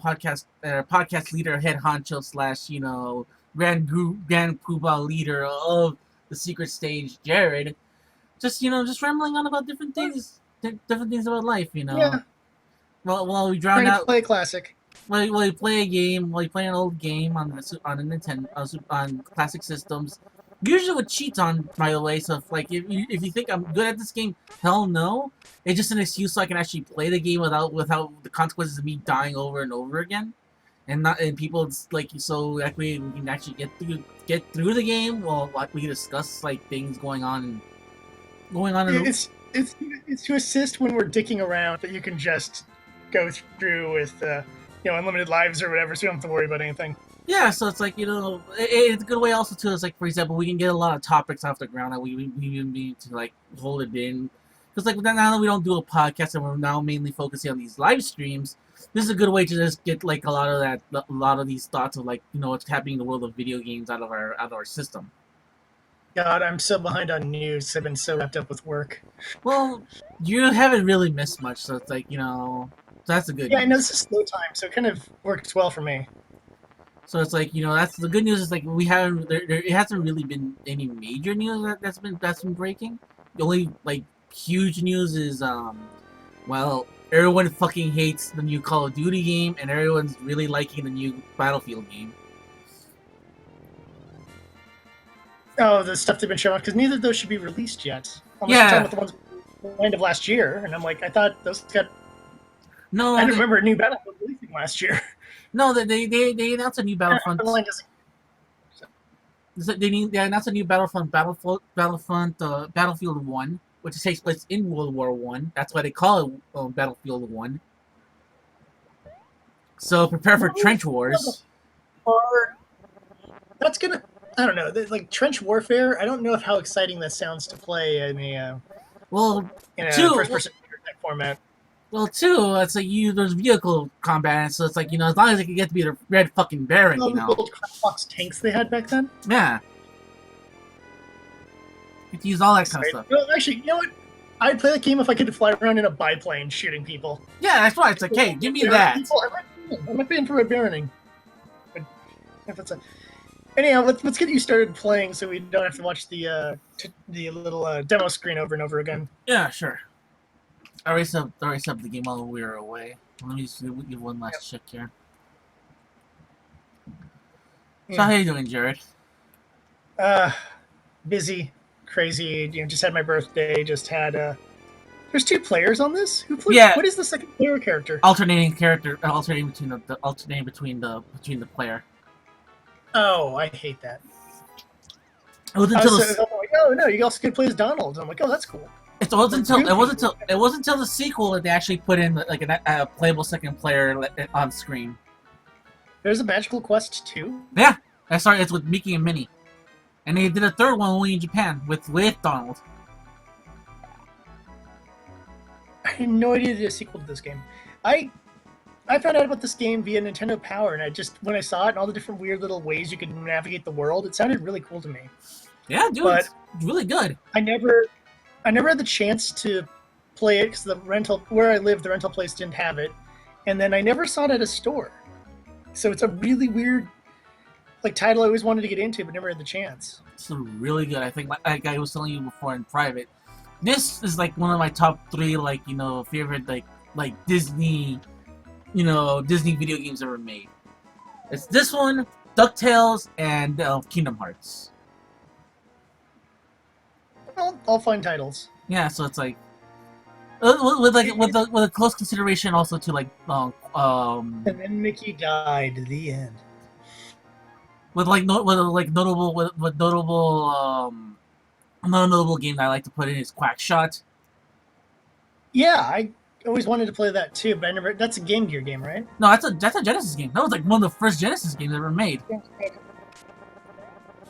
podcast leader, head honcho slash grand poobah leader of the secret stage, Jared. Just rambling on about different things about life. Yeah, While we drown trying to out, play a classic. while you play a game, while you play an old game on a Nintendo on classic systems. Usually with cheats on, by the way. So if you think I'm good at this game, hell no. It's just an excuse so I can actually play the game without the consequences of me dying over and over again, and people like so that way we can actually get through the game. Well, we can discuss like things going on. It's to assist when we're dicking around that you can just go through with unlimited lives or whatever, so you don't have to worry about anything. Yeah, so it's like it's a good way also too. It's like, for example, we can get a lot of topics off the ground that we need to like hold it in, because like now that we don't do a podcast and we're now mainly focusing on these live streams, this is a good way to just get like a lot of these thoughts of like what's happening in the world of video games out of our system. God, I'm so behind on news. I've been so wrapped up with work. Well, you haven't really missed much, so it's like so that's a good. Yeah, I know this is slow time, so it kind of works well for me. So it's like that's the good news is like we haven't it hasn't really been any major news that's been breaking. The only like huge news is well, everyone fucking hates the new Call of Duty game and everyone's really liking the new Battlefield game. Oh, the stuff they've been showing off, because neither of those should be released yet. Unless Yeah. you're talking about the ones end of last year, and I'm like, I thought those got. No, I don't remember a new Battlefield releasing last year. No, they announced a new Battlefront. They announced a new Battlefield 1, which takes place in World War One. That's why they call it Battlefield 1. So prepare for trench wars. Or that's gonna. I don't know. Like trench warfare. I don't know how exciting that sounds to play in a first-person format. Well, too, it's like there's vehicle combat, so it's like as long as it can get to be the Red fucking Baron, All the old crapbox tanks they had back then. Yeah. You can use all that kind of stuff. Well, actually, you know what? I'd play the game if I could fly around in a biplane shooting people. Yeah, that's right. It's like, hey, give me that. I'm not paying for a Baroning. If it's a anyhow, let's get you started playing so we don't have to watch the little demo screen over and over again. Yeah, sure. I already subbed the game while we were away. Let me just give one last check here. So how you doing, Jared? Busy, crazy. Just had my birthday. Just had. There's 2 players on this. Who plays? Yeah. What is the second player character? Alternating between the player. Oh, I hate that. It wasn't until like, oh no, you also can play as Donald. I'm like, oh, that's cool. It wasn't until the sequel that they actually put in like a playable second player on screen. There's a Magical Quest 2? Yeah, it's with Mickey and Minnie, and they did a third one only in Japan with Donald. I had no idea they did a sequel to this game. I found out about this game via Nintendo Power, and when I saw it and all the different weird little ways you could navigate the world, it sounded really cool to me. Yeah, dude, it's really good. I never had the chance to play it because where I live, the rental place didn't have it, and then I never saw it at a store. So it's a really weird title I always wanted to get into, but never had the chance. It's really good. I think like I was telling you before in private, this is like one of my top 3 favorite like Disney Disney video games ever made. It's this one, DuckTales, and Kingdom Hearts. Well, all fine titles. Yeah, so it's like with a close consideration also to and then Mickey died. The end. With notable another notable game that I like to put in is Quackshot. Yeah, I always wanted to play that too, but I never. That's a Game Gear game, right? No, that's a Genesis game. That was like one of the first Genesis games ever made.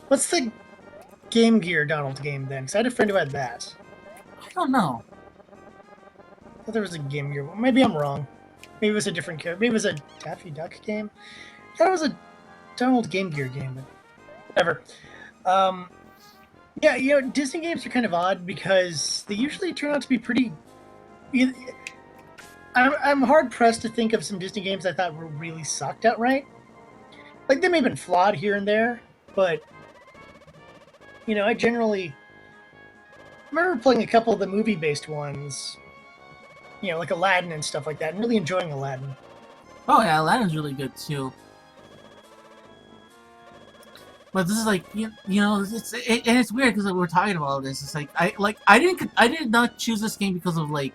What's the Game Gear Donald game then? Because I had a friend who had that. I don't know. I thought there was a Game Gear one. Maybe I'm wrong. Maybe it was a different character. Maybe it was a Daffy Duck game. I thought it was a Donald Game Gear game, but whatever. Yeah, Disney games are kind of odd because they usually turn out to be pretty. I'm hard pressed to think of some Disney games I thought were really sucked outright. Like they may have been flawed here and there, but I generally remember playing a couple of the movie based ones, like Aladdin and stuff like that, and really enjoying Aladdin. Oh yeah, Aladdin's really good too. But this is like and it's weird because we're talking about all this. It's like I did not choose this game because of like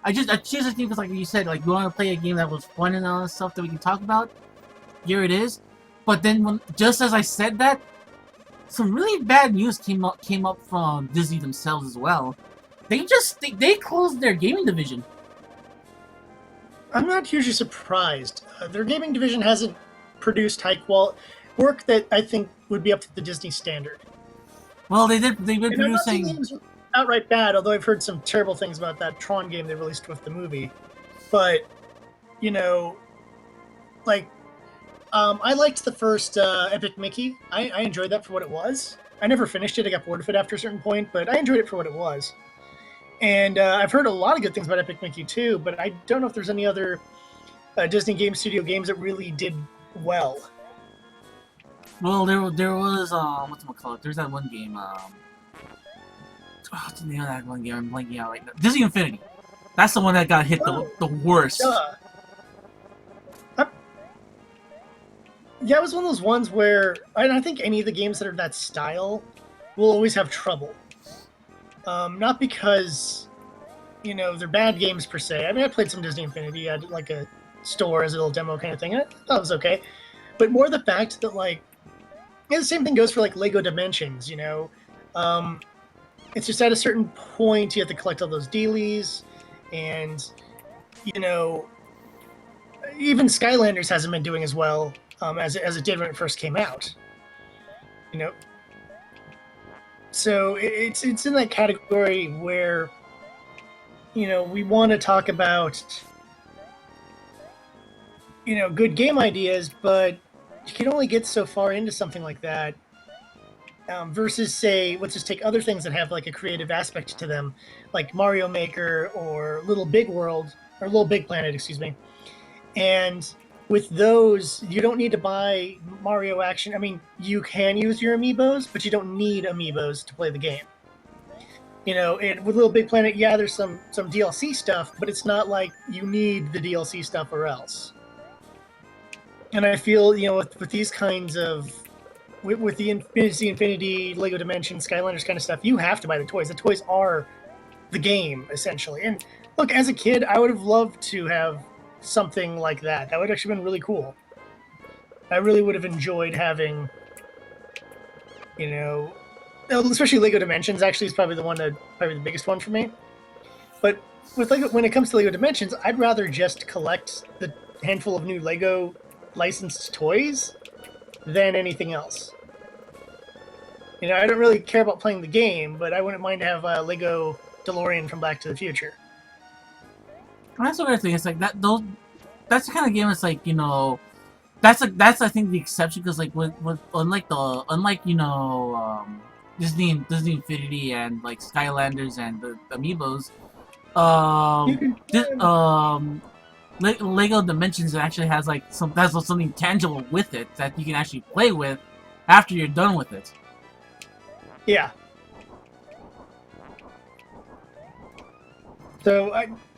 I choose this game because like you said like we want to play a game that was fun and all that stuff that we can talk about. Here it is. But then just as I said that, some really bad news came up from Disney themselves as well. They closed their gaming division. I'm not hugely surprised. Their gaming division hasn't produced high quality work that I think would be up to the Disney standard. Well, they've been And I'm not saying producing. games outright bad, although I've heard some terrible things about that Tron game they released with the movie. But you know, like I liked the first Epic Mickey. I enjoyed that for what it was. I never finished it. I got bored of it after a certain point, but I enjoyed it for what it was. And I've heard a lot of good things about Epic Mickey too, but I don't know if there's any other Disney Game Studio games that really did well. Well, there was what's it called? There's that one game what's the name of that one game? I'm blanking out right now. Disney Infinity. That's the one that got hit the worst. Uh, yeah, it was one of those ones where I think any of the games that are that style will always have trouble. Not because they're bad games per se. I mean, I played some Disney Infinity. I did like a store as a little demo kind of thing, and I thought it was okay. But more the fact that the same thing goes for like Lego Dimensions. It's just at a certain point you have to collect all those dealies, and even Skylanders hasn't been doing as well as it did when it first came out. You know, so it's in that category where we want to talk about good game ideas, but you can only get so far into something like that. Versus, say, let's just take other things that have like a creative aspect to them, like Mario Maker or Little Big World or Little Big Planet, excuse me. And with those, you don't need to buy Mario Action. I mean, you can use your amiibos, but you don't need amiibos to play the game. With Little Big Planet, yeah, there's some DLC stuff, but it's not like you need the DLC stuff or else. And I feel, with these kinds of with the Infinity, Lego Dimensions, Skylanders kind of stuff, you have to buy the toys. The toys are the game, essentially. And look, as a kid, I would have loved to have something like that. That would have actually been really cool. I really would have enjoyed having, especially Lego Dimensions. Actually, is probably probably the biggest one for me. But with Lego, when it comes to Lego Dimensions, I'd rather just collect the handful of new Lego licensed toys than anything else. I don't really care about playing the game, but I wouldn't mind to have a Lego DeLorean from Back to the Future. That's the weird thing. It's like that's the kind of game. It's like that's I think the exception because like with unlike Disney Infinity and like Skylanders and the Amiibos, Lego Dimensions actually has like something tangible with it that you can actually play with after you're done with it. Yeah. So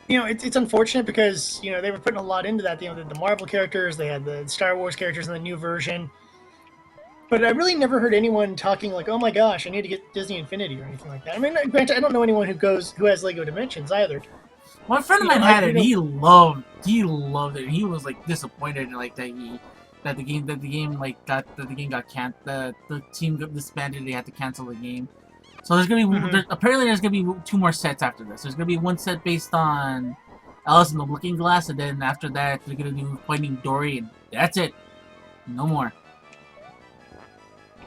it's unfortunate because they were putting a lot into that. The Marvel characters, they had the Star Wars characters in the new version, but I really never heard anyone talking like, "Oh my gosh, I need to get Disney Infinity" or anything like that. I mean, granted, I don't know anyone who has Lego Dimensions either. One friend of mine had it. He loved it. He was like disappointed like that the game got the team got disbanded. They had to cancel the game. So there's gonna be apparently there's gonna be 2 more sets after this. There's gonna be one set based on Alice in the Looking Glass, and then after that they're gonna do Finding Dory, and that's it. No more.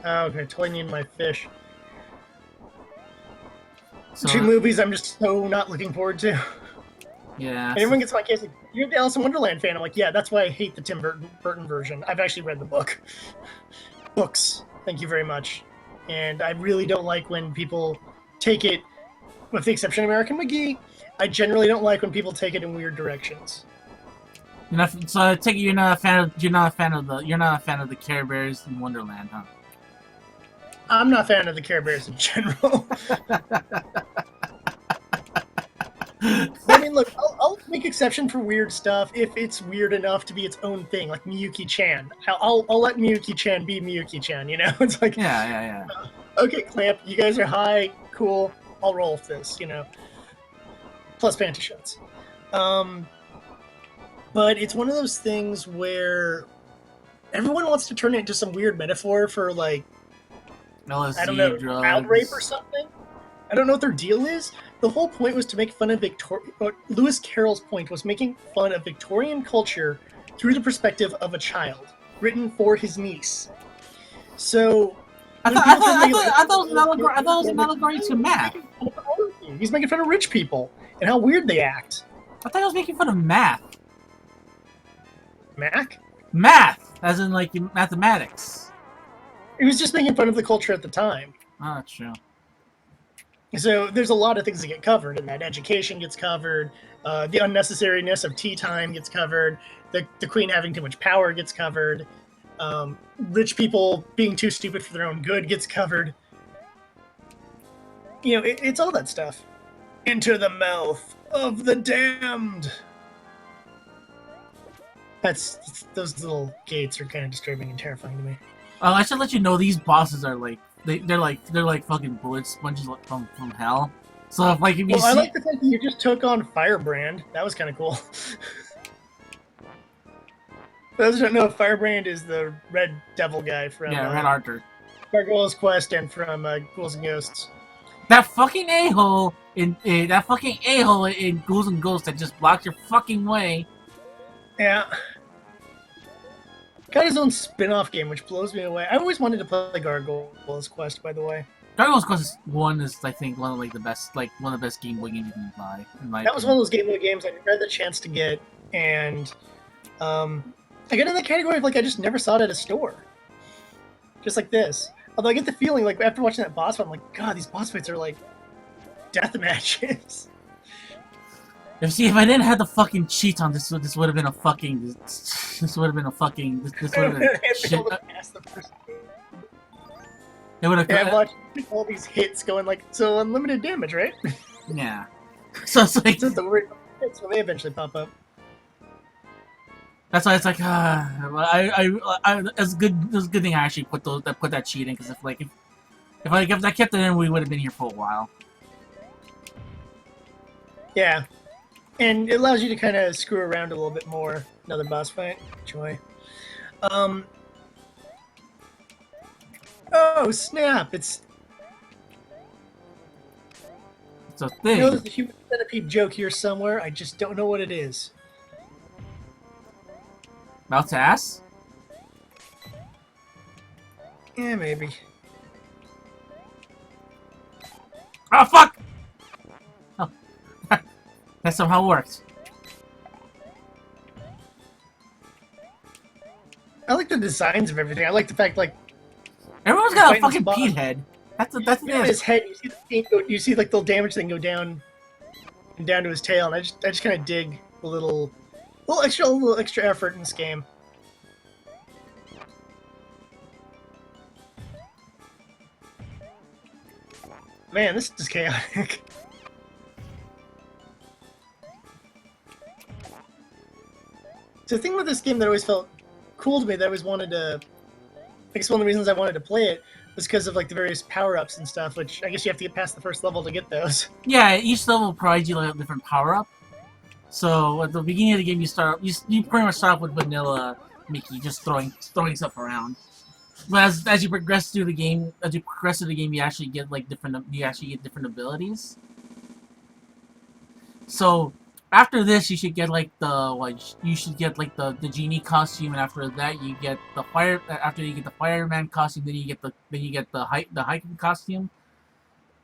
Oh, okay, totally need my fish. So, 2 movies I'm just so not looking forward to. Yeah. And everyone gets my case like, "You're the Alice in Wonderland fan." I'm like, yeah, that's why I hate the Tim Burton version. I've actually read the book. Books. Thank you very much. And I really don't like when people take it, with the exception of American McGee, I generally don't like when people take it in weird directions. So I take it you're not a fan of the Care Bears in Wonderland, huh? I'm not a fan of the Care Bears in general. But I mean, look, I'll make exception for weird stuff if it's weird enough to be its own thing, like Miyuki-chan. I'll let Miyuki-chan be Miyuki-chan. You know, it's like, Yeah. okay, Clamp, you guys are high, cool. I'll roll with this. You know, plus panty shots. But it's one of those things where everyone wants to turn it into some weird metaphor for like LSD, I don't know, drugs. child rape or something. I don't know what their deal is. The whole point was to make fun of Lewis Carroll's point was making fun of Victorian culture through the perspective of a child, written for his niece. So I thought it was an allegory to math. He's making fun of rich people and how weird they act. I thought he was making fun of math. Math, as in like mathematics. He was just making fun of the culture at the time. Oh, that's true. So there's a lot of things that get covered, and that education gets covered, the unnecessariness of tea time gets covered, the queen having too much power gets covered, rich people being too stupid for their own good gets covered. You know, it's all that stuff. Into the mouth of the damned. Those little gates are kind of disturbing and terrifying to me. I should let you know these bosses are like they're like fucking bullet sponges from hell. So if like if you I like the fact that you just took on Firebrand. That was kind of cool. For those who don't know, Firebrand is the Red Devil guy from Red Archer, Gargoyle's Quest, and from Ghouls and Ghosts. That fucking a-hole in Ghouls and Ghosts that just blocked your fucking way. Yeah. Got his own spin-off game, which blows me away. I always wanted to play Gargoyle's Quest, by the way. Gargoyle's Quest is I think one of the best Game Boy games you can buy. That was one of those Game Boy games I never had the chance to get, and I got in the category of like I just never saw it at a store. Just like this. Although I get the feeling like after watching that boss fight, I'm like, God, these boss fights are like death matches. If I didn't have the fucking cheat on this would have been a fucking this would have been shit. It would have. I watched all these hits going like so unlimited damage, right? Yeah. So it's like the word hits when they eventually pop up. That's why it's like it's a good thing I actually put that cheat in because if I kept it in, we would have been here for a while. Yeah. And it allows you to kind of screw around a little bit more. Another boss fight. Joy. Oh, snap! It's a thing. You know there's a human centipede joke here somewhere. I just don't know what it is. Mouth to ass? Yeah, maybe. Oh, fuck! Oh. That somehow worked. I like the designs of everything. I like the fact, like... Everyone's got a fucking Pete head. That's his head. You see like the damage thing go down and down to his tail, and I just kind of dig the little extra effort in this game. Man, this is chaotic. So the thing with this game that always felt cool to me, that I always wanted to... I guess one of the reasons I wanted to play it was because of like the various power-ups and stuff, which I guess you have to get past the first level to get those. Yeah, each level provides you like a different power-up. So at the beginning of the game, you pretty much start off with vanilla Mickey, just throwing stuff around. But as you progress through the game, you actually get like different abilities. So after this, you should get like the genie costume, and after that, you get the fire. After you get the fireman costume, then you get the hiking costume,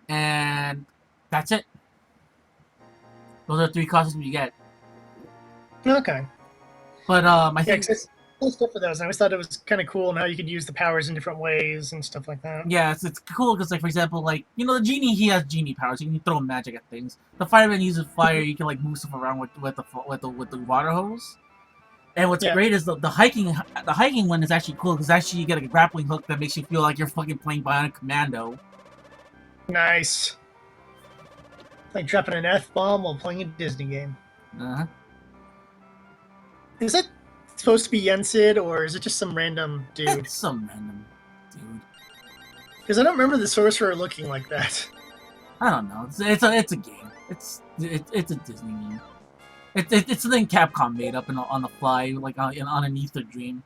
and that's it. Those are 3 costumes you get. Okay. But I think a cool stuff for those. And I always thought it was kind of cool and how you could use the powers in different ways and stuff like that. Yeah, it's cool because, like, for example, like, you know, the genie, he has genie powers. You can throw magic at things. The fireman uses fire. You can, like, move stuff around with the water hose. And what's Yeah, great is the hiking one is actually cool because actually you get a grappling hook that makes you feel like you're fucking playing Bionic Commando. nice. Like dropping an F bomb while playing a Disney game. Uh-huh. Is that supposed to be Yensid or is it just some random dude? It's some random dude. Because I don't remember the sorcerer looking like that. I don't know. It's a game. It's a Disney game. It's something Capcom made up on the fly, like on an ether dream.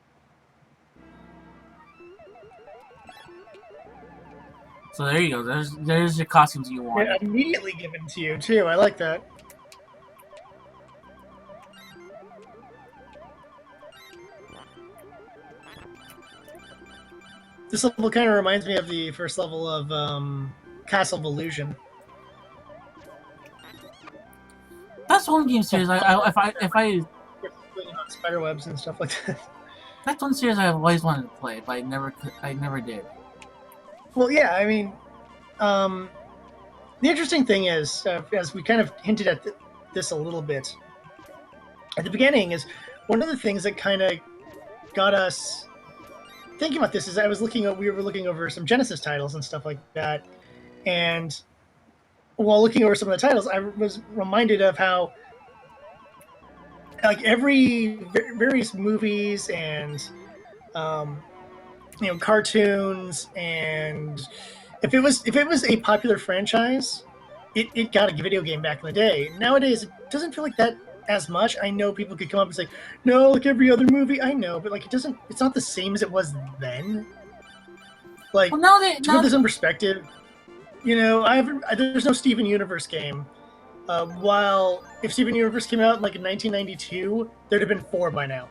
So there you go. There's your costumes you want. Yeah, immediately given to you too. I like that. This level kind of reminds me of the first level of Castle of Illusion. That's one game series. If I spider webs and stuff like that. That's one series I've always wanted to play, but I never did. Well, yeah, I mean, the interesting thing is, as we kind of hinted at this a little bit at the beginning, is one of the things that kind of got us thinking about this is we were looking over some Genesis titles and stuff like that, and while looking over some of the titles, I was reminded of how like various movies and cartoons, and if it was a popular franchise, it got a video game back in the day. Nowadays, it doesn't feel like that as much. I know people could come up and say, no, like every other movie. I know, but like it's not the same as it was then. Like, well, to put this in perspective, there's no Steven Universe game. While if Steven Universe came out in like in 1992, there'd have been 4 by now.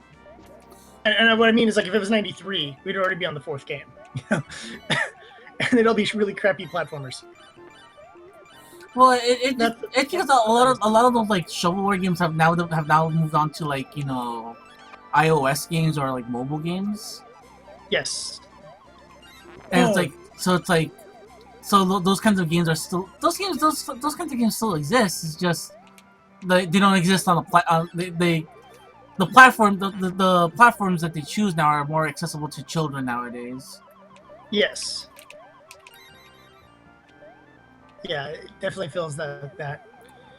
And what I mean is, like, if it was 93, we'd already be on the 4th game. And it'd all be really crappy platformers. Well, it's because a lot of those like shovelware games have now moved on to, like, iOS games or like mobile games. Yes. And those kinds of games are still those kinds of games still exist. It's just they don't exist on the platforms that they choose now are more accessible to children nowadays. Yes. Yeah, it definitely feels that.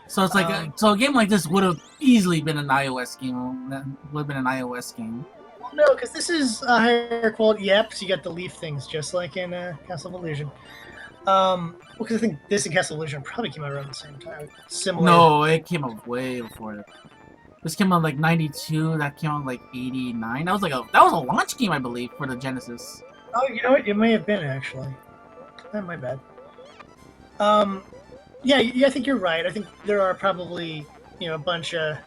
So it's like a game like this would have easily been an iOS game. Would have been an iOS game. Well, no, because this is a higher quality. Yep, so you got the leaf things just like in Castle of Illusion. Because I think this and Castle of Illusion probably came out around the same time. Similar. No, it came out way before it. This came out like 92. That came out like 89. That was a launch game, I believe, for the Genesis. Oh, you know what? It may have been actually. My bad. Yeah, I think you're right. I think there are probably a bunch of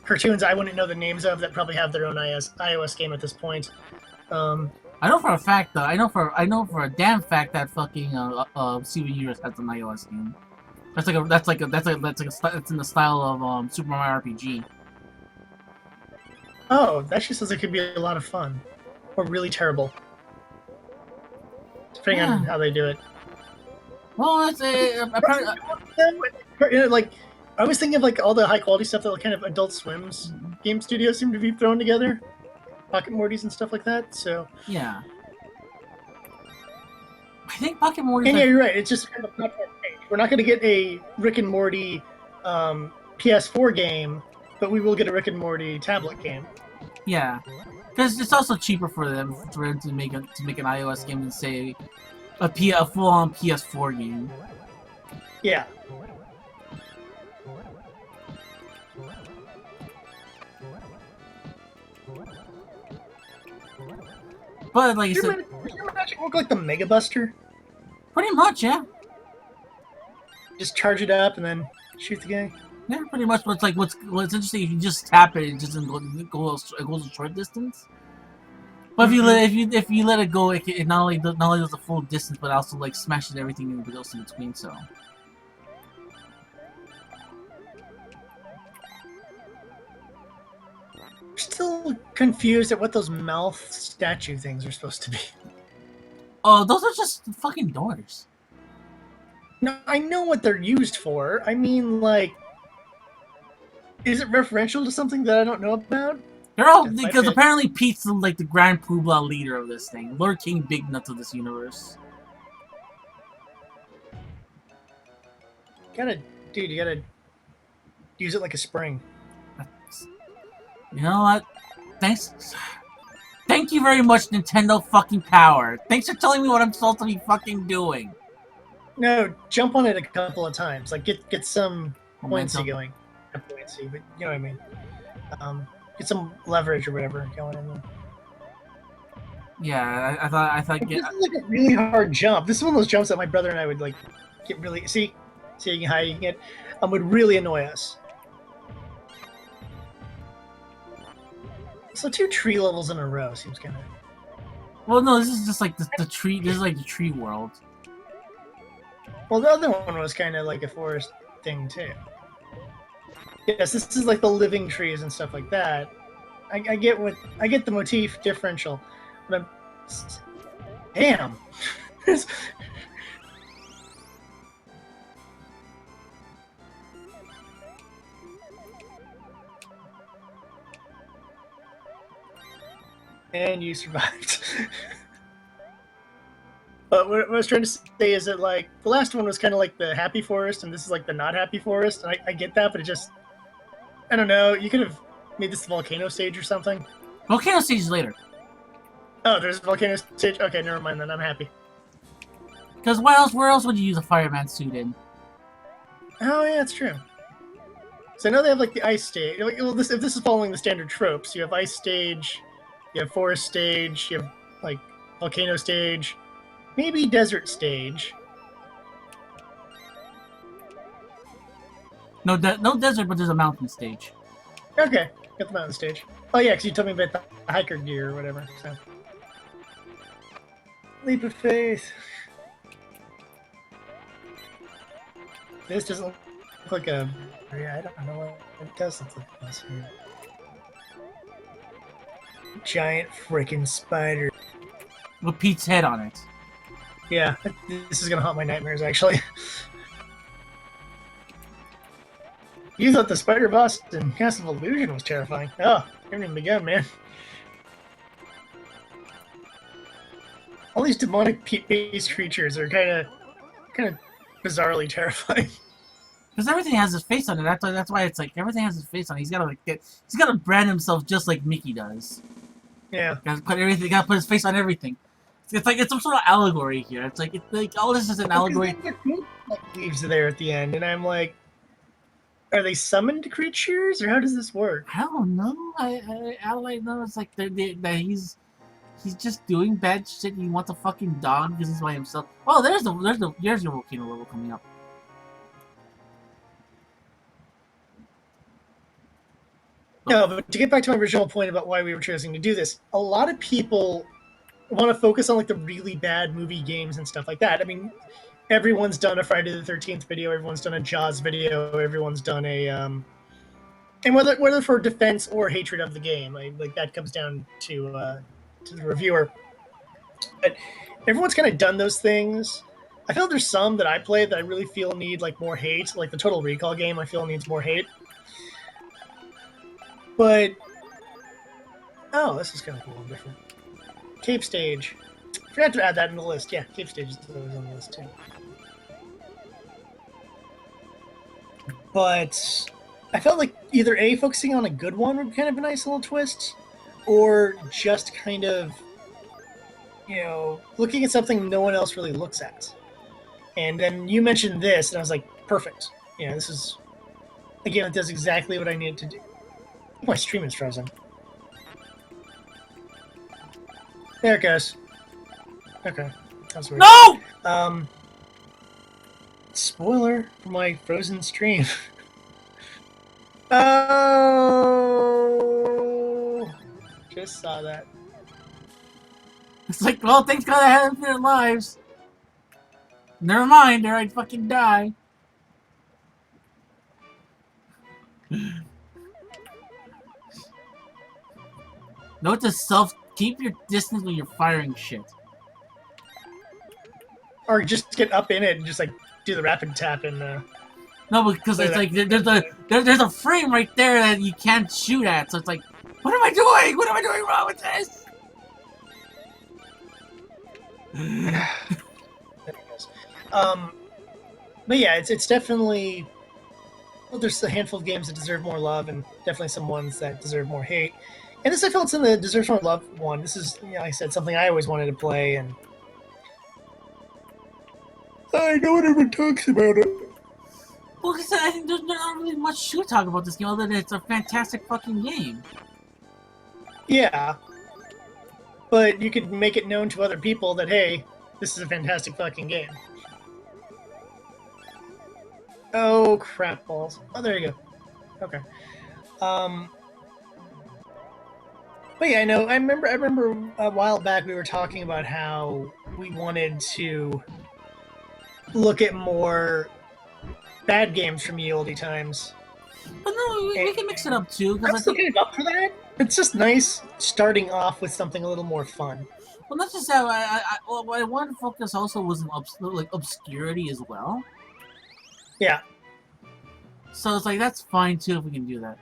cartoons I wouldn't know the names of that probably have their own iOS game at this point. I know for a fact though. I know for a damn fact that fucking Steven Universe has an iOS game. That's in the style of Super Mario RPG. Oh, that actually sounds like it could be a lot of fun, or really terrible, depending on how they do it. Well, it's like I was thinking of like all the high quality stuff that kind of Adult Swim's game studios seem to be thrown together, Pocket Mortys and stuff like that. So yeah, I think Pocket Morty. And yeah, you're right. It's just kind of a platform page. We're not going to get a Rick and Morty PS4 game, but we will get a Rick and Morty tablet game. Yeah, because it's also cheaper for them to make an iOS game than say a full-on PS4 game. Yeah. But like I said, does your magic work like the Mega Buster? Pretty much, yeah. Just charge it up and then shoot the guy. Yeah, pretty much. But it's like what's interesting, if you just tap it, it doesn't goes a short distance. But if you let it go, it not only does the full distance, but also like smashes everything in between. So. still confused at what those mouth statue things are supposed to be. Oh, those are just fucking doors. No, I know what they're used for. I mean, like, is it referential to something that I don't know about? They're all Death by because Pit. apparently Pete's like the Grand Poobah leader of this thing, Lord King Big Nuts of this universe. Dude, you gotta use it like a spring. You know what? Thank you very much, Nintendo fucking Power. Thanks for telling me what I'm supposed to be fucking doing. No, jump on it a couple of times. Like, get some pointsy Momentum. going. Not pointsy, but you know what I mean. Get some leverage or whatever going in there. Yeah, I thought. This is like a really hard jump. This is one of those jumps that my brother and I would like get really see how high you can get. Would really annoy us. So 2 tree levels in a row seems kind of. Well, no, this is just like the tree. This is like the tree world. Well, the other one was kind of like a forest thing too. Yes, this is like the living trees and stuff like that. I get the motif differential, but I'm damn. And you survived. But what I was trying to say is that, like, the last one was kind of like the happy forest, and this is like the not happy forest. And I get that, but it just, I don't know. You could have made this the volcano stage or something. Volcano stage later. Oh, there's a volcano stage. Okay, never mind then. I'm happy. Because where else would you use a fireman suit in? Oh yeah, that's true. So I know they have like the ice stage. Well, if this is following the standard tropes, you have ice stage, you have forest stage, you have like volcano stage, maybe desert stage. No desert, but there's a mountain stage. Okay, got the mountain stage. Oh yeah, because you told me about the hiker gear or whatever. So leap of faith. This doesn't look like a. Yeah, I don't know what it does look like. This here. Giant freaking spider. With Pete's head on it. Yeah, this is gonna haunt my nightmares actually. You thought the spider boss in Castle of Illusion was terrifying. Oh, haven't even begun, man. All these demonic-based creatures are kind of bizarrely terrifying. Because everything has his face on it. That's why it's like everything has his face on it. He's gotta brand himself just like Mickey does. Yeah. Gotta put his face on everything. It's like it's some sort of allegory here. It's like all this is an allegory. Leaves there at the end, and I'm like, are they summoned creatures, or how does this work? I don't know. All I know is like that he's just doing bad shit. And he wants a fucking dog because he's by himself. Oh, there's your volcano level coming up. No, but to get back to my original point about why we were choosing to do this, a lot of people want to focus on like the really bad movie games and stuff like that. I mean, everyone's done a Friday the 13th video, everyone's done a Jaws video, everyone's done a and whether for defense or hatred of the game, like that comes down to the reviewer. But everyone's kind of done those things. I feel there's some that I play that I really feel need like more hate, like the Total Recall game. I feel needs more hate. But oh, this is kind of cool and different. Cave Stage. Forgot to add that in the list. Yeah, Cave Stage is always on the list too. But I felt like either A, focusing on a good one would be kind of a nice little twist, or just kind of, you know, looking at something no one else really looks at. And then you mentioned this, and I was like, perfect. You know, this is, again, it does exactly what I needed to do. My stream is frozen. There it goes. Okay. That's weird. No! Spoiler for my frozen stream. Oh! Just saw that. It's like, well, thanks God I had infinite lives. Never mind, or I'd fucking die. Note to self: keep your distance when you're firing shit. Or just get up in it and just like do the rapid tap and. No, because it's like there's a frame right there that you can't shoot at. So it's like, what am I doing? What am I doing wrong with this? But yeah, it's definitely. Well, there's a handful of games that deserve more love, and definitely some ones that deserve more hate. And this, I feel, it's in the deserves more love one. This is, like I said, something I always wanted to play, and no one ever talks about it. Well, like I said, I think there's not really much to talk about this game other than it's a fantastic fucking game. Yeah, but you could make it known to other people that, hey, this is a fantastic fucking game. Oh, crap balls. Oh, there you go. Okay. But yeah, I know. I remember a while back we were talking about how we wanted to look at more bad games from ye olde times. But no, we can mix it up too. I'm still kind of up for that. It's just nice starting off with something a little more fun. Well, not just that. What I wanted to focus also was in obscurity as well. Yeah. So it's like that's fine too if we can do that.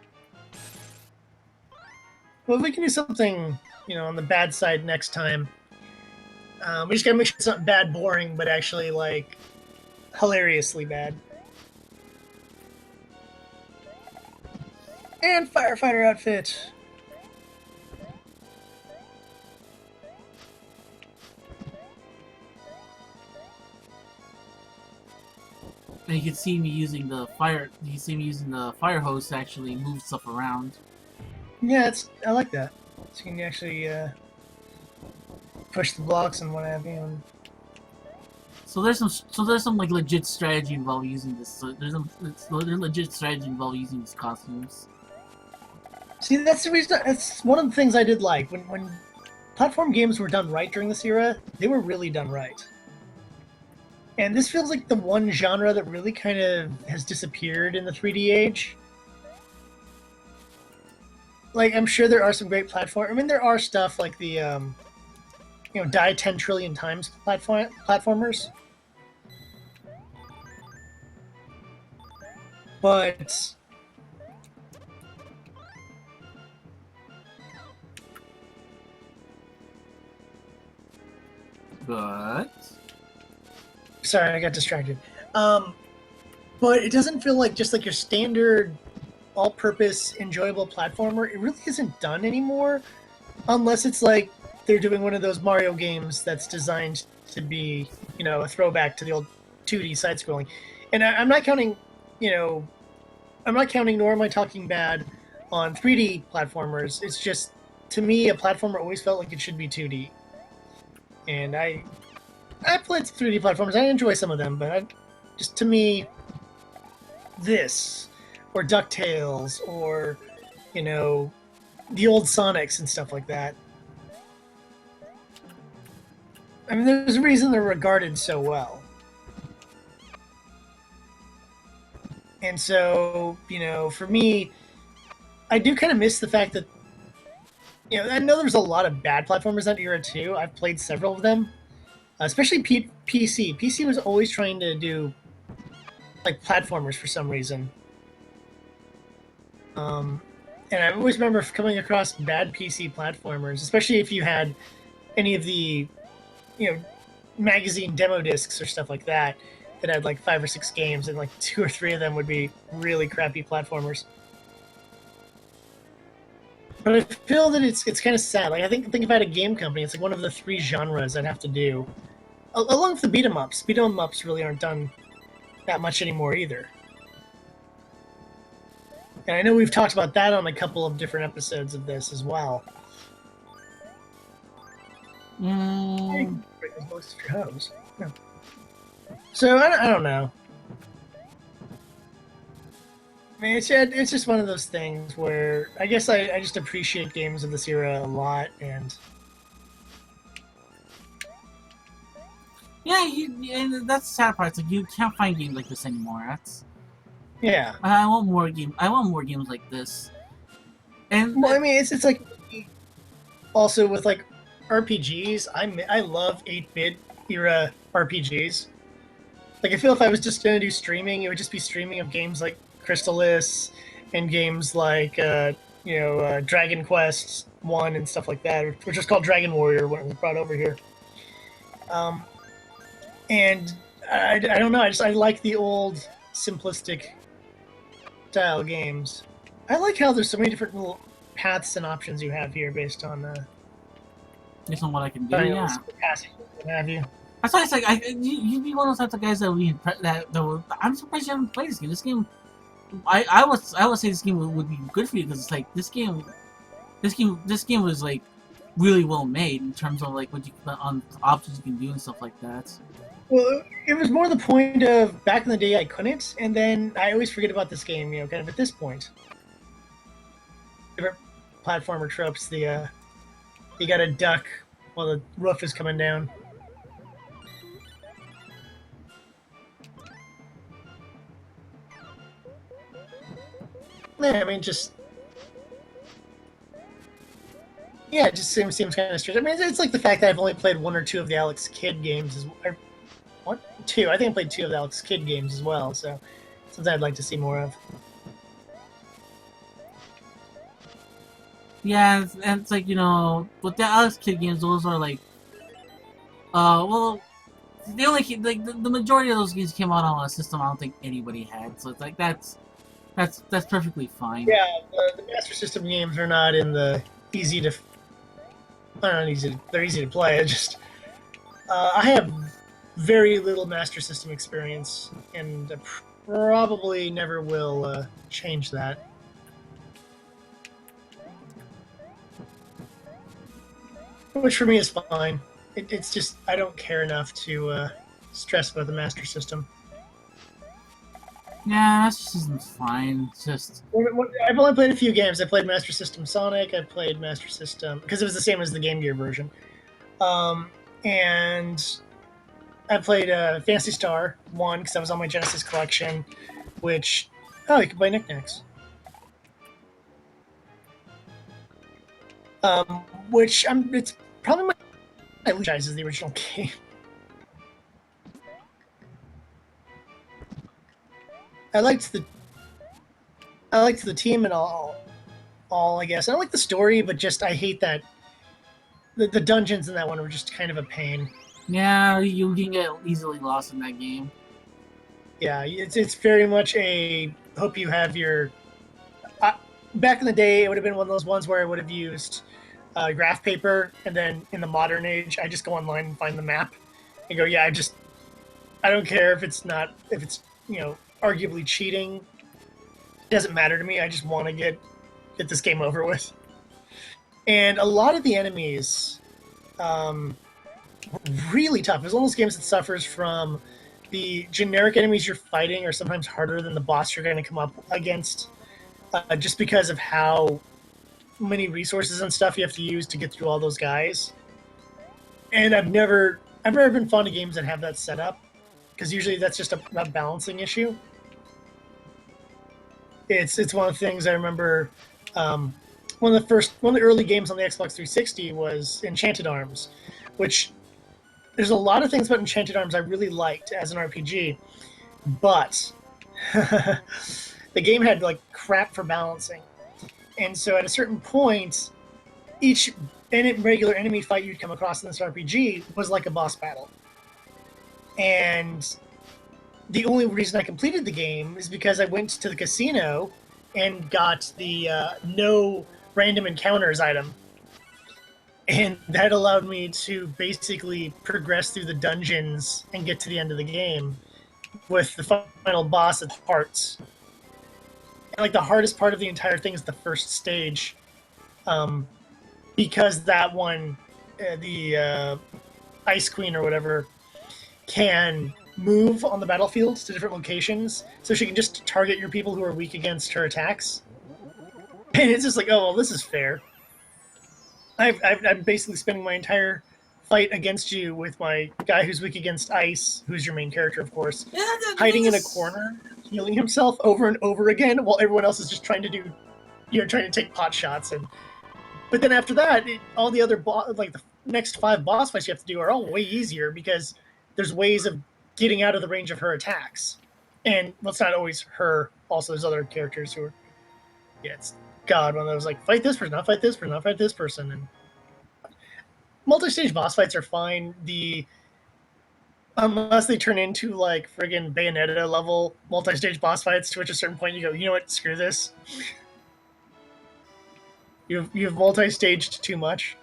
Well, if we can do something, on the bad side next time, we just gotta make sure it's not bad, boring, but actually like hilariously bad. And firefighter outfit. And you can see me using the fire. You can see me using the fire hose to actually move stuff around. Yeah, I like that. So you can actually push the blocks and what have you. And... So there's some like legit strategy involved using this. So there's legit strategy involved using these costumes. See, that's the reason. That's one of the things I did like when platform games were done right during this era. They were really done right. And this feels like the one genre that really kind of has disappeared in the 3D age. Like, I'm sure there are some great platform. I mean, there are stuff like the, die 10 trillion times platformers. But sorry, I got distracted. But it doesn't feel like just like your standard all-purpose enjoyable platformer. It really isn't done anymore, unless it's like they're doing one of those Mario games that's designed to be, a throwback to the old 2D side-scrolling. And I'm not counting, nor am I talking bad on 3D platformers. It's just, to me, a platformer always felt like it should be 2D. And I played 3D platformers. I enjoy some of them, but to me, this, or DuckTales, or, the old Sonics and stuff like that. I mean, there's a reason they're regarded so well. And so, for me, I do kind of miss the fact that, I know there's a lot of bad platformers that era too. I've played several of them, especially PC. PC was always trying to do, like, platformers for some reason. And I always remember coming across bad PC platformers, especially if you had any of the, magazine demo discs or stuff like that had like 5 or 6 games, and like 2 or 3 of them would be really crappy platformers. But I feel that it's kind of sad. Like, I think if I had a game company, it's like one of the 3 genres I'd have to do, along with the beat 'em ups. Beat 'em ups really aren't done that much anymore either. And I know we've talked about that on a couple of different episodes of this as well. Most of your hose. Yeah. So I don't know. I mean, it's just one of those things where I guess I just appreciate games of this era a lot, and yeah, and that's the sad part. It's like you can't find games like this anymore. yeah. I want more games like this. And well, I mean, it's like Also with like RPGs, I love 8-bit era RPGs. Like I feel if I was just gonna do streaming, it would just be streaming of games like Crystalis and games like Dragon Quest One and stuff like that, which is called Dragon Warrior when it was brought over here. Um, and I don't know. I like the old simplistic style games. I like how there's so many different little paths and options you have here based on Based on what I can do, yeah. passing what have you. That's why it's like you'd be one of those types of guys that I'm surprised you haven't played this game. This game, I would say this game would be good for you because it's like this game was like really well made in terms of like what you on options you can do and stuff like that. Well, it was more the point of back in the day I couldn't, and then I always forget about this game. Kind of at this point, different platformer tropes. You got to duck while the roof is coming down. Yeah, I mean, it just seems kind of strange. I mean, it's like the fact that I've only played one or two of the Alex Kidd games. What? Two? I think I played two of the Alex Kidd games as well. So, something I'd like to see more of. Yeah, and it's like with the Alex Kidd games, those are like, well, they only like the majority of those games came out on a system I don't think anybody had. So it's like that's perfectly fine. Yeah, the Master System games are not in the easy to. Not easy. They're easy to play. I have very little Master System experience, and probably never will change that. Which for me is fine. It's just I don't care enough to stress about the Master System. Yeah, Master System's fine. It's just I've only played a few games. I played Master System Sonic. I played Master System because it was the same as the Game Gear version. And I played Phantasy Star 1 because that was on my Genesis collection, which you can play knickknacks. Which it's probably my franchise is the original game. I liked the team and all I guess. I like the story, but just I hate that the dungeons in that one were just kind of a pain. yeah, you can get easily lost in that game. Yeah, it's very much a hope you have your. Back in the day, it would have been one of those ones where I would have used graph paper, and then in the modern age, I just go online and find the map and go, yeah, I don't care if it's arguably cheating. It doesn't matter to me. I just want to get this game over with. And a lot of the enemies really tough. It's one of those games that suffers from the generic enemies you're fighting are sometimes harder than the boss you're going to come up against, just because of how many resources and stuff you have to use to get through all those guys. And I've never been fond of games that have that set up, because usually that's just a balancing issue. It's one of the things I remember. One of the early games on the Xbox 360 was Enchanted Arms, which there's a lot of things about Enchanted Arms I really liked as an RPG, but the game had like crap for balancing, and so at a certain point, each regular enemy fight you'd come across in this RPG was like a boss battle, and the only reason I completed the game is because I went to the casino and got the no random encounters item. And that allowed me to basically progress through the dungeons and get to the end of the game with the final boss at hearts. And like the hardest part of the entire thing is the first stage, because that one, the Ice Queen or whatever, can move on the battlefield to different locations, so she can just target your people who are weak against her attacks. And it's just like, oh, well, this is fair. I'm basically spending my entire fight against you with my guy who's weak against ice, who's your main character, of course, hiding in a corner, healing himself over and over again, while everyone else is just trying to take pot shots and But then after that, all the other like the next 5 boss fights you have to do are all way easier because there's ways of getting out of the range of her attacks. And well, it's not always her. Also, there's other characters who are yeah, it's God one of those like fight this person, not fight this person, not fight this person, and multi-stage boss fights are fine. Unless they turn into like friggin' Bayonetta level multi-stage boss fights, to which a certain point you go, you know what, screw this. You've multi-staged too much.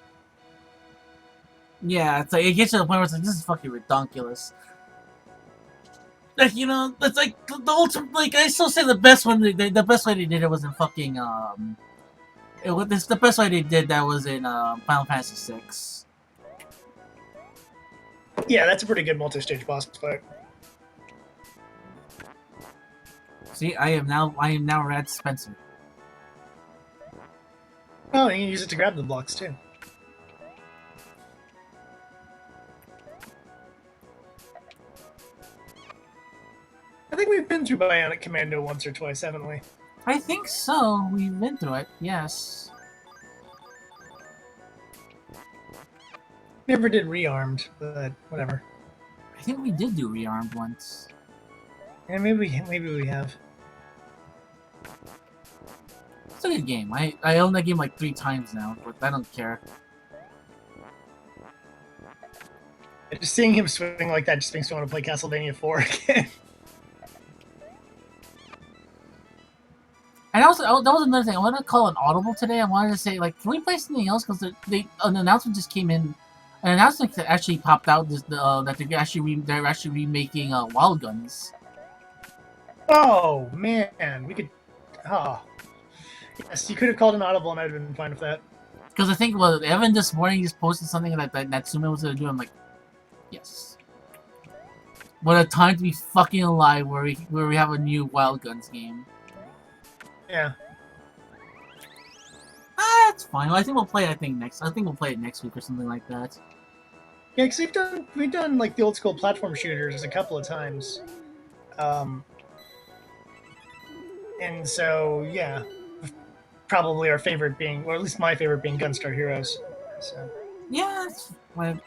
Yeah, it's like it gets to the point where it's like this is fucking ridiculous. Like it's like the ultimate. Like I still say the best one. The best way they did it was in fucking It was this the best way they did that was in Final Fantasy VI. Yeah, that's a pretty good multi-stage boss fight. See, I am now Rad Spencer. Oh, and you can use it to grab the blocks too. I think we've been through Bionic Commando once or twice, haven't we? I think so. We've been through it. Yes. Never did Rearmed, but whatever. I think we did do Rearmed once. Yeah, maybe we have. It's a good game. I own that game like 3 times now, but I don't care. Just seeing him swing like that just makes me want to play Castlevania 4 again. And also, that was another thing. I wanted to call an audible today. I wanted to say, like, can we play something else? Because an announcement just came in. An announcement that actually popped out that they're actually remaking Wild Guns. Oh man, we could. Oh, yes, you could have called an audible, and I'd have been fine with that. Because I think Evan this morning just posted something that Natsume was gonna do. I'm like, yes. What a time to be fucking alive, where we have a new Wild Guns game. Yeah. That's fine. Well, I think we'll play. I think we'll play it next week or something like that. Yeah, because we've done like the old school platform shooters a couple of times, and so yeah, probably our favorite being, or at least my favorite being Gunstar Heroes. So yeah, I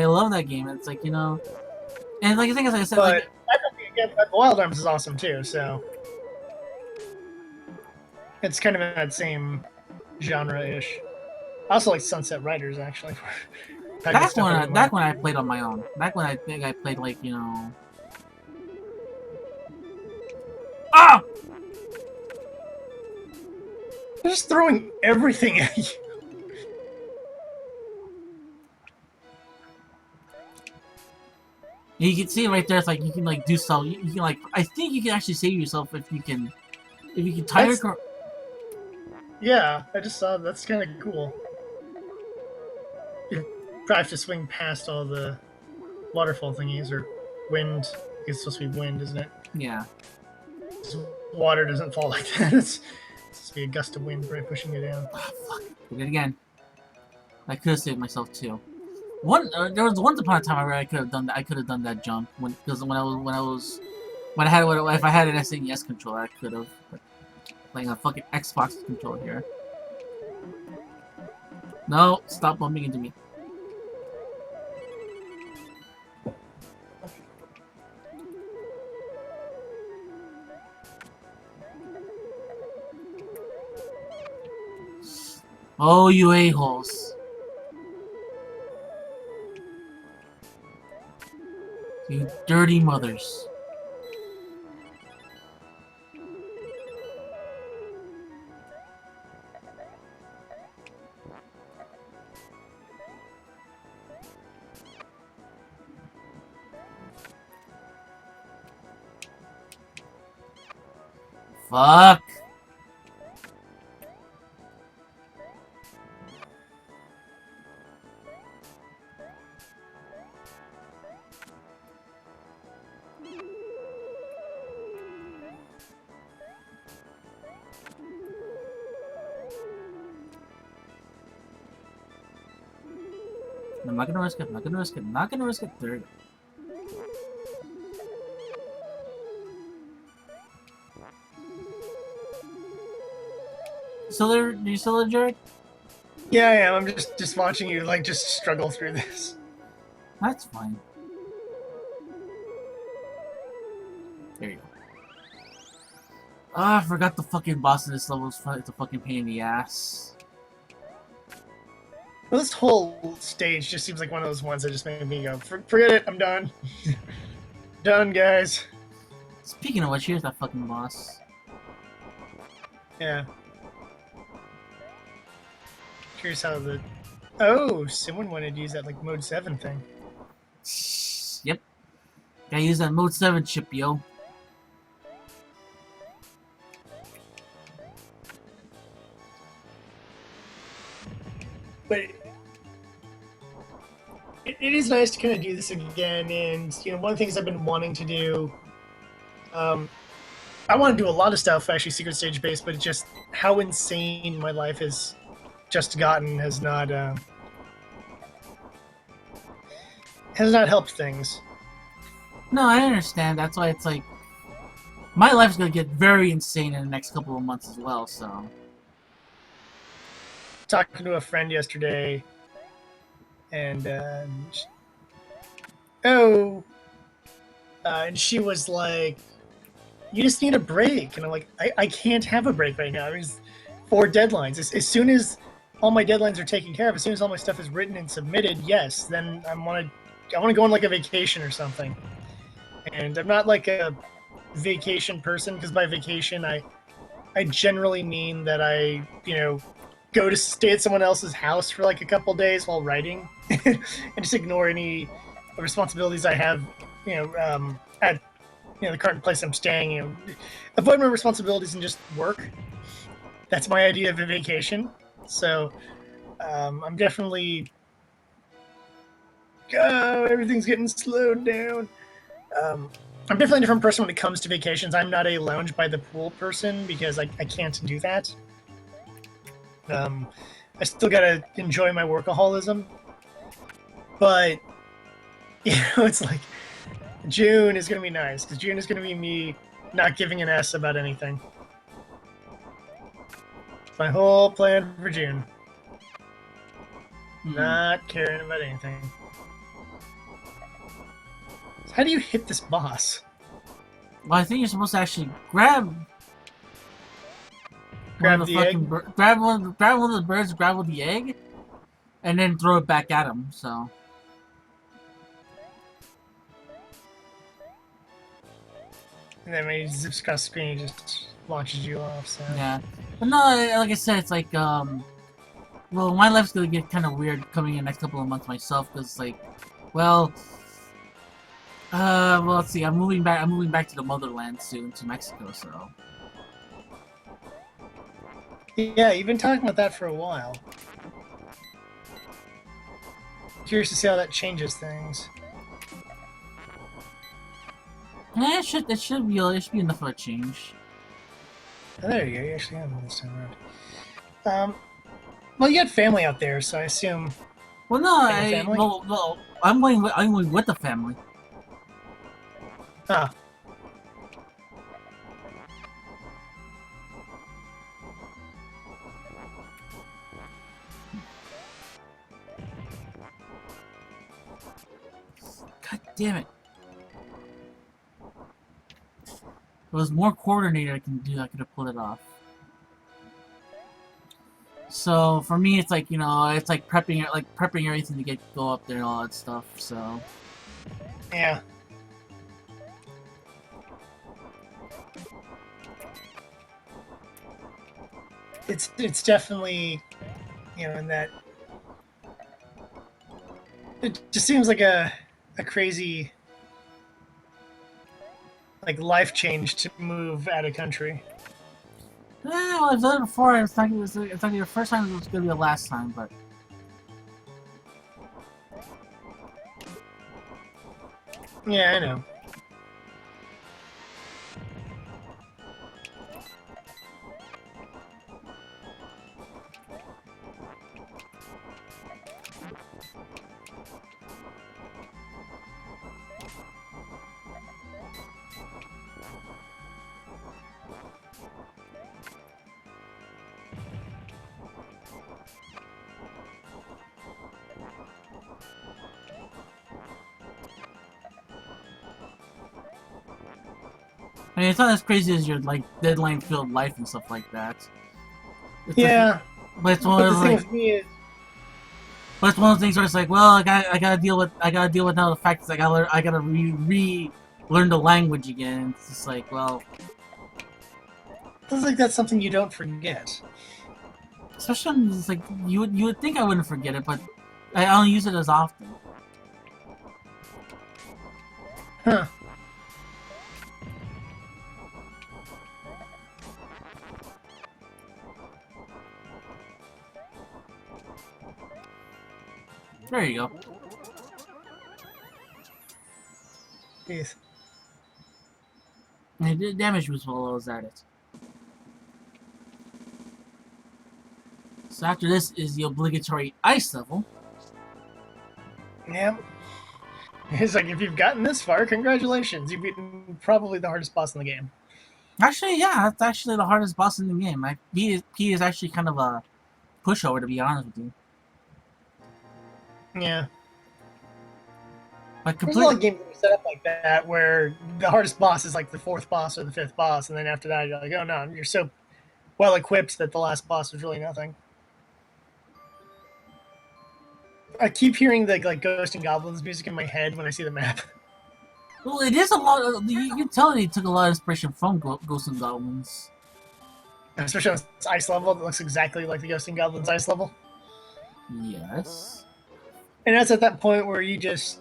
love that game. It's like and like I think as I said, but Wild Arms is awesome too. So it's kind of in that same genre-ish. I also like Sunset Riders actually. That's when I played on my own. Back when I think I played like Ah! They're just throwing everything at you. You can see right there. It's like you can like do stuff. You can like. I think you can actually save yourself if you can time your. Yeah, I just saw that's kind of cool. You probably have to swing past all the waterfall thingies or wind. It's supposed to be wind, isn't it? Yeah. Water doesn't fall like that. It's supposed to be a gust of wind right pushing you down. Oh, fuck. Did it again. I could have saved myself too. There was once upon a time where I could have done that. I could have done that jump if I had an SNES controller, I could have. Playing a fucking Xbox controller here. No, stop bumping into me. Oh, you a-holes. You dirty mothers. Fuck. I'm not gonna risk it. I'm not gonna risk it. I'm not gonna risk it. There you go. You still there, Jared? Yeah, I am. I'm just watching you like just struggle through this. That's fine. There you go. Ah, I forgot the fucking boss in this level is it's a fucking pain in the ass. Well, this whole stage just seems like one of those ones that just made me go, forget it, I'm done. Done, guys. Speaking of which, here's that fucking boss. Yeah. Here's how the. Oh, someone wanted to use that like mode 7 thing. Yep. Gotta use that mode 7 chip, yo. But it is nice to kind of do this again. And, one of the things I've been wanting to do. I want to do a lot of stuff actually secret stage based, but it's just how insane my life has just gotten has not helped things. No, I understand. That's why it's like my life's gonna get very insane in the next couple of months as well. So Talking to a friend yesterday, and oh, and she was like, "You just need a break," and I'm like, "I can't have a break right now. There's 4 deadlines. As soon as all my deadlines are taken care of, as soon as all my stuff is written and submitted, yes, then I want to go on like a vacation or something." And I'm not like a vacation person because by vacation I generally mean that I go to stay at someone else's house for like a couple days while writing and just ignore any responsibilities I have at the current place I'm staying. Avoid my responsibilities and just work. That's my idea of a vacation. So I'm definitely everything's getting slowed down. um, I'm definitely a different person when it comes to vacations. I'm not a lounge by the pool person because I can't do that. Um, I still gotta enjoy my workaholism, but it's like June is gonna be nice because June is gonna be me not giving an S about anything. It's my whole plan for June. Not caring about anything. So how do you hit this boss? well, I think you're supposed to actually grab one Grab of the the egg? fucking grab one of the birds, grab with the egg, and then throw it back at him. So And then when he zips across the screen, he just launches you off. So yeah, but no, like I said, it's like well, my life's gonna get kind of weird coming in the next couple of months myself because like, well, well, let's see, I'm moving back. I'm moving back to the motherland soon, to Mexico. So yeah, you've been talking about that for a while. Curious to see how that changes things. yeah, it should be enough of a change. Oh, there you go. You actually have them this time around. Well, you got family out there, so I assume. Well, no, Single family? well, I'm going with the family. Ah, God damn it! If it was more coordinated, I could have pulled it off. So for me, it's like it's like prepping everything to go up there and all that stuff. So yeah. It's definitely in that. It just seems like a crazy like life change to move out of country. yeah, well, I've done it before. It's not the first time. It's gonna be the last time, but Yeah, I know. I mean, it's not as crazy as your like deadline-filled life and stuff like that. It's just, Yeah, but it's one but of the those, thing like, with me is, but it's one of those things where it's like, well, I gotta deal with now the fact that I gotta learn the language again. It's just like, well, it feels like that's something you don't forget. especially when it's like you would think I wouldn't forget it, but I don't use it as often. Huh. There you go. Jeez. And the damage was while I was at it. So after this is the obligatory ice level. Yeah. It's like, if you've gotten this far, congratulations. You've beaten probably the hardest boss in the game. Actually, yeah, that's actually the hardest boss in the game. Like, P is actually kind of a pushover, to be honest with you. Yeah. Like, There's a lot complete. of games that are set up like that, where the hardest boss is like the fourth boss or the fifth boss, and then after that, you're like, oh no, you're so well equipped that the last boss was really nothing. I keep hearing the like Ghost and Goblins music in my head when I see the map. Well, it is a lot. You can tell they took a lot of inspiration from Ghosts and Goblins. Especially on this ice level that looks exactly like the Ghost and Goblins ice level. Yes. And that's at that point where you get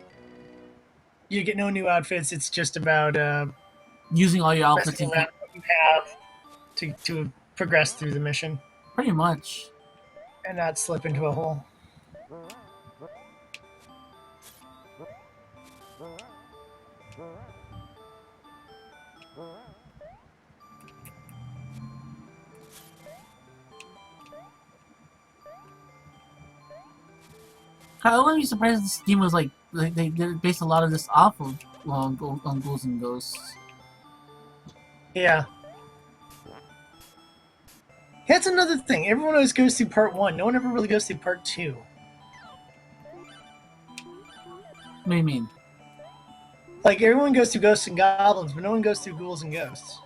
no new outfits. It's just about Using all your outfits, messing around with what you have to progress through the mission pretty much. and not slip into a hole. I wouldn't be surprised if this game was like they based a lot of this off of on Ghouls and Ghosts. Yeah. That's another thing. Everyone always goes through part one. No one ever really goes through part two. What do you mean? Like, everyone goes through Ghosts and Goblins, but no one goes through Ghouls and Ghosts.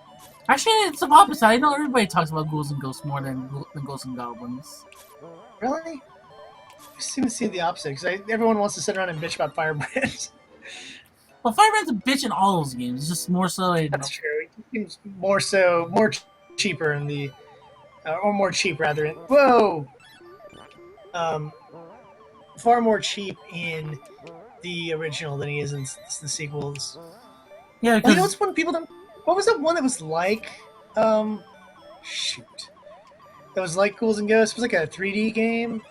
Actually, it's the opposite. I know everybody talks about Ghouls and Ghosts more than Ghosts and Goblins. Really? I seem to see the opposite, because everyone wants to sit around and bitch about Firebrand. Well, Firebrand's a bitch in all those games. It's just more so in. That's true. It seems more cheaper in the, or more cheap rather. Whoa! Um, far more cheap in the original than he is in the sequels. Yeah, Well, you know because what's one people don't. What was that one that was like? Shoot. That was like Ghouls and Ghosts. It was like a 3D game.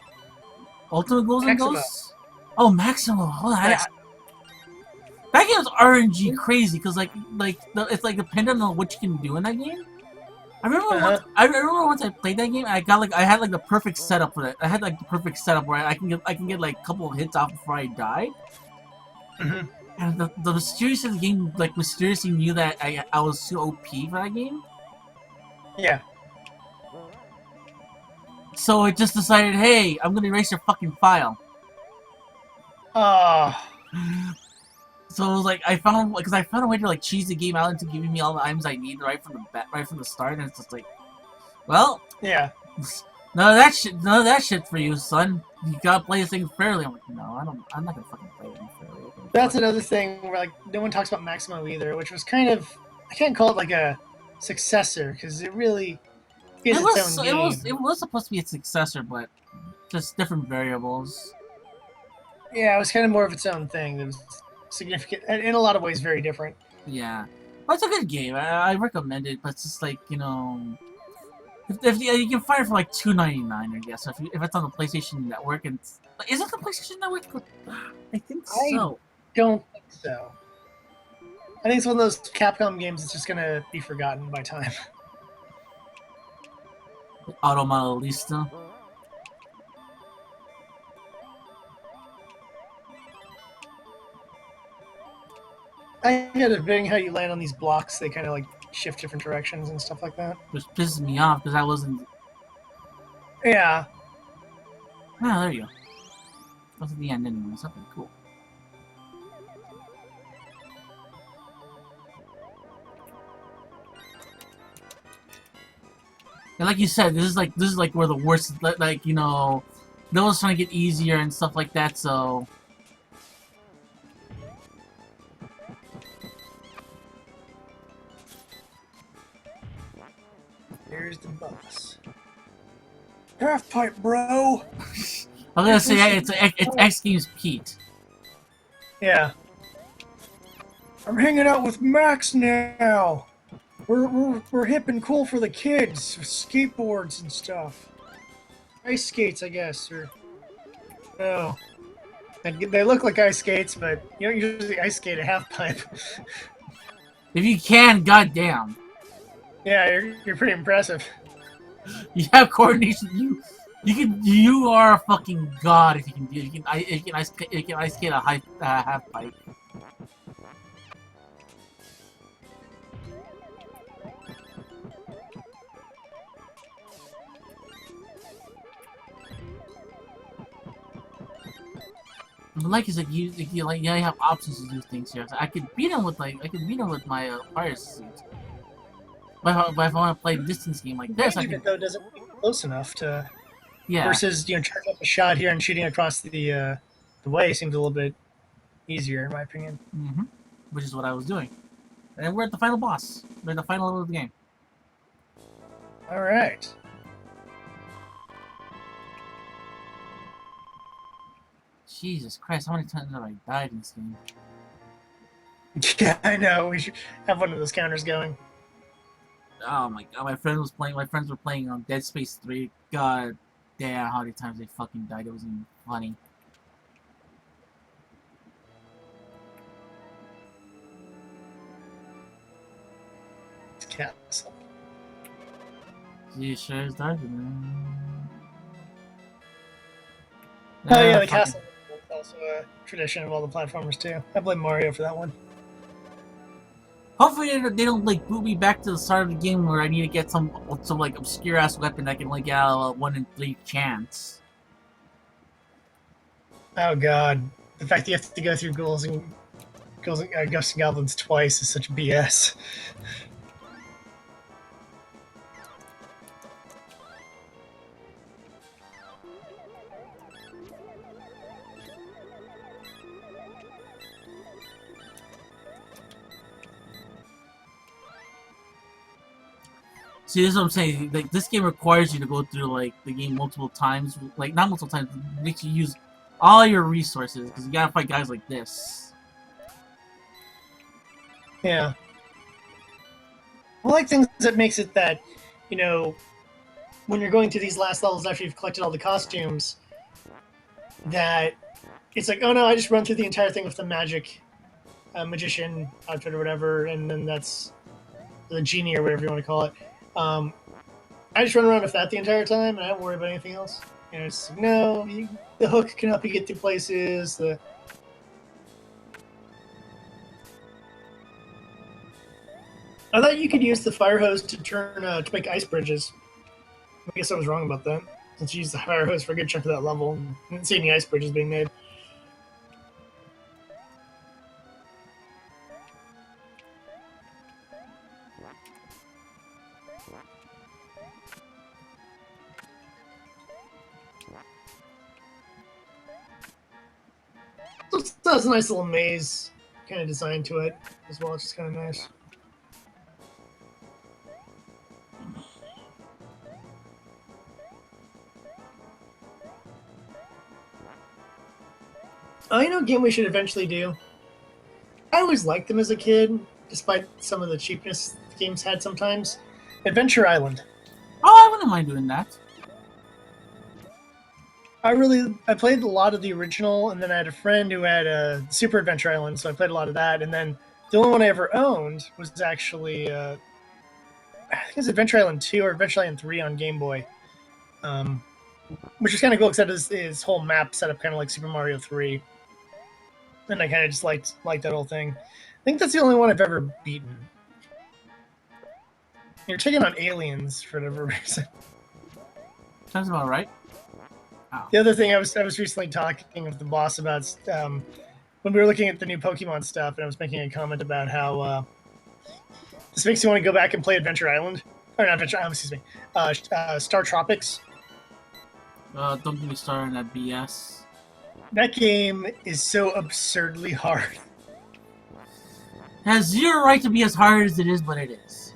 Ultimate Ghouls and Maximo. Ghosts. Oh, Maximo. Hold on, Max. that game was RNG crazy because it's like dependent on what you can do in that game. Uh-huh. I remember once I played that game, I had like the perfect setup for it. I had like the perfect setup where I can get like a couple of hits off before I die. Mm-hmm. And the mysterious of the game like mysteriously knew that I was too OP for that game. Yeah. So it just decided, hey, I'm gonna erase your fucking file. Oh. So it was like I found a way to like cheese the game out into giving me all the items I need right from the start, and it's just like, well, Yeah. none of that shit for you, son. You gotta play this thing fairly. I'm like, no, I'm not gonna fucking play it fairly. Okay, That's another thing where like no one talks about Maximo either, which was kind of, I can't call it like a successor because it really is its own game. It was supposed to be a successor, but just different variables. Yeah, it was kind of more of its own thing. That was significant and in a lot of ways very different. Yeah, but it's a good game. I recommend it, but it's just like if you can find it for like $2.99, I guess. If it's on the PlayStation Network, and is it the PlayStation Network? I think I so. don't think so. I think it's one of those Capcom games that's just gonna be forgotten by time. Automodelista. I get it, depending how you land on these blocks, they kind of like shift different directions and stuff like that. Which pisses me off because I wasn't. Yeah. Ah, there you go. That's at the end anyway. Something cool. And like you said, this is like where the worst, like you know, levels trying to get easier and stuff like that. So Here's the boss. Half pipe, bro. I'm gonna say yeah, it's X Games Pete. Yeah. I'm hanging out with Max now. We're hip and cool for the kids, skateboards and stuff. Ice skates, I guess, or no. They look like ice skates, but you don't usually ice skate a half pipe. If you can, goddamn, Yeah, you're pretty impressive. you have coordination. You are a fucking god if you can do. You can ice skate a half pipe. The like is like you like yeah you have options to do things here. So I could beat him with my fire suit. But if I want to play a distance game like this, I Even can though it doesn't get close enough to yeah. versus charging up a shot here and shooting across the way seems a little bit easier in my opinion. Mm-hmm. Which is what I was doing. And we're at the final boss. We're at the final level of the game. All right. Jesus Christ, how many times have I died in this game? Yeah, I know. We should have one of those counters going. Oh my god, my friends were playing on Dead Space 3. God damn, how many times they fucking died. It wasn't even funny. It's castle. Gee, sure is dark. Oh yeah, the Fucking... castle is also a tradition of all the platformers too. I blame Mario for that one. Hopefully they don't like boot me back to the start of the game where I need to get some like obscure ass weapon I can only get out of a 1 in 3 chance. Oh god, the fact that you have to go through Ghosts and Goblins twice is such BS. See, this is what I'm saying. Like, this game requires you to go through like the game multiple times. Like, not multiple times. It makes you use all your resources because you gotta fight guys like this. Yeah. I like things that makes it that, when you're going through these last levels after you've collected all the costumes, that it's like, oh no, I just run through the entire thing with the magician outfit or whatever, and then that's the genie or whatever you want to call it. I just run around with that the entire time, and I don't worry about anything else. It's like, no, the hook can help you get to places. I thought you could use the fire hose to make ice bridges. I guess I was wrong about that. Since you used the fire hose for a good chunk of that level, I didn't see any ice bridges being made. So it has a nice little maze kind of design to it as well. It's just kind of nice. Oh, a game we should eventually do. I always liked them as a kid, despite some of the cheapness the games had sometimes. Adventure Island. Oh, I wouldn't mind doing that. I played a lot of the original, and then I had a friend who had a Super Adventure Island, so I played a lot of that. And then the only one I ever owned was actually, I think it was Adventure Island 2 or Adventure Island 3 on Game Boy, which is kind of cool because that his whole map set up kind of like Super Mario 3. And I kind of just liked that whole thing. I think that's the only one I've ever beaten. You're taking on aliens for whatever reason. Sounds about right. Oh. The other thing I was recently talking with the boss about when we were looking at the new Pokemon stuff, and I was making a comment about how this makes me want to go back and play Adventure Island. or not Adventure. Excuse me. Star Tropics. Don't get me started on that BS. That game is so absurdly hard. Has zero right to be as hard as it is, but it is.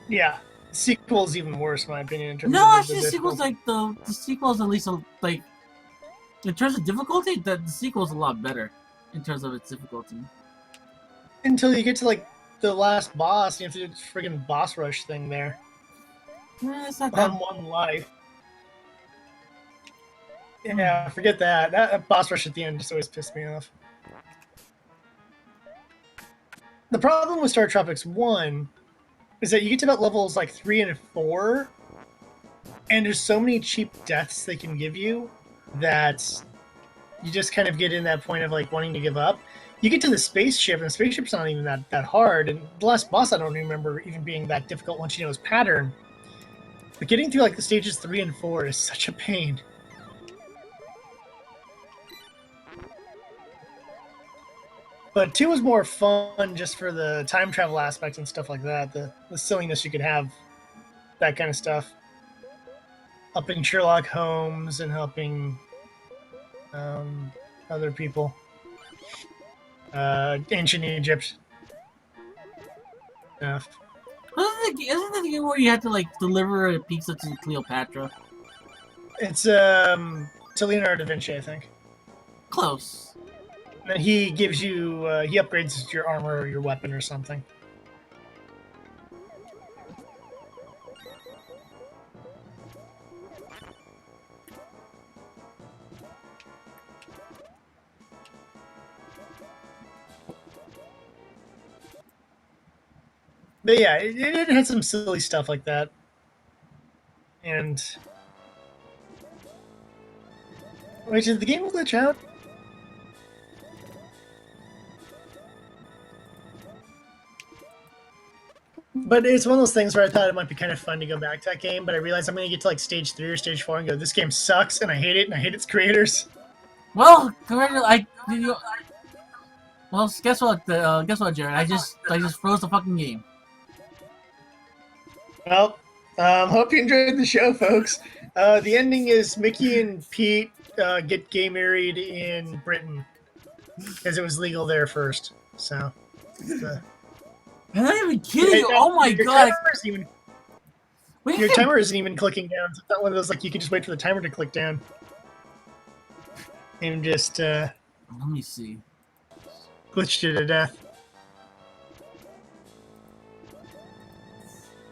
Yeah, the sequel is even worse, in my opinion, in terms No, of actually, the sequel's difficulty. like the sequel's at least like in terms of difficulty, the sequel's a lot better in terms of its difficulty. Until you get to like the last boss, you have to do this friggin' boss rush thing there It's not that. on one life. Hmm. Yeah, forget that. That boss rush at the end just always pissed me off. The problem with Star Tropics 1 is that you get to about levels like 3 and 4, and there's so many cheap deaths they can give you that you just kind of get in that point of like wanting to give up. You get to the spaceship, and the spaceship's not even that hard. And the last boss, I don't remember even being that difficult once you know his pattern. But getting through like the stages 3 and 4 is such a pain. But 2 was more fun just for the time travel aspects and stuff like that. The silliness you could have, that kind of stuff. Helping Sherlock Holmes and helping other people. Ancient Egypt stuff. Isn't the game where you have to like deliver a pizza to Cleopatra? It's to Leonardo da Vinci, I think. Close. And he gives you he upgrades your armor or your weapon or something. But yeah, it had some silly stuff like that. And wait, did the game glitch out? But it's one of those things where I thought it might be kind of fun to go back to that game, but I realized I'm going to get to like stage 3 or stage 4 and go, this game sucks and I hate it and I hate its creators. Well, well, guess what? Guess what, Jared? I just froze the fucking game. Well, hope you enjoyed the show, folks. The ending is Mickey and Pete get gay married in Britain because it was legal there first. So, I'm not even kidding you. Oh my god! Your timer isn't even clicking down. So it's not one of those like you can just wait for the timer to click down and just Let me see. glitched you to death.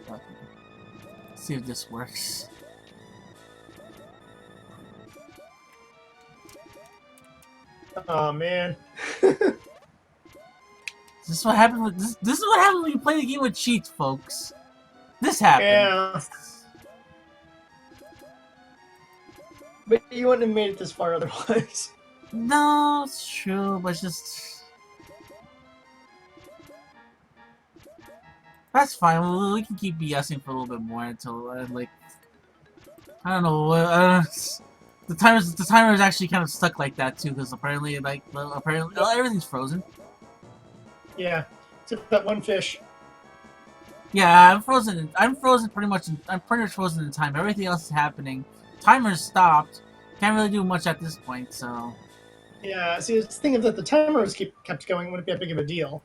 Let's see if this works. Oh man. This is what happens with this. This is what happens when you play the game with cheats, folks. This happened. Yeah. But you wouldn't have made it this far otherwise. No, it's true, but it's just that's fine. We can keep BSing for a little bit more until like I don't know. The timer is actually kind of stuck like that too, because apparently everything's frozen. Yeah, except that one fish. Yeah, I'm frozen. I'm frozen pretty much. I'm pretty much frozen in time. Everything else is happening. Timer's stopped. Can't really do much at this point. So Yeah, see, the thing is that the timer was kept going, wouldn't be that big of a deal.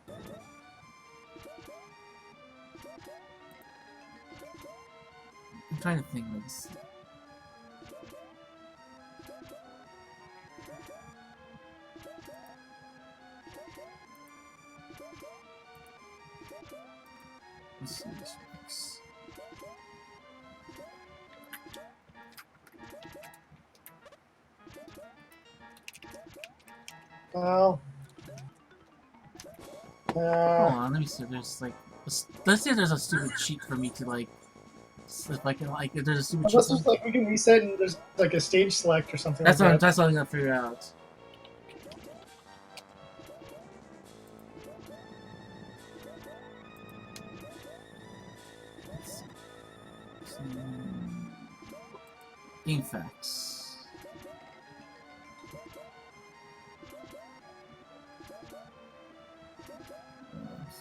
I'm trying to think of this. Let's see this works. Well, Hold on, let me see if there's like let's see if there's a stupid cheat for me to like if I can like if there's a stupid unless cheat. there's like we can reset and there's like a stage select or something. That's like that. that's what I'm gonna figure out. Game facts.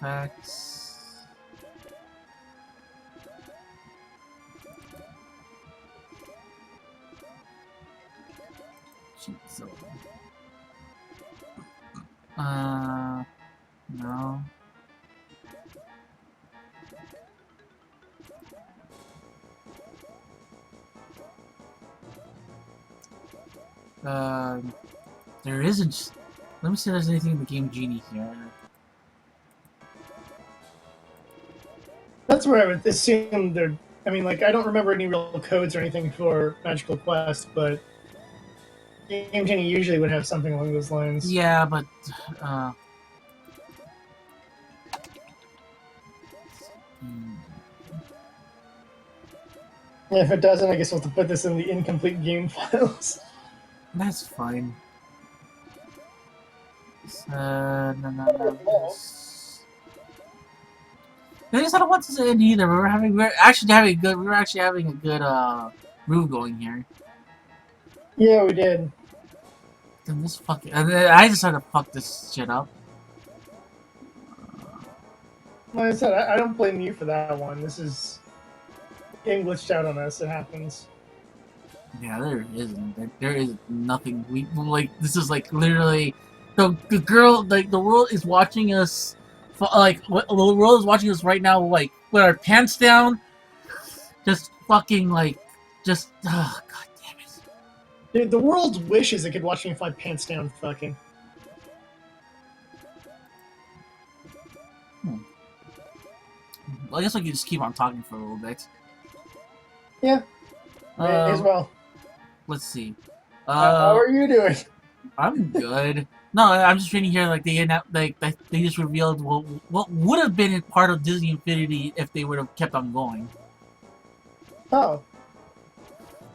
Facts. No. There isn't. Let me see if there's anything in the game Genie here. That's where I would assume there. I mean, like, I don't remember any real codes or anything for Magical Quest, but Game Genie usually would have something along those lines. Yeah, but uh, hmm, If it doesn't, I guess we'll have to put this in the incomplete game files. that's fine. No, no, no. I guess I don't want this to end either. We're actually having a good. We're actually having a good groove going here. Yeah, we did. Then this fucking. And then I decided to fuck this shit up. Like I said, I don't blame you for that one. This is game glitched out on us. It happens. Yeah, there isn't. There is nothing. We like. This is like literally. The girl, like the world is watching us. Like the world is watching us right now. Like with our pants down, just fucking like, just. Oh, God damn it. Dude, the world wishes it could watch me with my pants down fucking. Well, I guess we can just keep on talking for a little bit. Yeah, may as well. Let's see. How are you doing? I'm good. No, I'm just reading here like they just revealed what would have been a part of Disney Infinity if they would have kept on going. Oh,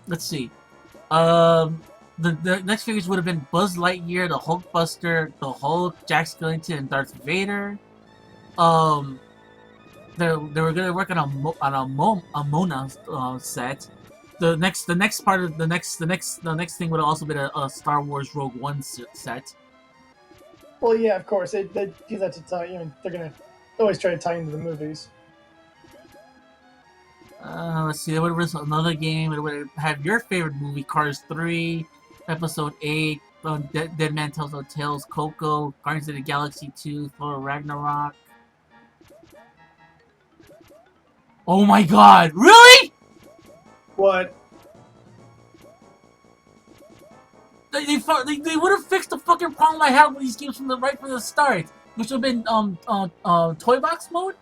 Let's see. The next figures would have been Buzz Lightyear, the Hulkbuster, the Hulk, Jack Skellington, and Darth Vader. They were gonna work on a Mona set. The next part of the next thing would have also been a Star Wars Rogue One set. well, yeah, of course. They do that to tie. You know, they're gonna always try to tie into the movies. Let's see. They would have released another game. It would have your favorite movie, Cars 3, Episode 8, Dead Man Tells No Tales, Coco, Guardians of the Galaxy 2, Thor Ragnarok. Oh my God! Really? What? They would have fixed the fucking problem I had with these games from the start, which would have been toy box mode,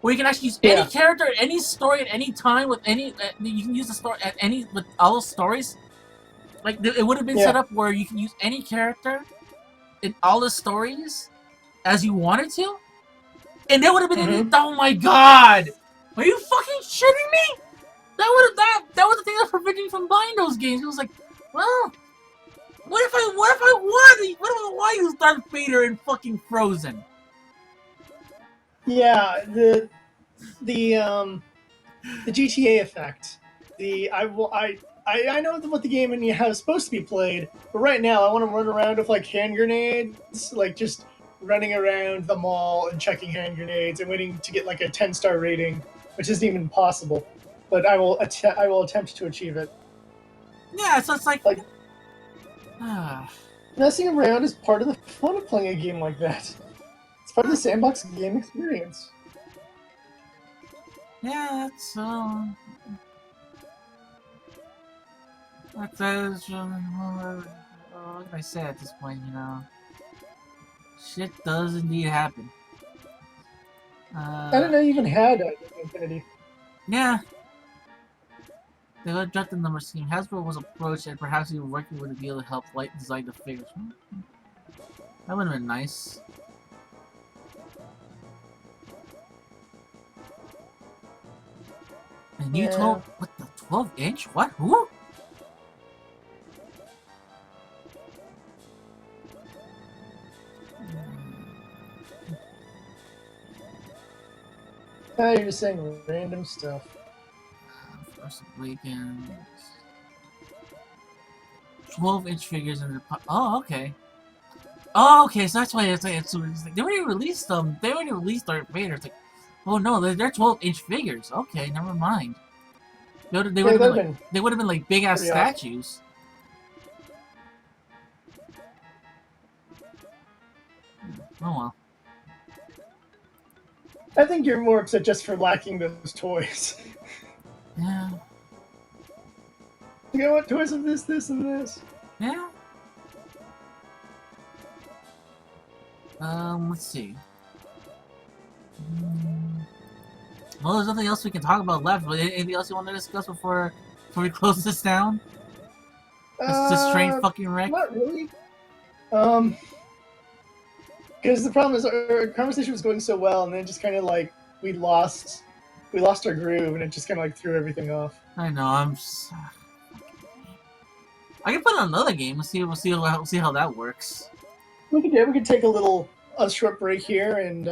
where you can actually use any character, any story at any time with any. You can use the story at any with all the stories. Like it would have been set up where you can use any character in all the stories as you wanted to, and there would have been. Oh my God! Are you fucking shitting me? That was the thing that was preventing me from buying those games. It was like, well. What if I want to use Darth Vader in fucking Frozen? Yeah, the GTA effect. I know what the game and how it's supposed to be played, but right now I want to run around with like hand grenades, like just running around the mall and checking hand grenades and waiting to get like a 10-star rating, which isn't even possible. But I will attempt to achieve it. Yeah, so it's like messing around is part of the fun of playing a game like that. It's part of the sandbox game experience. yeah, that's what can I say at this point? You know, shit does indeed happen. I didn't know you even had Infinity. Yeah. They would dropped the number scheme. Hasbro was approached and perhaps even working with a deal to help light design the figures. That would have been nice. And you told what the 12-inch? What? Who? You're just saying random stuff. Force Awakens. 12-inch figures in the. Oh, okay. Oh, okay. So that's why it's like they already released them. They already released Darth Vader. It's like, oh no, they're 12-inch figures. Okay, never mind. They would have been like big ass statues. Oh well. I think you're more upset just for lacking those toys. Yeah. You know what? Toys of this, and this. Yeah. Let's see. Mm, well, there's nothing else we can talk about left. But anything else you want to discuss before we close this down? This train Uh, fucking wreck. Not really. Um, because the problem is our conversation was going so well, and then just kind of like we lost our groove, and it just kind of like threw everything off. I know. I can put on another game. We'll see how that works. We could take a short break here and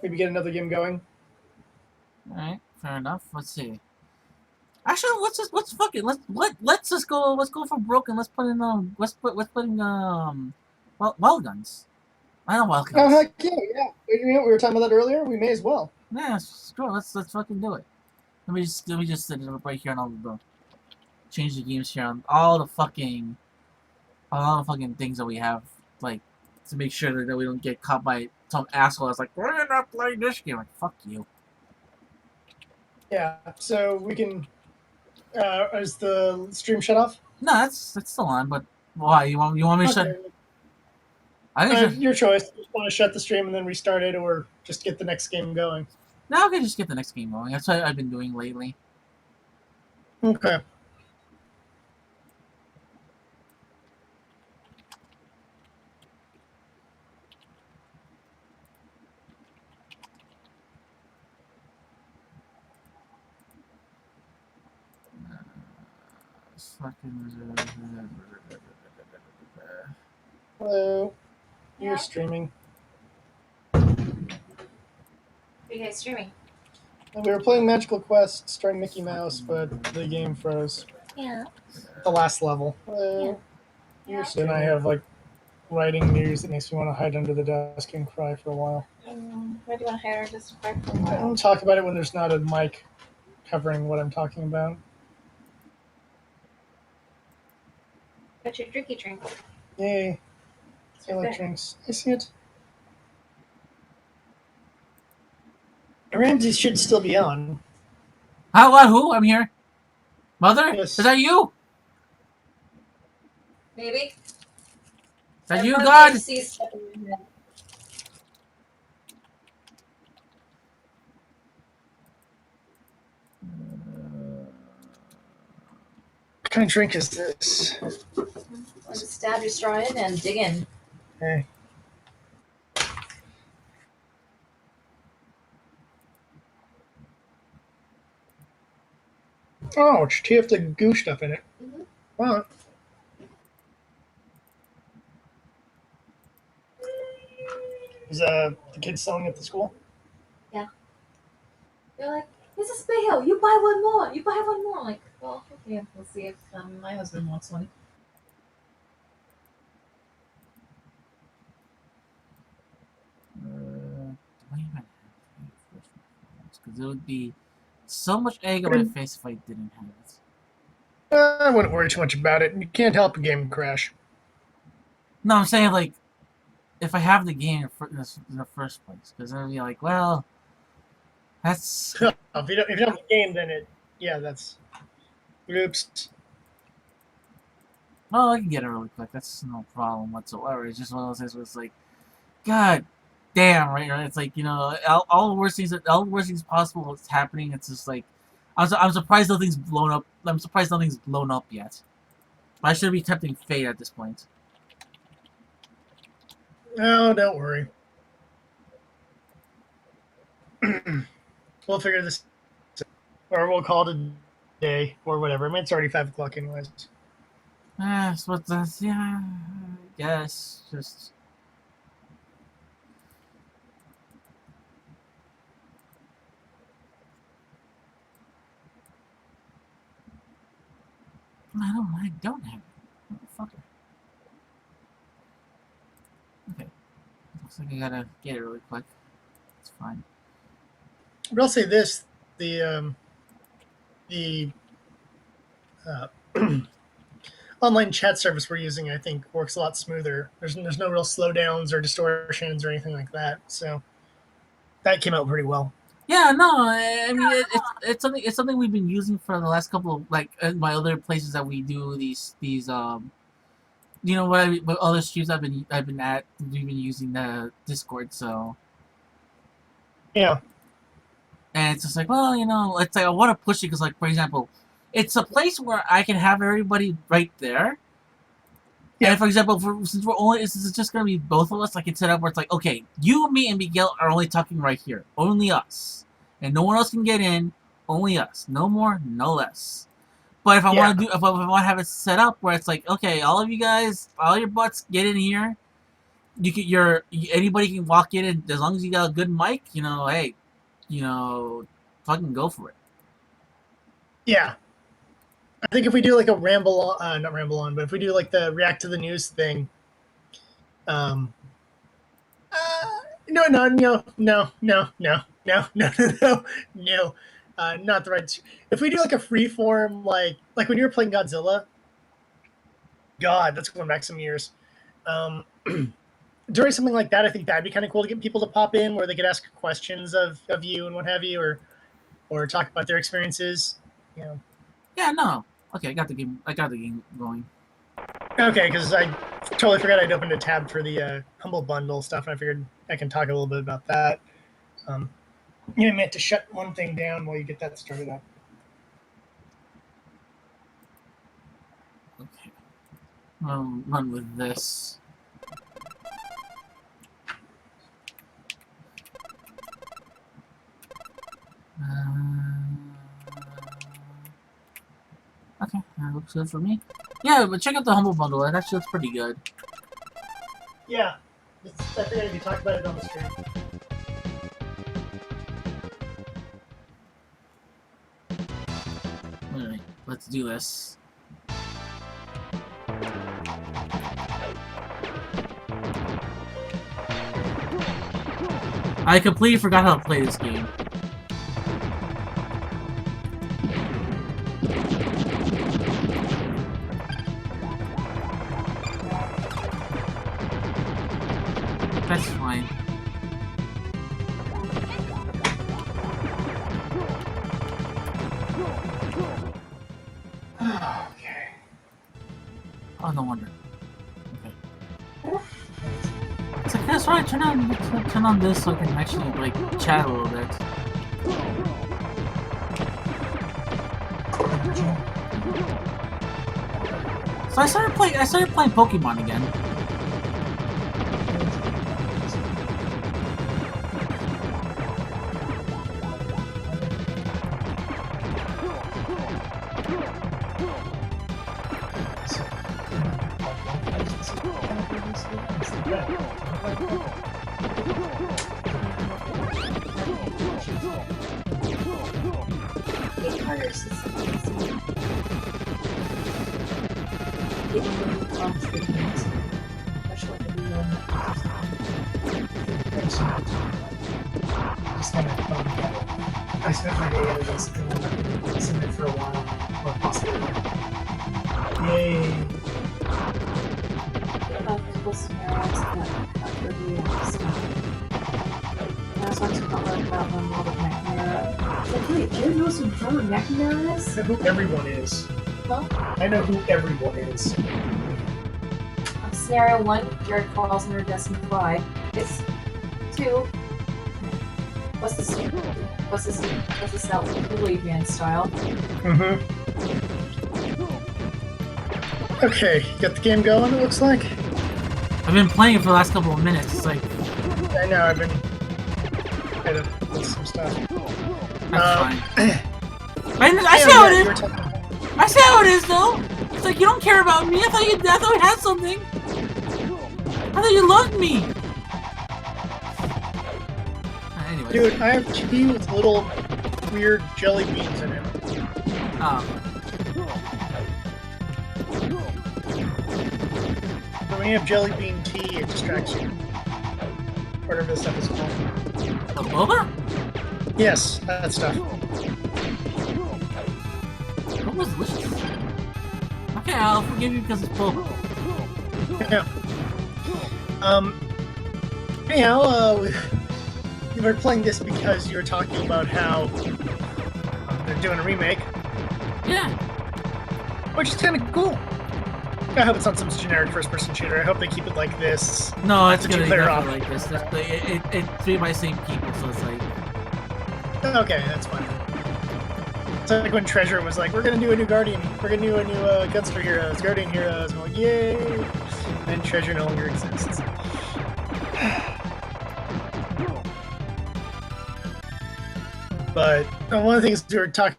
maybe get another game going. All right. Fair enough. Let's see. Actually, let's fuck it. Let's just go. Let's go for broken. Let's put in wild guns. I know wild Oh guns. heck yeah, yeah. You know, we were talking about that earlier. We may as well. Yeah, screw it. Let's fucking do it. Let me just set it up right here and I'll change the games here on all the fucking things that we have, like, to make sure that we don't get caught by some asshole that's like, we're not playing this game. Like, fuck you. Yeah. So we can. Is the stream shut off? No, that's still on, but why? You want me to shut? Okay. I think just Your choice. You want to shut the stream and then restart it, or just get the next game going. now I can just get the next game going. That's what I've been doing lately. Okay. Fucking. Hello. Yeah. You're streaming. What are you guys streaming? We were playing Magical Quest, starring Mickey Mouse, but the game froze. Yeah. The last level. Hello. Yeah. You're streaming. Then I have like writing news that makes me want to hide under the desk and cry for a while. Why do you want to hire just for a I while? don't talk about it when there's not a mic covering what I'm talking about. Got your drinky drink. Yay. It's I right like there. drinks. I see it. Ramses should still be on. How? What? Who? I'm here. Mother? Yes. Is that you? Maybe. Is that you, Everyone God? just sees stuff in my head. What kind of drink is this? I'll just stab your straw in and dig in. Hey. Oh, do you have the goo stuff in it? Mm-hmm. Wow. Is the kids selling at the school? They're like, "This is Bayo. You buy one more. You buy one more." I'm like, well, okay, we'll see if my husband wants one. Because it would be so much egg on my face if I didn't have it. I wouldn't worry too much about it. You can't help a game crash. No, I'm saying, like, if I have the game in the first place, because then I'd be like, well, that's. If you don't have the game, then that's. Oops. Well, I can get it really quick. That's no problem whatsoever. It's just one of those things where it's like, God damn, right? It's like, all the worst things possible is happening. It's just like, I'm surprised nothing's blown up. I'm surprised nothing's blown up yet. But I should be tempting fate at this point. No, don't worry. We'll figure this, or we'll call it a day, or whatever. I mean, it's already 5 o'clock, anyways. Yes, but that's yeah. I guess just. I don't have it. Motherfucker. Okay. Looks like I gotta get it really quick. It's fine. But I'll say this: the uh, online chat service we're using, I think, works a lot smoother. There's no real slowdowns or distortions or anything like that. So that came out pretty well. Yeah, no, I mean it's something we've been using for the last couple of like in my other places that we do these you know what other streams I've been at we've been using the Discord, so Yeah. and it's just like, well, you know, it's like I want to push it because, like, for example, it's a place where I can have everybody right there. Yeah. And for example, since we're only, this is just gonna be both of us. I can set up where it's like, okay, you, me, and Miguel are only talking right here, only us, and no one else can get in. Only us, no more, no less. But if I want to do, if I want to have it set up where it's like, okay, all of you guys, all your butts, get in here. You can, anybody can walk in, and as long as you got a good mic, you know, hey, you know, fucking go for it. Yeah. I think if we do like a ramble on, not ramble on, but if we do like the react to the news thing, no, not the right. If we do like a free form, like when you were playing Godzilla, God, that's going back some years. During something like that, I think that'd be kind of cool to get people to pop in where they could ask questions of you and what have you, or talk about their experiences. You know. Yeah, no. Okay, I got the game going. Okay, because I totally forgot I'd opened a tab for the Humble Bundle stuff, and I figured I can talk a little bit about that. You meant to shut one thing down while you get that started up. Okay. I'll run with this. Okay, that looks good for me. Yeah, but check out the Humble Bundle. That actually looks pretty good. Yeah, I figured you talked about it on the stream. Alright, let's do this. I completely forgot how to play this game. That's fine. Okay. Oh, no wonder. Okay. It's like, that's right, turn on this so I can actually, like, chat a little bit. So I started playing Pokemon again. I spent my day at this and submit for a while, or possibly. Yay! Physical scenarios that review stuff. And I was talking about one World of McNamara. Like, wait, do you know some World of McNamara is? I know who everyone is. Huh? I know who everyone is. Scenario 1, Jared falls under Destiny 5. It's 2. What's this out Louis band style? Mm-hmm. Okay, you got the game going, it looks like? I've been playing it for the last couple of minutes. It's like, I know, I've been kind of with some stuff. that's fine. I see how it is. I see how it is, though. It's like, you don't care about me. I thought you had something. I thought you loved me. Anyways. Dude, I have tea with little weird jelly beans in it. When you have jelly bean tea, it distracts you. Whatever this stuff is called. The boba? Yes, that stuff. What was delicious? Okay, Yeah, I'll forgive you because it's Pogo. Yeah. Anyhow, we were playing this because you were talking about how they're doing a remake, Yeah. which is kind of cool. I hope it's not some generic first-person shooter. I hope they keep it like this. No, it's The gonna be two-player definitely like this. It's made by the same people, so it's like. Okay, that's fine. It's like when Treasure was like, "We're gonna do a new Guardian. We're gonna do a new Gunster Heroes, Guardian Heroes." I'm like, "Yay!" And Treasure no longer exists. But one of the things we were talking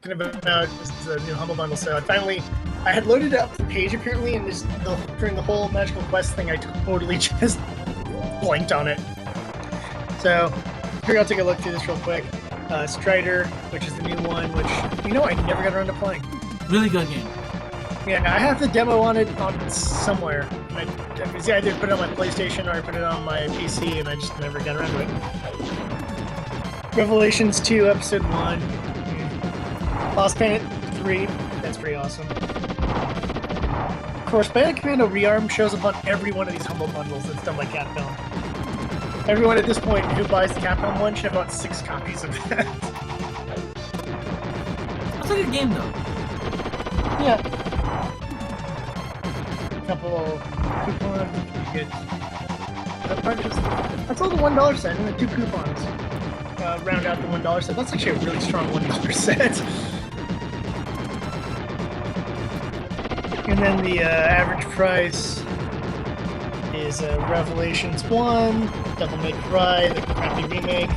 about is the new Humble Bundle. So I had loaded up the page apparently, and during the whole Magical Quest thing, I totally just blanked on it. So here, I'll take a look through this real quick. Strider, which is the new one, which I never got around to playing. Really good game. Yeah, I have the demo on it on somewhere. I either put it on my PlayStation or I put it on my PC, and I just never got around to it. Revelations 2, Episode 1. Lost Planet 3. That's pretty awesome. Of course, Bandit Commando Rearm shows up on every one of these Humble Bundles that's done by Capcom. Everyone at this point who buys the Capcom one should have bought 6 copies of that. That's a good game, though. Yeah. Couple coupons. Good. That's all the $1 set and the 2 coupons. Round out the $1 set. That's actually a really strong $1 set. And then the average price is Revelations 1, Devil May Cry, the crappy remake,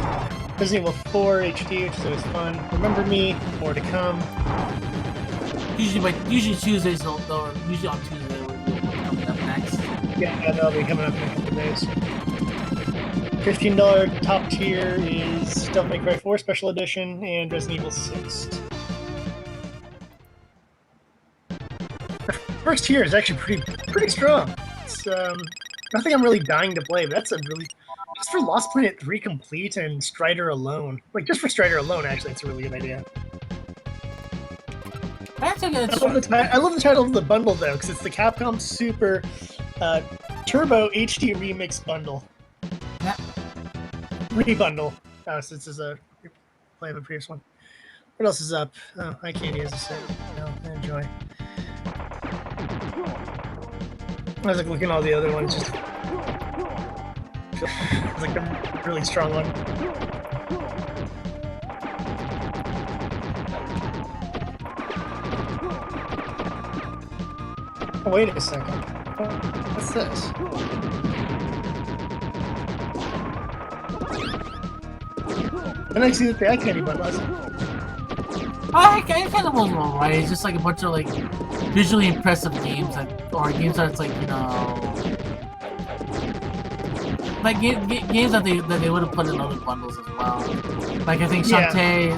Resident Evil 4 HD, which is always fun. Remember Me, more to come. Usually Tuesdays, or usually on Tuesday, we'll be coming up next. Yeah, that'll be coming up in a couple days. $15 top tier is Devil May Cry 4 Special Edition and Resident Evil 6. The first tier is actually pretty strong. It's nothing I'm really dying to play, but that's a really just for Lost Planet 3 complete and Strider alone. Like just for Strider alone, actually, it's a really good idea. That's a good. I love the title of the bundle though, because it's the Capcom Super Turbo HD Remix Bundle. Yeah. Rebundle. So this is a play of the previous one. What else is up? Oh, I can't use this. No, enjoy. I was like looking at all the other ones. Just it's like a really strong one. Oh, wait a second. What's this? And I see that the eye candy button was. I kind of was alright. It's just like a bunch of like visually impressive games or games that's like like games that they would have put in other bundles as well. Like I think Shantae,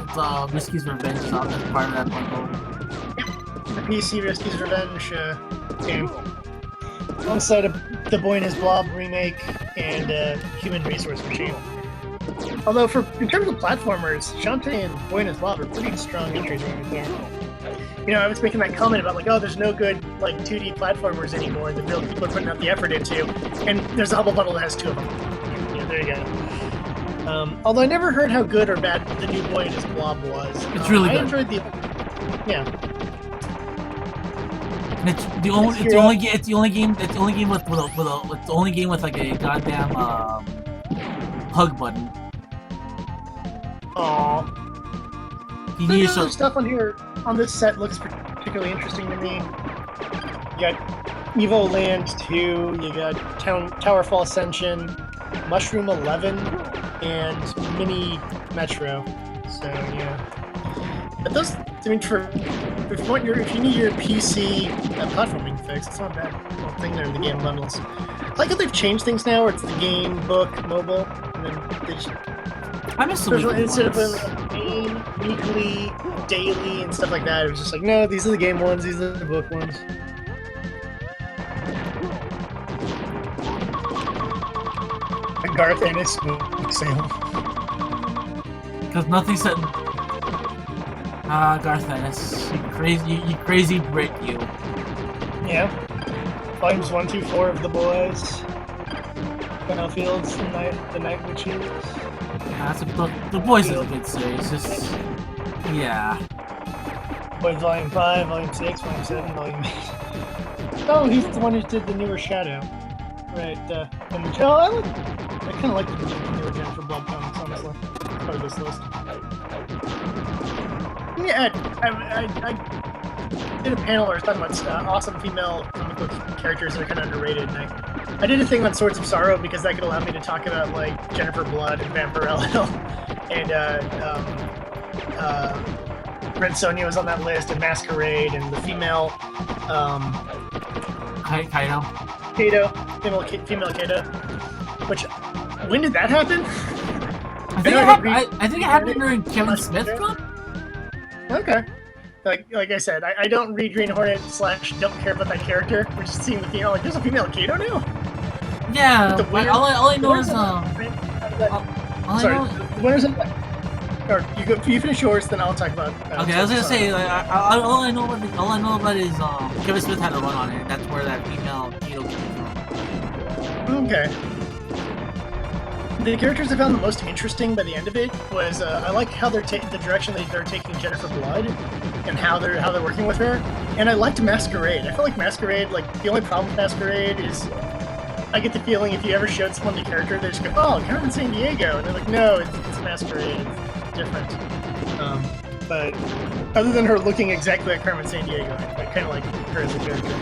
Risky's Revenge is on as part of that bundle. The PC Risky's Revenge game. Alongside of the Boy and His Blob remake and Human Resource Machine. Although, in terms of platformers, Shantae and Boy and His Blob are pretty strong entries right there. I was making that comment about like, oh, there's no good like 2D platformers anymore that real people are putting out the effort into, and there's a Humble Bundle that has 2 of them. Yeah, there you go. Although I never heard how good or bad the new Boy and His Blob was. It's really good. I enjoyed the. Yeah. It's the only game with like a goddamn hug button. Aww. The other stuff on here on this set looks particularly interesting to me. You got Evo Land 2, you got Towerfall Ascension, Mushroom 11, and Mini Metro. So yeah. But those, I mean, if you need your PC platforming fix, it's not a bad little thing there in the game bundles. I like how they've changed things now, where it's the game, book, mobile, and then they just I miss the weekly instead of ones. like game, weekly, daily, and stuff like that. It was just like, no, these are the game ones, these are the book ones. A Garth Ennis book sale. Because nothing said. Garth Ennis, you crazy Brit, you. Yeah. Volumes 1 through 4 of The Boys. Battlefield's The Night Witches. Yeah, the Boys is a good series. Just yeah. Boys Volume 5, Volume 6, Volume 7, Volume 8. Oh, he's the one who did the newer Shadow. Right, and I kind of like the newer Jennifer Blood comics, honestly. Part of this list. Yeah, I did a panel where I was talking about awesome female comic book characters that are kind of underrated, and I did a thing on Swords of Sorrow because that could allow me to talk about like Jennifer Blood and Vampirella, and Red Sonja was on that list, and Masquerade, and the female Kaito. Female Kaito. Which, when did that happen? I think it happened during Kevin Smith Cup. Okay. Like I said, I don't read Green Hornet / don't care about that character. We're just seeing the female. Like, there's a female Kato now. Yeah, but all I know is Sorry, the winners of. Or you finish yours, then I'll talk about. Okay, I was gonna say all I know about is Kevin Smith had a run on it. That's where that female Kato came from. Okay. The characters I found the most interesting by the end of it was I like how they're the direction they're taking Jennifer Blood and how they're working with her, and I liked Masquerade. I feel like Masquerade, like the only problem with Masquerade is I get the feeling if you ever showed someone the character, they just go, "Oh, Carmen Sandiego," and they're like, "No, it's Masquerade. It's different." But other than her looking exactly like Carmen Sandiego, I kind of like her as a character.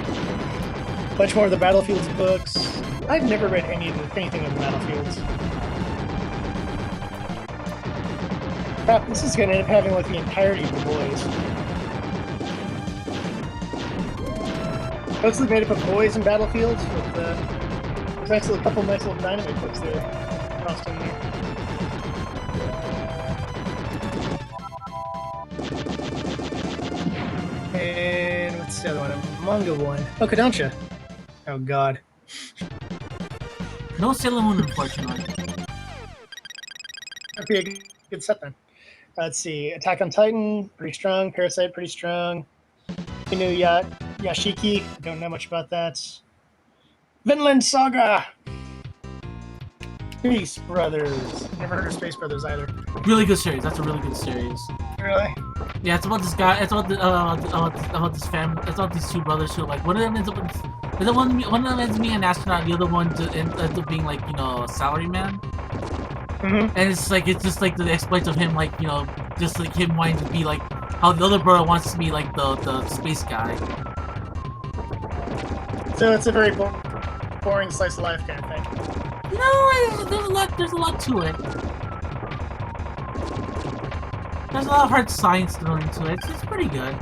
Much more of the Battlefields books. I've never read anything in the Battlefields. Crap, this is going to end up having like the entirety of the Boys. Mostly made up of Boys and Battlefields, but there's actually a couple nice little Dynamite books there crossed in there. And what's the other one? A manga one. Oh, Kodansha. Oh god. No Sailor Moon, unfortunately. That'd be a good set then. Let's see. Attack on Titan, pretty strong. Parasite, pretty strong. Inu Yashiki, I don't know much about that. Vinland Saga! Space Brothers. Never heard of Space Brothers either. Really good series. That's a really good series. Really? Yeah, it's about this guy. It's about about this family. It's about these two brothers who one of them ends up. One of them ends up being an astronaut. The other one ends up being like a salaryman. Mm-hmm. And it's just like the exploits of him, just like him wanting to be like how the other brother wants to be like the space guy. So it's a very boring slice of life kind of thing. No, there's a lot to it. There's a lot of hard science thrown into it. It's pretty good.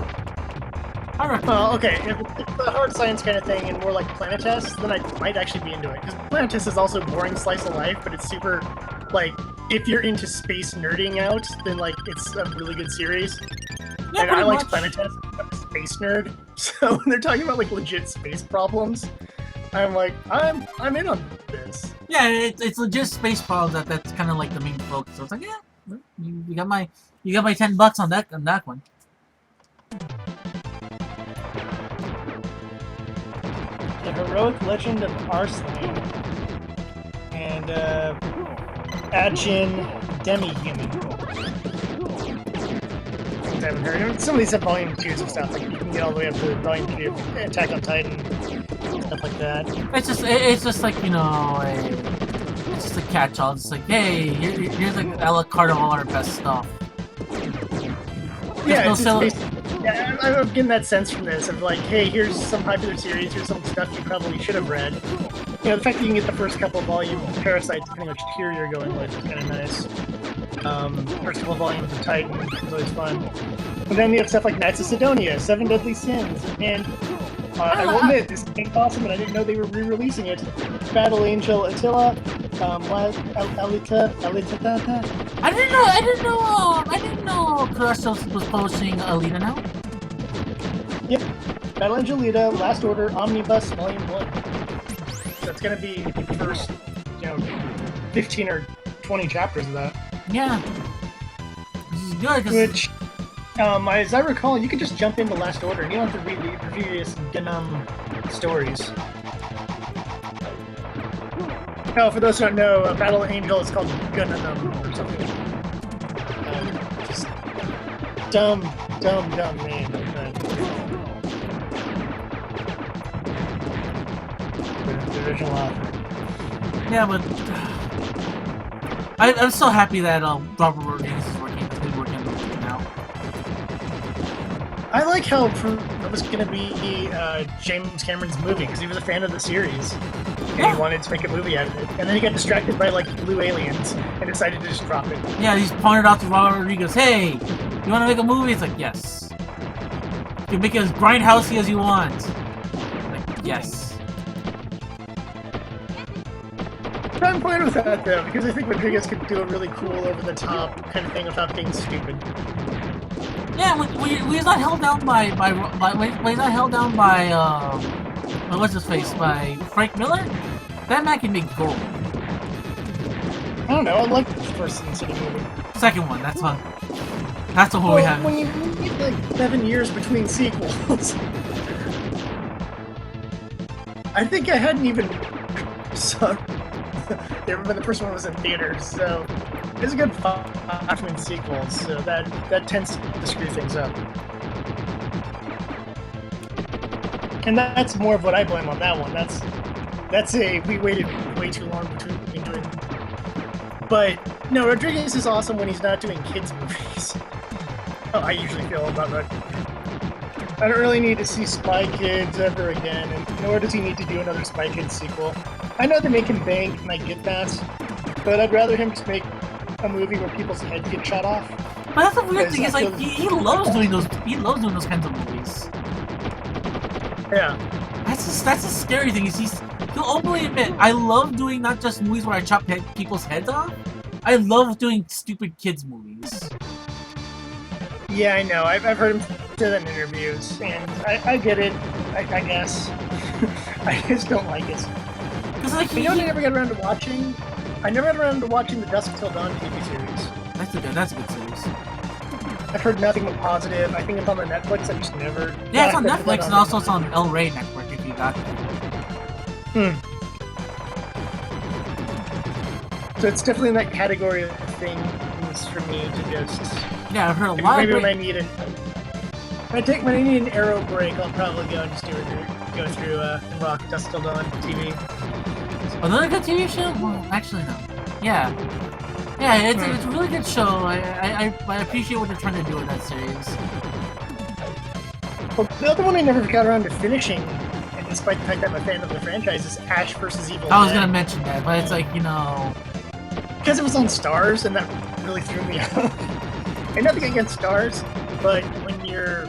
I recommend. Well, okay, if it's a hard science kind of thing and more like Planetes, then I might actually be into it. Because Planetes is also boring slice of life, but it's super, like, if you're into space nerding out, then, like, it's a really good series. Yeah, and I pretty liked much. Planetes. I'm a space nerd. So when they're talking about, like, legit space problems, I'm like, I'm in on this. Yeah, it's legit space problems that's kind of like the main focus. So it's like, yeah, you got my $10 on that one. The Heroic Legend of Arslan and Adjin Demi-Human. Things I haven't heard of. Some of these have volume 2s of stuff, like you can get all the way up to volume 3 of Attack on Titan, stuff like that. It's just like it's just a catch-all. It's like, hey, here's like a la carte of all our best stuff. Yeah, Yeah, I'm getting that sense from this of like, hey, here's some popular series, here's some stuff you probably should have read. You know, the fact that you can get the first couple of volumes of Parasite, depending which tier you're going with, is kind of nice. First couple of volumes of Titan is always fun. And then you have stuff like Knights of Sidonia, Seven Deadly Sins, and I will admit, this is awesome, and I didn't know they were re-releasing it. Battle Angel Attila, Alita. I didn't know Kurosawa was publishing Alita now. Yep. Battle Angel Alita, Last Order, Omnibus, Volume 1. So it's gonna be the first, 15 or 20 chapters of that. Yeah. This is good. Which, as I recall, you could just jump into Last Order, and you don't have to read the previous stories. Oh, for those who don't know, Battle Angel is called Gundam or something. Just dumb name. The original author. Yeah, but I'm so happy that Robert Rodriguez is working on the movie now. I like how it was going to be James Cameron's movie because he was a fan of the series and he wanted to make a movie out of it. And then he got distracted by like blue aliens and decided to just drop it. Yeah, he's pointed out to Robert Rodriguez, "Hey, you want to make a movie?" It's like, "Yes." You can make it as grindhousey as you want. Like, yes. I'm fine with that though, because I think Rodriguez could do a really cool, over-the-top kind of thing without being stupid. Yeah, when he's not held down by when he's not held down by what's his face, by Frank Miller, that man can make gold. I don't know. I like the first Sin City movie. Second one, that's fun. That's the one we have. When you need like 7 years between sequels, I think I hadn't even saw. When the first one was in theaters, so it's a good 5 between sequels. So that tends to screw things up, and that's more of what I blame on that one. We waited way too long between doing. But no, Rodriguez is awesome when he's not doing kids movies. Oh, I usually feel about that. I don't really need to see Spy Kids ever again, and nor does he need to do another Spy Kids sequel. I know they're making bank, and I get that, but I'd rather him just make a movie where people's heads get shot off. But that's the weird thing. Is like he loves doing those. He loves doing those kinds of movies. Yeah. That's a scary thing. Is he'll openly admit, I love doing not just movies where I chop people's heads off. I love doing stupid kids movies. Yeah, I know. I've heard him say that in interviews, and I get it. I guess. I just don't like it. Like I never got around to watching. I never got around to watching the Dusk Till Dawn TV series. That's a good series. I've heard nothing but positive. I think it's on the Netflix. I just never. Yeah, it's on Netflix and also it's on El Rey Network if you got that. So it's definitely in that category of things for me to just. Yeah, I've heard a lot. Maybe when I need when I need an arrow break, I'll probably go and just go through and rock Dusk Till Dawn TV. Another good TV show? Well, actually no. Yeah, it's a really good show. I appreciate what they're trying to do with that series. Well, the other one I never got around to finishing, and despite the fact that I'm a fan of the franchise, is Ash vs. Evil Dead. I was gonna mention that, but it's like, because it was on Stars, and that really threw me off. And nothing against Stars, but when you're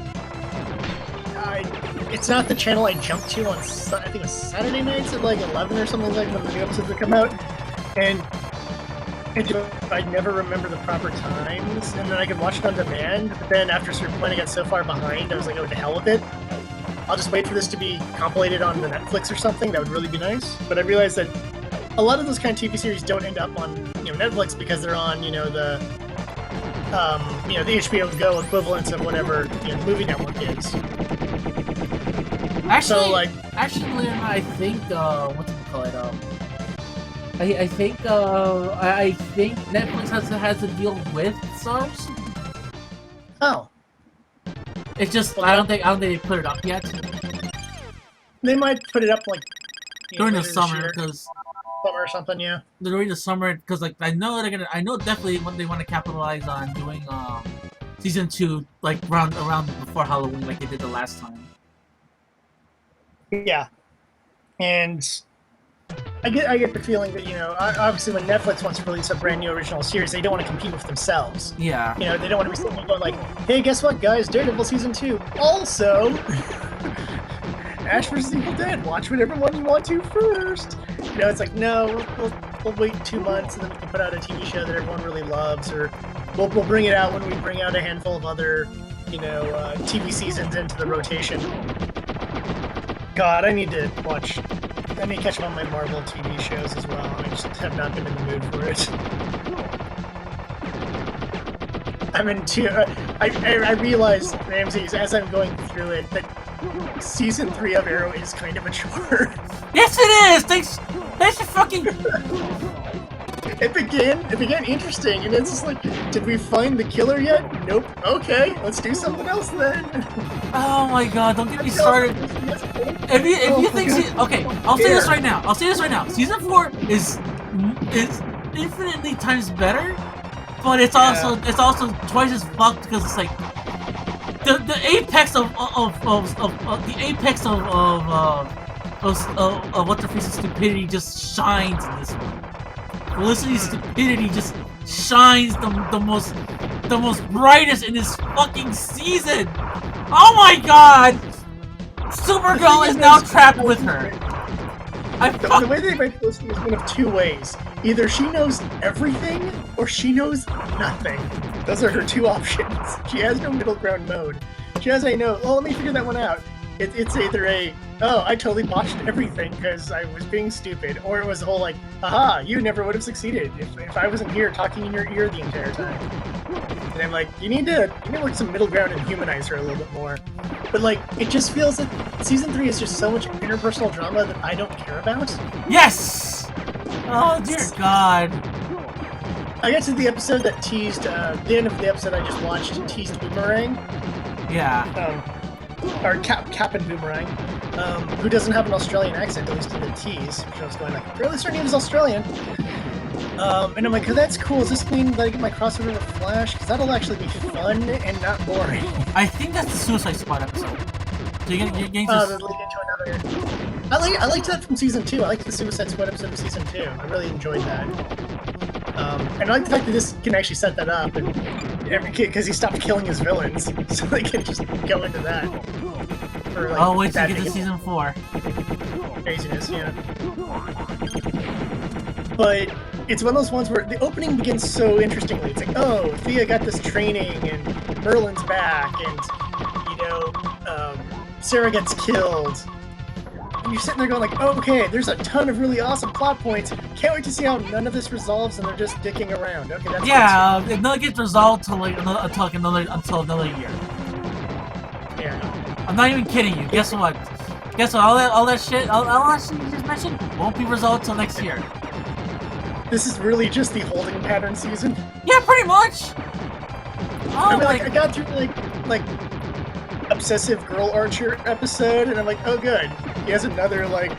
it's not the channel I jumped to on, I think it was Saturday nights at like 11 or something like when the new episodes would come out. And I'd never remember the proper times, and then I could watch it on demand, but then after a certain point I got so far behind, I was like, oh, to hell with it. I'll just wait for this to be compilated on the Netflix or something, that would really be nice. But I realized that a lot of those kind of TV series don't end up on Netflix because they're on, the HBO Go equivalents of whatever the movie network is. Actually, so, like, I think whatchamacallit, I think Netflix has a deal with Stars. Oh. It's just I don't think they put it up yet. They might put it up like during the summer because summer or something, yeah. During the summer because like I know definitely when they want to capitalize on doing season 2 like around before Halloween like they did the last time. Yeah, and I get the feeling that obviously when Netflix wants to release a brand new original series, they don't want to compete with themselves. Yeah. They don't want to be sitting there going like, "Hey, guess what, guys? Daredevil season 2 also." Ash vs. Evil Dead. Watch whatever one you want to first. It's like, no, we'll wait 2 months and then we can put out a TV show that everyone really loves, or we'll bring it out when we bring out a handful of other TV seasons into the rotation. God, I need to catch up on my Marvel TV shows as well. I just have not been in the mood for it. I realized, Ramses, as I'm going through it, that season 3 of Arrow is kind of a chore. Yes, it is. Thanks for fucking. It began interesting, and it's just like, did we find the killer yet? Nope. Okay, let's do something else then. Oh my god! Don't get me started. If you think okay, I'll say this right now. Season 4 is infinitely times better, but it's also twice as fucked because it's like the apex of what the face of stupidity just shines in this one. Felicity's stupidity just shines the most brightest in this fucking season. Oh my god! Supergirl is now trapped with her. The way they make Felicity is one of two ways. Either she knows everything, or she knows nothing. Those are her two options. She has no middle ground mode. She has let me figure that one out. It's either I totally botched everything because I was being stupid, or it was the whole like, aha, you never would have succeeded if I wasn't here talking in your ear the entire time. And I'm like, you need to work some middle ground and humanize her a little bit more. But like, it just feels that season 3 is just so much interpersonal drama that I don't care about. Yes! Oh dear God. I got to the episode that teased, the end of the episode I just watched teased Boomerang. Yeah. Or Captain Boomerang, who doesn't have an Australian accent, at least in the tease. Which I was going like, really, her name is Australian. And I'm like, oh, that's cool. Does this mean that I get my crossover with Flash? Because that'll actually be fun and not boring. I think that's the Suicide Squad episode. So you're getting lead into another. I liked that from season 2. I liked the Suicide Squad episode of season 2. I really enjoyed that. And I like the fact that this can actually set that up, and because he stopped killing his villains, so they can just go into that. For, like, wait till you get to season 4. Craziness, yeah. But it's one of those ones where the opening begins so interestingly. It's like, oh, Thea got this training, and Merlin's back, and Sarah gets killed. And you're sitting there going like, oh, okay, there's a ton of really awesome plot points. Can't wait to see how none of this resolves and they're just dicking around. Okay, that's it doesn't get resolved till another year. Yeah. I'm not even kidding you. Guess what? All that shit you just mentioned won't be resolved till next year. This is really just the holding pattern season. Yeah, pretty much. I got through like obsessive girl archer episode, and I'm like, oh good, he has another like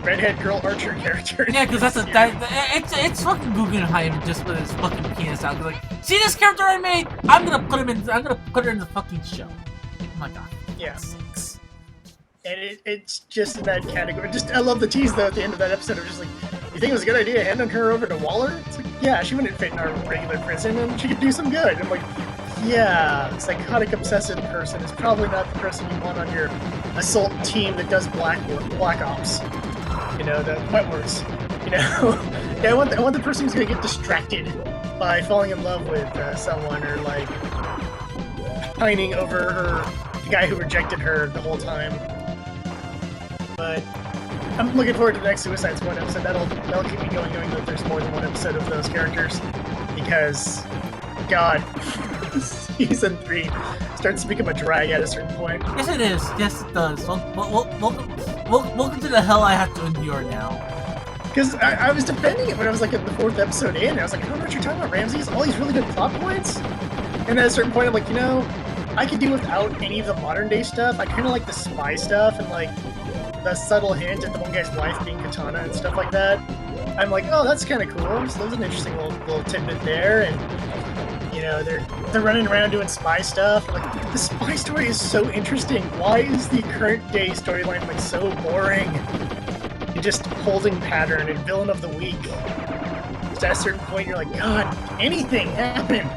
redhead girl archer character. Yeah, because it's fucking Guggenheim just with his fucking penis out. Like, see this character I made? I'm gonna put her in the fucking show. Oh my god. Yeah. And it's just in that category. I love the tease though at the end of that episode of just like, you think it was a good idea handing her over to Waller? It's like, yeah, she wouldn't fit in our regular prison and she could do some good. I'm like, yeah, psychotic obsessive person is probably not the person you want on your assault team that does black ops. The Wetworths. Yeah, I want the person who's gonna get distracted by falling in love with someone, or like pining over the guy who rejected her the whole time. But I'm looking forward to the next Suicide Squad episode. That'll keep me going, knowing that there's more than one episode of those characters. Because, God, season 3 starts to become a drag at a certain point. Yes, it is. Yes, it does. Welcome to the hell I have to endure now. Because I was defending it when I was like in the 4th episode in. I was like, I don't know what you're talking about, Ramses. All these really good plot points. And then at a certain point, I'm like, I could do without any of the modern day stuff. I kind of like the spy stuff and like the subtle hint at the one guy's wife being Katana and stuff like that. I'm like, oh, that's kind of cool. So there's an interesting little tidbit there. And they're running around doing spy stuff. Like, the spy story is so interesting. Why is the current day storyline like so boring? And just holding pattern and villain of the week. Just at a certain point, you're like, God, anything happen.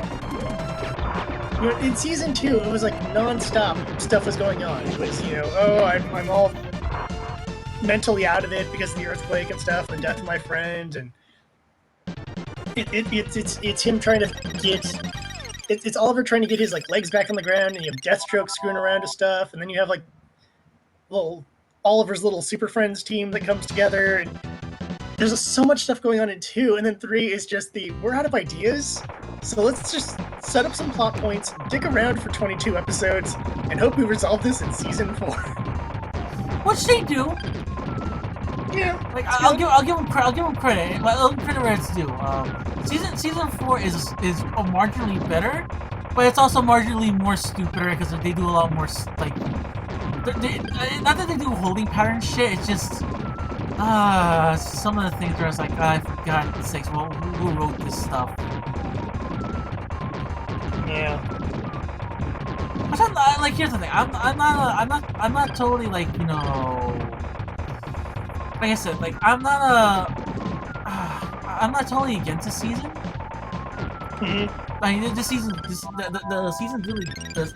In season 2, it was like non-stop stuff was going on. It was, I'm all mentally out of it because of the earthquake and stuff, and the death of my friend, and it's him trying to get, it's Oliver trying to get his like legs back on the ground, and you have Deathstroke screwing around to stuff, and then you have like Oliver's little Super Friends team that comes together, and there's so much stuff going on in 2, and then 3 is just we're out of ideas, so let's just set up some plot points, dick around for 22 episodes, and hope we resolve this in season 4. which they do. Yeah. Like I'll give them credit. I'll give credit where it's due. Season 4 is marginally better, but it's also marginally more stupider because they do a lot more like. Not that they do holding pattern shit. It's just some of the things where I was like, I forgot sakes. Well, who wrote this stuff? Yeah. Which I'm not, like, here's the thing. I'm not totally like, you know. Like I said, like I'm not totally against the season. I mean, the season's really,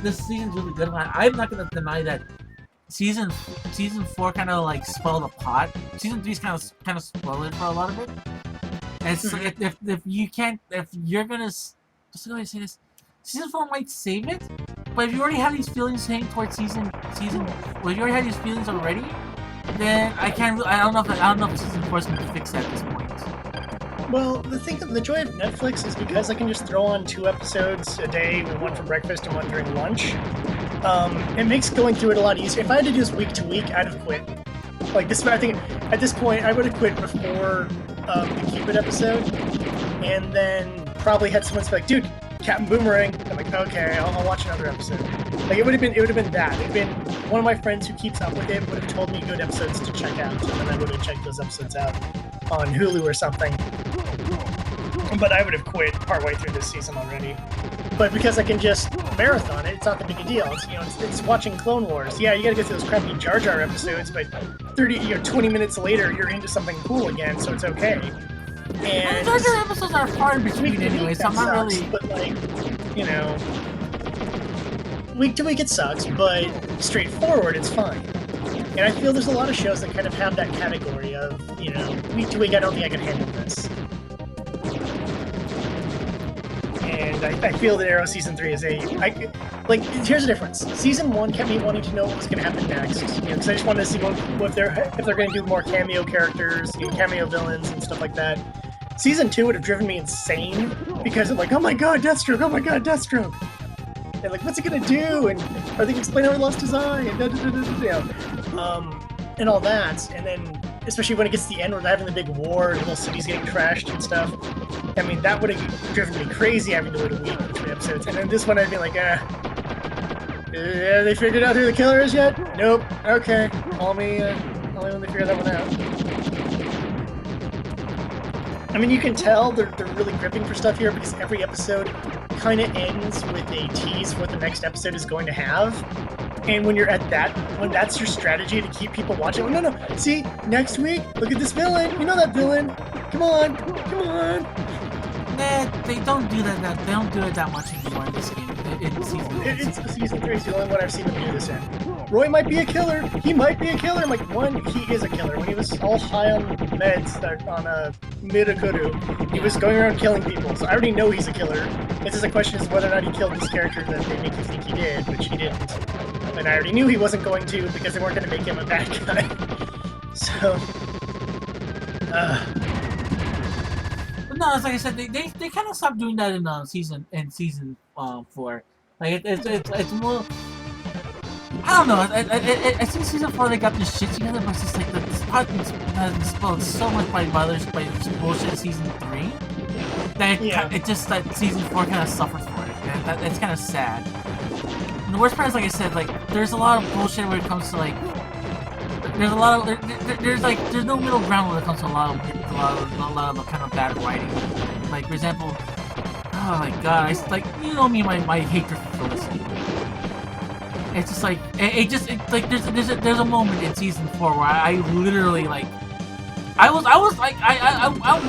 this season's really good. I'm not gonna deny that season 4 kind of like spoiled the pot. Season 3's kind of spoiled it for a lot of it. And it's if you're gonna just go ahead and say this, season 4 might save it, but if you already have these feelings heading towards season, well, if you already have these feelings already, then I don't know if season 4 is gonna fix that at this point. Well, the joy of Netflix is because I can just throw on 2 episodes a day, one for breakfast and one during lunch. It makes going through it a lot easier. If I had to do this week to week, I'd have quit. Like this, I think at this point I would have quit before the Cupid episode, and then probably had someone say like, "Dude, Captain Boomerang." I'm like, "Okay, I'll watch another episode." Like it would have been that. It'd been one of my friends who keeps up with it would have told me good episodes to check out, and then I would have checked those episodes out on Hulu or something. But I would have quit partway through this season already. But because I can just marathon it, it's not that big a deal. It's watching Clone Wars. Yeah, you gotta go through those crappy Jar Jar episodes, but 20 minutes later, you're into something cool again, so it's okay. And Jar Jar episodes are far in between anyway, so I'm not really. But like, week to week it sucks, but straightforward, it's fine. And I feel there's a lot of shows that kind of have that category of, week to week, I don't think I can handle this. And I feel that Arrow Season 3 is here's the difference. Season 1 kept me wanting to know what was going to happen next. Because I just wanted to see if they're going to do more cameo characters, cameo villains, and stuff like that. Season 2 would have driven me insane because I'm like, oh my god, Deathstroke! Oh my god, Deathstroke! And like, what's he going to do? And are they going to explain how he lost his eye? And and all that. And then, especially when it gets to the end where they're having the big war and the whole city's getting trashed and stuff. I mean, that would have driven me crazy having to wait a week between episodes. And then this one, I'd be like, have they figured out who the killer is yet? Nope. Okay. Call me when they figure that one out. I mean, you can tell they're really gripping for stuff here because every episode kind of ends with a tease for what the next episode is going to have. And when you're at that, when that's your strategy to keep people watching, oh, no, see, next week, look at this villain. You know that villain. Come on. Nah, they don't do that. They don't do it that much anymore in this game. It's season 3 is the only one I've seen them do this in. Roy might be a killer. He might be a killer. I'm like, he is a killer. When he was all high on meds on Mirakuru, he was going around killing people. So I already know he's a killer. It's just a question is whether or not he killed this character that they make you think he did, which he didn't. And I already knew he wasn't going to because they weren't going to make him a bad guy. So, No, it's like I said, they kind of stopped doing that in season 4. Like it's more. I don't know. I think season 4 they got this shit together, but it's just like this part has exploded so much by this bullshit season 3 that it just that season 4 kind of suffered for it. And it's kind of sad. And the worst part is, like I said, like there's a lot of bullshit when it comes to like. There's a lot of there's no middle ground when it comes to a lot of kind of bad writing. Like for example, oh my god, you know me, my hatred for Felicity. It's just like there's a moment in season 4 where I literally like I'm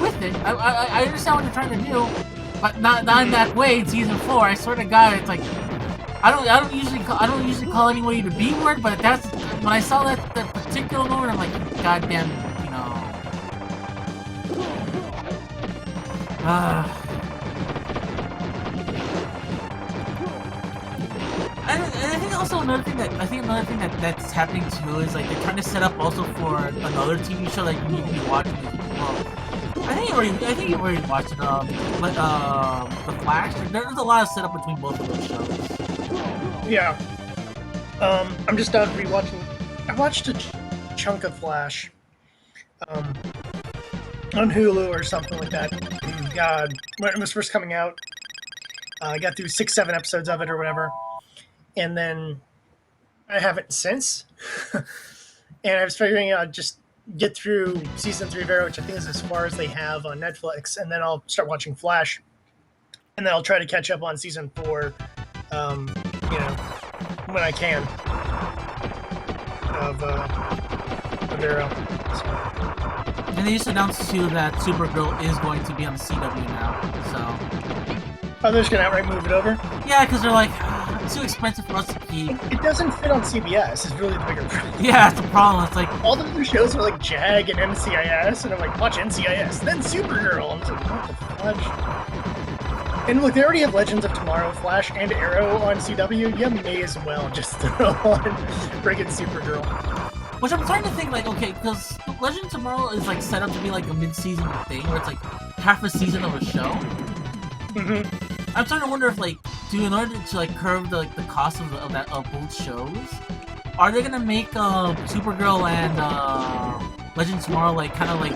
with it. I understand what they're trying to do, but not in that way. In season 4, I swear to God, it's like I don't usually call anybody the B word, but that's when I saw that particular moment, I'm like, goddamn, I think also another thing that's happening too is like they're trying to set up also for another TV show that you need to be watching as well. I think you already watched it. The Flash. There's a lot of setup between both of those shows. Yeah. I'm just done rewatching. I watched chunk of Flash on Hulu or something like that. God, when it was first coming out, I got through 6-7 episodes of it or whatever, and then I haven't since. And I was figuring out just get through season 3 of Arrow, which I think is as far as they have on Netflix, and then I'll start watching Flash, and then I'll try to catch up on season 4, when I can of Arrow. So. And they just announced too that Supergirl is going to be on the CW now, so. Oh, they're just gonna outright move it over? Yeah, because they're like, it's too expensive for us to keep. It doesn't fit on CBS, is really the bigger problem. Yeah, that's the problem. It's like, all the other shows are like JAG and NCIS, and I'm like, watch NCIS, then Supergirl. I'm like, what the fudge? And look, they already have Legends of Tomorrow, Flash, and Arrow on CW. You may as well just throw on friggin' Supergirl. which I'm trying to think, like, okay, because Legends of Tomorrow is like set up to be like a mid-season thing, where it's like half a season of a show. Mm-hmm. I'm starting to wonder if, like, in order to like curb the cost of both shows, are they gonna make Supergirl and Legends Tomorrow like kind of like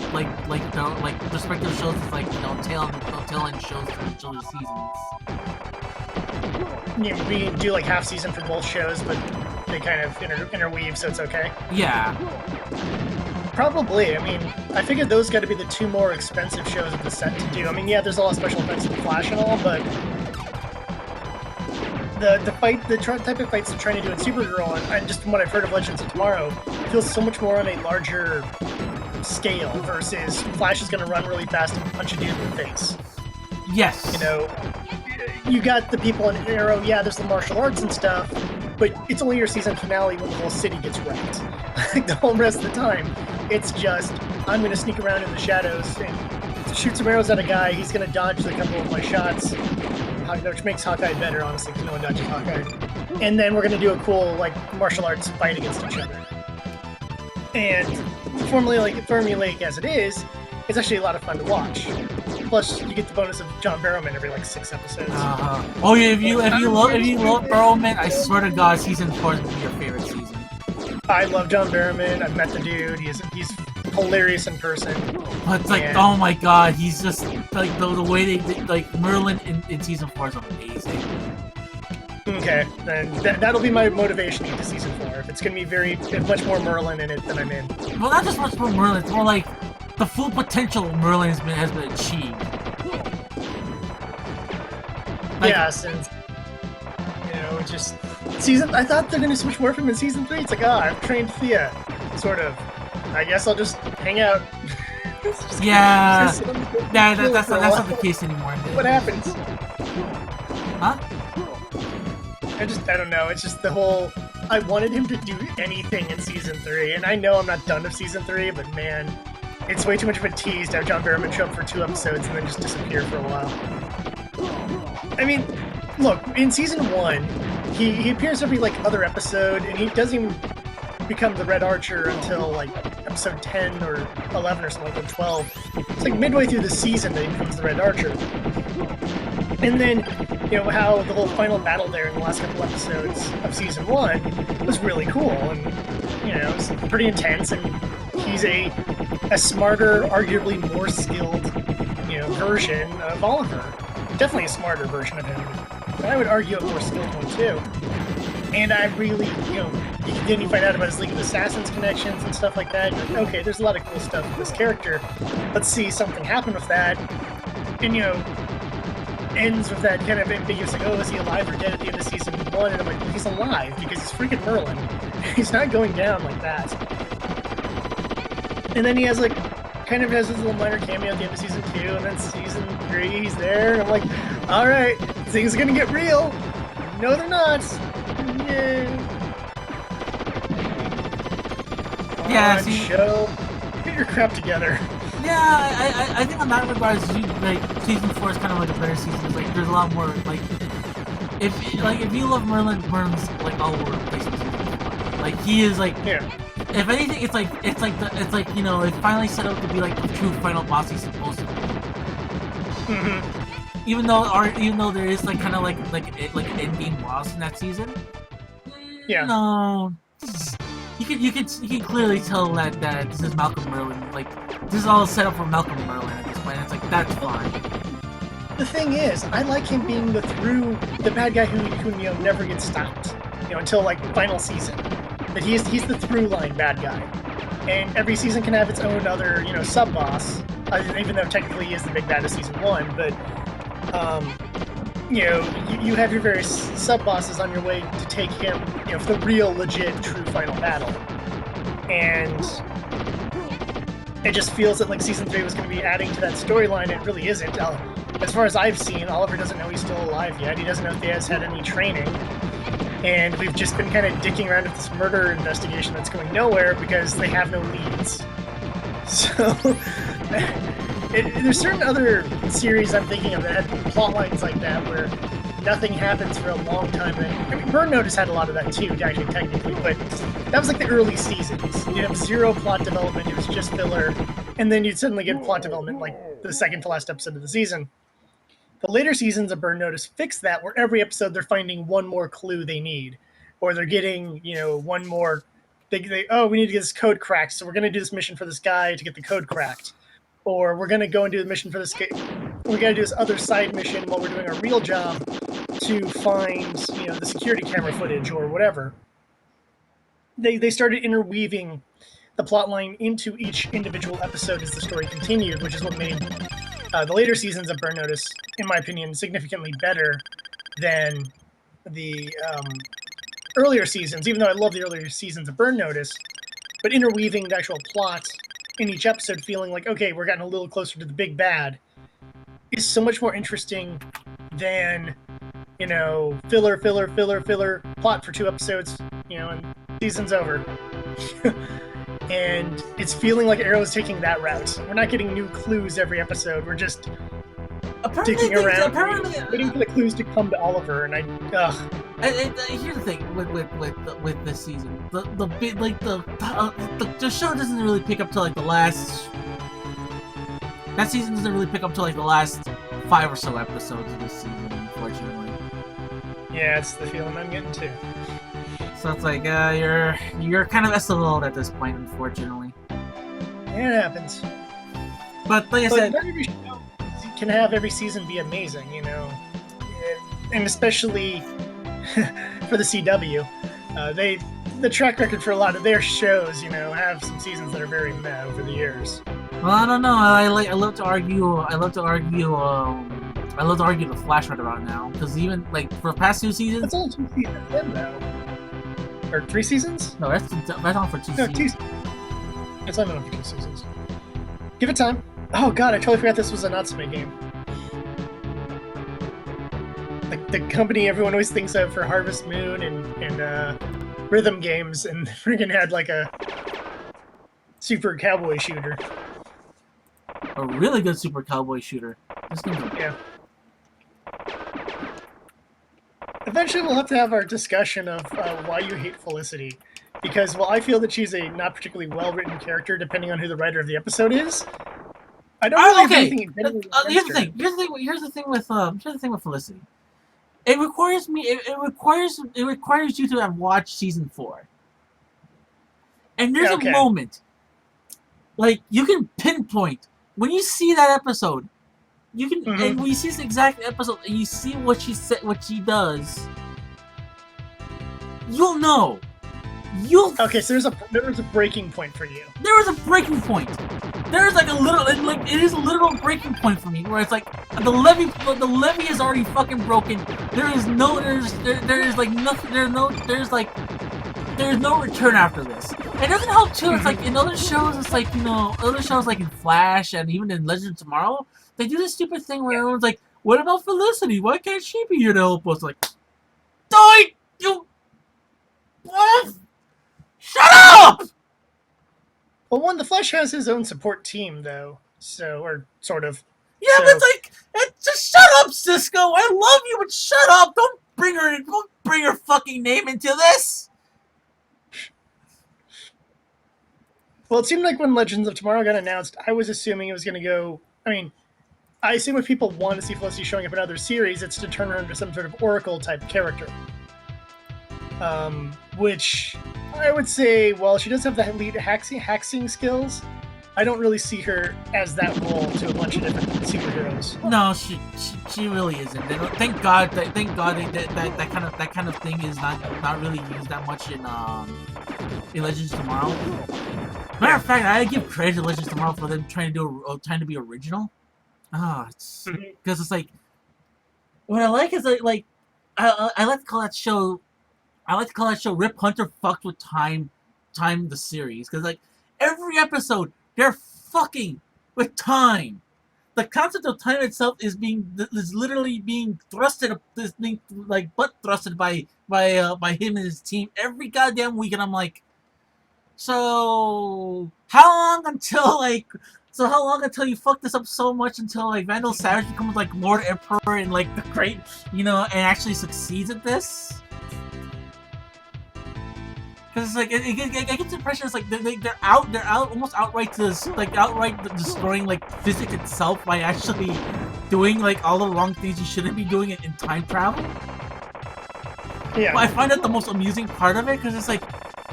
the respective shows as like tail end shows for each other's seasons? Yeah, we do like half season for both shows, but they kind of interweave, so it's okay. Yeah. Probably. I mean, I figured those got to be the 2 more expensive shows of the set to do. I mean, yeah, there's a lot of special effects in Flash and all, but the type of fights they're trying to do in Supergirl, and just from what I've heard of Legends of Tomorrow, feels so much more on a larger scale versus Flash is going to run really fast and punch a dude in the face. Yes. You got the people in Arrow, yeah, there's the martial arts and stuff, but it's only your season finale when the whole city gets wrecked. Like, the whole rest of the time, it's just, I'm going to sneak around in the shadows and shoot some arrows at a guy, he's going to dodge a couple of my shots, which makes Hawkeye better, honestly, because no one dodges Hawkeye. And then we're going to do a cool, like, martial arts fight against each other. And formulaic as it is, it's actually a lot of fun to watch. Plus, you get the bonus of John Barrowman every like 6 episodes. Oh yeah, if you love Barrowman, I swear to God, season 4 is gonna be your favorite season. I love John Barrowman. I've met the dude. He's hilarious in person. But it's like, oh my God, he's just like the way they did, like Merlin in season 4 is amazing. Okay, then that'll be my motivation into season 4. If it's gonna be much more Merlin in it than I'm in. Well, not just much more Merlin. It's more like the full potential of Merlin has been achieved. Like, yeah, since just I thought they're gonna switch more from in season 3. It's like, I've trained Thea, sort of. I guess I'll just hang out. Yeah, that's not the case anymore. What happens? Huh? I don't know. It's just the whole. I wanted him to do anything in season 3, and I know I'm not done with season 3, but man, it's way too much of a tease to have John Barrowman show up for 2 episodes and then just disappear for a while. I mean, look, in season 1, he appears every like other episode, and he doesn't even become the Red Archer until like episode 10 or 11 or something, like 12. It's like midway through the season that he becomes the Red Archer. And then, how the whole final battle there in the last couple episodes of season 1 was really cool, and it was pretty intense, and he's a smarter, arguably more skilled, version of Oliver. Definitely a smarter version of him, but I would argue a more skilled one too. And I really, then you find out about his League of Assassins connections and stuff like that. You're like, okay, there's a lot of cool stuff with this character. Let's see something happen with that. And, ends with that kind of ambiguous, like, oh, is he alive or dead at the end of season 1? And I'm like, well, he's alive because he's freaking Merlin. He's not going down like that. And then he has, kind of has his little minor cameo at the end of season 2, and then season 3, he's there, and I'm like, alright, things are gonna get real. No, they're not. Yeah, show. Get your crap together. Yeah, I think in that regards, season 4 is kind of like a better season. It's like there's a lot more if you love Merlin's like all over the place in season 4. Like he is like, yeah. If anything, it's like it finally set up to be like the true final boss he's supposed to be. Mm-hmm. Even though there is like kind of like an end game boss in that season. Yeah. No. you can clearly tell that this is Malcolm Merlin. Like, this is all set up for Malcolm Merlin at this point. It's like, that's fine. The thing is, I like him being the bad guy who never gets stopped, until like final season. But he's the through line bad guy, and every season can have its own other sub boss. Even though technically he is the big bad of season 1, but you have your various sub bosses on your way to take him, for the real legit true final battle, and it just feels that like season 3 was going to be adding to that storyline. It really isn't. As far as I've seen, Oliver doesn't know he's still alive yet. He doesn't know if he has had any training. And we've just been kind of dicking around with this murder investigation that's going nowhere because they have no leads. So, there's certain other series I'm thinking of that had plot lines like that where nothing happens for a long time. And, Burn Notice had a lot of that too, actually, technically, but that was like the early seasons. You'd have zero plot development, it was just filler, and then you'd suddenly get plot development like the second to last episode of the season. The later seasons of Burn Notice fix that, where every episode they're finding one more clue they need, or they're getting, one more. We need to get this code cracked, so we're going to do this mission for this guy to get the code cracked, or we're going to go and do the mission for this guy. We got to do this other side mission while we're doing our real job to find, the security camera footage or whatever. They started interweaving the plot line into each individual episode as the story continued, which is what made the later seasons of Burn Notice, in my opinion, significantly better than the earlier seasons, even though I love the earlier seasons of Burn Notice, but interweaving the actual plot in each episode, feeling like, okay, we're getting a little closer to the big bad, is so much more interesting than, filler, plot for 2 episodes, and season's over. And it's feeling like Arrow's taking that route. We're not getting new clues every episode. We're just dicking around, waiting for the clues to come to Oliver. And here's the thing with this season, the show doesn't really pick up till like the last. That season doesn't really pick up till like the last 5 or so episodes of this season, unfortunately. Yeah, it's the feeling I'm getting too. So it's like you're kind of SOL at this point, unfortunately. Yeah, it happens. But like I said, not every show can have every season be amazing, and especially for the CW, the track record for a lot of their shows, have some seasons that are very meh over the years. Well, I don't know. I love to argue the Flash right about now, because even like for the past 2 seasons. That's only 2 seasons in though. Or 3 seasons? No, that's on for 2 seasons. It's not on for 2 seasons. Give it time. Oh god, I totally forgot this was a Natsume game. Like the company everyone always thinks of for Harvest Moon and rhythm games, and freaking had like a super cowboy shooter. A really good super cowboy shooter. Yeah. Eventually we'll have to have our discussion of why you hate Felicity. Because while I feel that she's a not particularly well-written character, depending on who the writer of the episode is, I don't really have anything against her. Here's the thing with Felicity. It requires you to have watched season 4. And there's a moment, like, you can pinpoint when you see that episode. You can, and when you see this exact episode, and you see what she said, what she does, you'll know. Okay, so there was a breaking point for you. There was a breaking point. There's like it is a literal breaking point for me, where it's like the levee is already fucking broken. There's no return after this. It doesn't help too. It's like in other shows, it's like other shows like in Flash and even in Legends of Tomorrow, they do this stupid thing where everyone's like, "What about Felicity? Why can't she be here to help us?" Like, what? Shut up! Well, the Flash has his own support team, though, or sort of. Yeah, but it's like, just shut up, Cisco. I love you, but shut up. Don't bring her fucking name into this. Well, it seemed like when Legends of Tomorrow got announced, I was assuming it was going to go. I mean, I assume if people want to see Felicity showing up in other series, it's to turn her into some sort of Oracle type character. Which I would say, well, she does have the elite hacking skills. I don't really see her as that role to a bunch of different superheroes. No, she really isn't. They don't, thank God that that kind of thing is not really used that much in Legends of Tomorrow. Matter of fact, I give credit to Legends of Tomorrow for them trying to be original. It's because it's like what I like is like I like to call that show. I like to call that show Rip Hunter fucked with time the series because like every episode they're fucking with time. The concept of time itself is literally being thrusted, is being like butt thrusted by him and his team every goddamn week, and I'm like, so how long until you fuck this up so much until like Vandal Savage becomes like Lord Emperor and like the great, and actually succeeds at this? Because it's like I get the impression it's like they're out almost outright destroying like physics itself by actually doing like all the wrong things you shouldn't be doing in time travel. Yeah. But I find that the most amusing part of it because it's like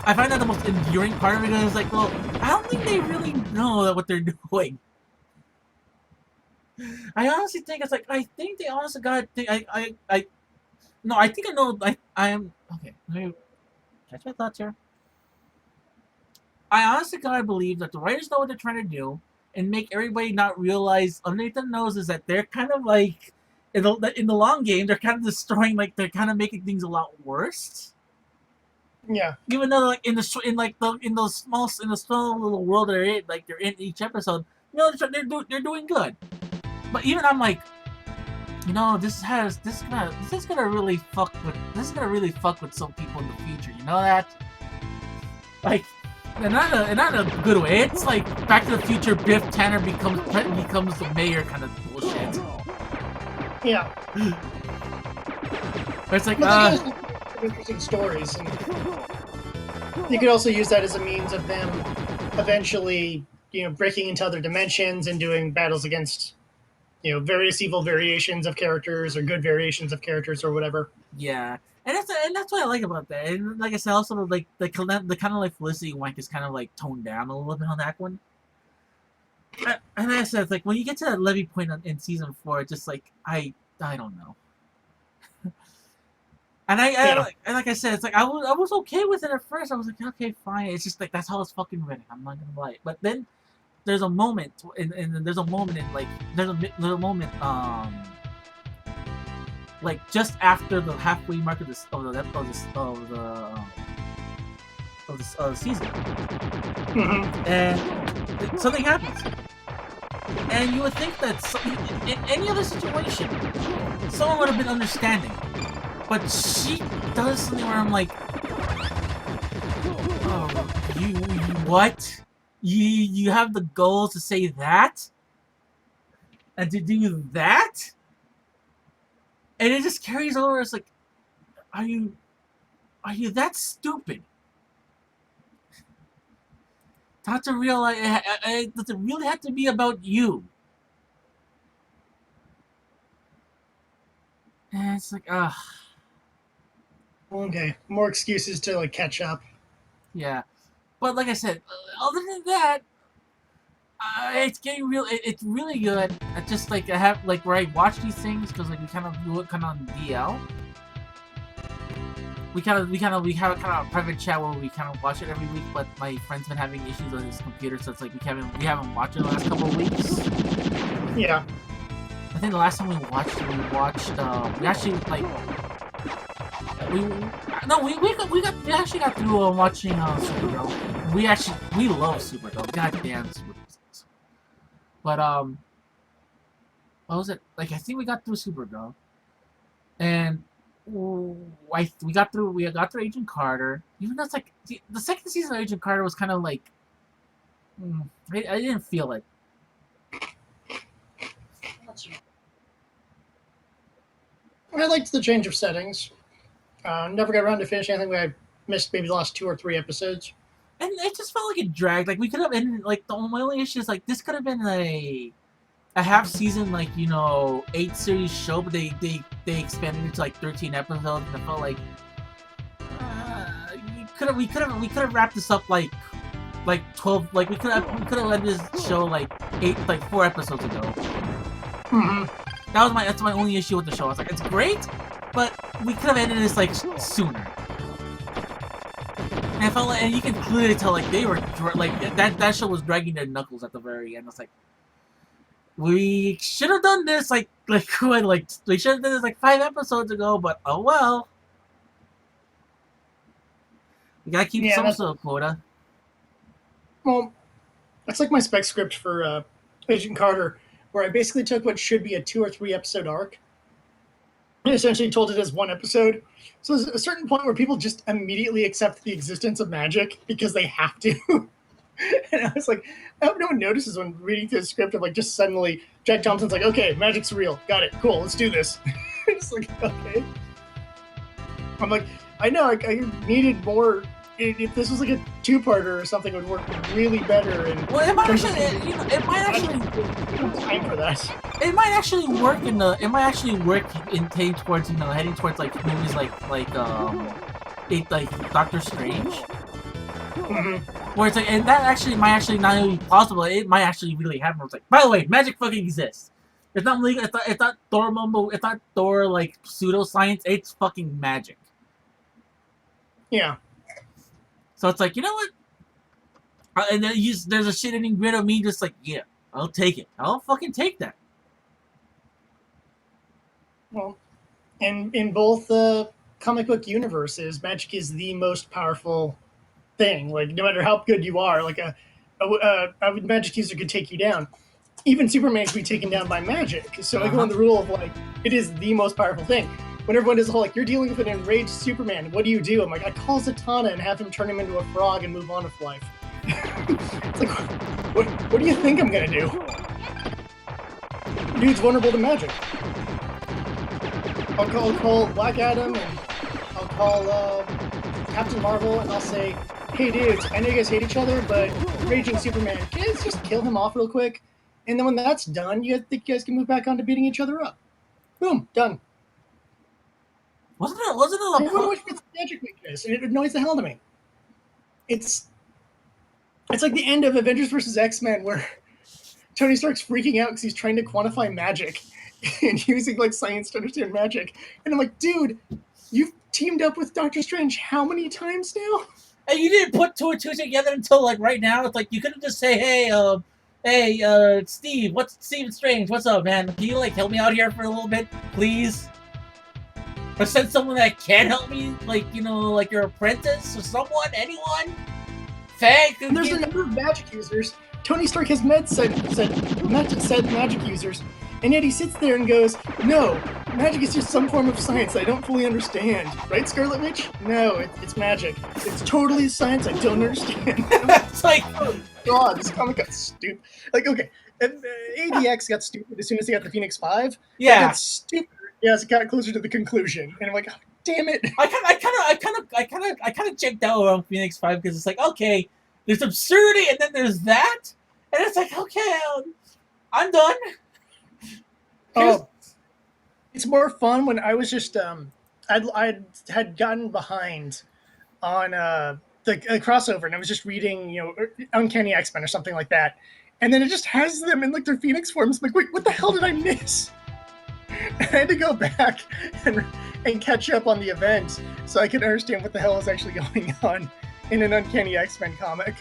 I find that the most endearing part of it because it's like, well, I don't think they really know what they're doing. I honestly think it's like I think they honestly got I think I know I am okay. Let me catch my thoughts here. I honestly gotta believe that the writers know what they're trying to do and make everybody not realize underneath their noses that they're kind of like in the long game they're kind of destroying, like they're kind of making things a lot worse. Yeah. Even though like in the small little world they're in each episode, they're doing good. But even I'm like, this is gonna really fuck with some people in the future. You know that? Like, and not a good way. It's like Back to the Future. Biff Tanner becomes the mayor kind of bullshit. Yeah. But it's like interesting stories, and you could also use that as a means of them eventually, breaking into other dimensions and doing battles against, various evil variations of characters or good variations of characters or whatever. Yeah, and that's what I like about that. And like I said, also like the kind of like Felicity wank is kind of like toned down a little bit on that one. And I said, it's like when you get to that levy point in season 4, it's just like I don't know. And like I said, it's like I was okay with it at first. I was like, okay, fine. It's just like that's how it's fucking written. I'm not gonna lie. But then there's a moment, there's a moment like just after the halfway mark of the season, and something happens. And you would think that in any other situation, someone would have been understanding. But she does something where I'm like, oh, you what? You have the goals to say that? And to do that? And it just carries over. It's like, are you that stupid? Not to realize, does it really have to be about you? And it's like, Okay, more excuses to like catch up. Yeah, but like I said, other than that, it's getting real. It's really good. I just like I have like where I watch these things because like we kind of do it kind of on DL. We have a private chat where we kind of watch it every week. But my friend's been having issues with his computer, so it's like we haven't watched it the last couple of weeks. Yeah. I think the last time we watched it, we actually like. We actually got through watching Supergirl. We love Supergirl. Goddamn Supergirl. But what was it? Like I think we got through Supergirl, and we got through Agent Carter. Even though it's like the second season of Agent Carter was kind of like I didn't feel it. I liked the change of settings. Never got around to finishing. I think I missed maybe the last 2 or 3 episodes. And it just felt like it dragged. Like we could have ended like my only issue is like this could have been a half season, like 8 series show, but they expanded it to like 13 episodes, and I felt like you we could have wrapped this up like 12, like we could have let this show like 4 episodes ago. That's my only issue with the show. I was like, it's great, but we could have ended this like sooner. And I felt like, and you can clearly tell like they were like that show was dragging their knuckles at the very end. It's like, we should have done this like we should have done this like 5 episodes ago, but oh well. We gotta keep some sort of quota. Well, that's like my spec script for Agent Carter, where I basically took what should be a 2 or 3 episode arc and essentially told it as 1 episode. So there's a certain point where people just immediately accept the existence of magic because they have to. And I was like, I hope no one notices when reading through the script of like just suddenly Jack Thompson's like, okay, magic's real. Got it. Cool. Let's do this. It's like, okay. I'm like, I know I needed more. If this was like a 2-parter or something, it would work really better. And well, it might actually, time for that. It might actually work in heading towards like movies like Doctor Strange. Where it's like, and that actually might actually not only be possible, it might actually really happen. It's like, by the way, magic fucking exists. It's not legal. It's not Thor mumbo. It's not Thor like pseudoscience. It's fucking magic. Yeah. So it's like, you know what? And then there's a shit-eating grin of me just like, yeah, I'll take it. I'll fucking take that. Well, and in both comic book universes, magic is the most powerful thing. Like, no matter how good you are, like a magic user could take you down. Even Superman can be taken down by magic. So I go on the rule of like, it is the most powerful thing. When everyone does the whole like, you're dealing with an enraged Superman, what do? I'm like, I call Zatanna and have him turn him into a frog and move on with life. It's like, what do you think I'm gonna do? Dude's vulnerable to magic. I'll call Black Adam and I'll call Captain Marvel and I'll say, hey dudes, I know you guys hate each other, but raging Superman, can you guys just kill him off real quick? And then when that's done, you guys can move back on to beating each other up. Boom, done. Wasn't it a magic weakness, and it annoys the hell out of me. It's like the end of Avengers vs. X-Men where Tony Stark's freaking out because he's trying to quantify magic and using like science to understand magic. And I'm like, dude, you've teamed up with Doctor Strange how many times now? And you didn't put 2 and 2 together until like right now. It's like you couldn't just say, hey, Steve, Stephen Strange, what's up, man? Can you like help me out here for a little bit, please? Or send someone that can help me, like, you know, like your apprentice or someone, anyone? Thank you. And there's a number of magic users. Tony Stark has said magic users, and yet he sits there and goes, no, magic is just some form of science I don't fully understand. Right, Scarlet Witch? No, it's magic. It's totally science I don't understand. It's like, oh god, this comic got stupid. Like, okay, ADX got stupid as soon as he got the Phoenix 5. Yeah. It got stupid. Yeah, as it got closer to the conclusion, and I'm like, oh, damn it! I kind of checked out on Phoenix 5 because it's like, okay, there's absurdity, and then there's that, and it's like, okay, I'm done. Oh, it's more fun when I was just I had gotten behind on the crossover, and I was just reading, you know, Uncanny X-Men or something like that, and then it just has them in like their Phoenix forms. I'm like, wait, what the hell did I miss? I had to go back and catch up on the event so I could understand what the hell is actually going on in an Uncanny X-Men comic.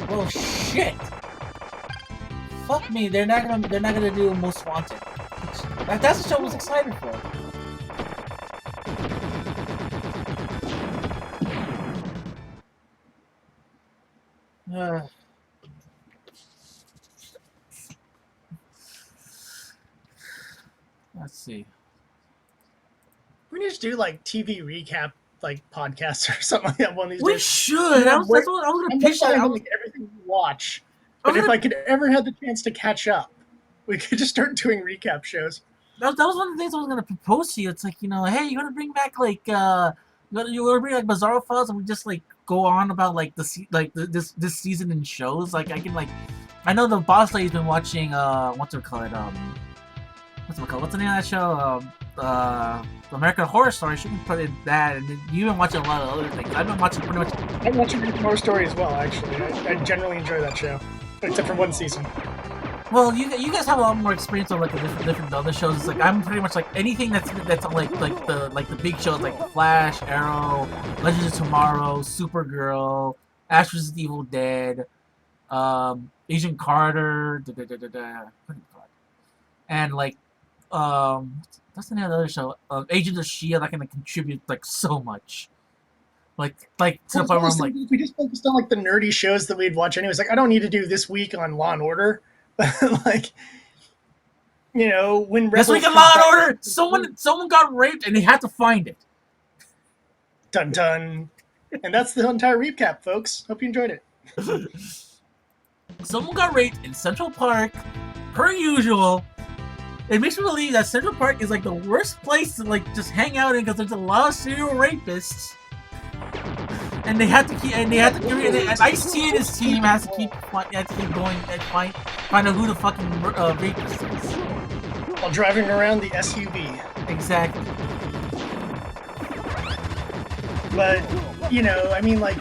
Well, shit. Fuck me. They're not gonna do Most Wanted. That's what I was excited for. Let's see. We need to do like TV recap, like podcasts or something like that one of these days. We should. I was gonna pitch that. Like everything we watch. But if I could ever have the chance to catch up, we could just start doing recap shows. That was one of the things I was gonna propose to you. It's like, you know, hey, you wanna bring back like you wanna bring like Bizarro Files, and we just like go on about like this season in shows. Like I can like, I know the boss lady's been watching what's it called? What's the name of that show? American Horror Story. She can put in that, and then you've been watching a lot of other things. I've been watching pretty much. I'm watching Horror Story as well, actually. I generally enjoy that show, except for one season. Well, you guys have a lot more experience on like the different other shows. It's like I'm pretty much like anything that's like the big shows like Flash, Arrow, Legends of Tomorrow, Supergirl, Ash vs. Evil Dead, Agent Carter, and like what's the name of the other show? Agent of Shield. I can contribute like so much. Like to the point where I'm like, if we just focused on like the nerdy shows that we'd watch anyways, like I don't need to do this week on Law and Order, but like when this week in Law and Order, someone got raped and they had to find it. Dun dun, and that's the entire recap, folks. Hope you enjoyed it. Someone got raped in Central Park, per usual. It makes me believe that Central Park is like the worst place to like just hang out in because there's a lot of serial rapists. And they have to keep, and Ice-T and his team has to keep going and find out who the fucking rapist is. While driving around the SUV. Exactly. But, I mean, like,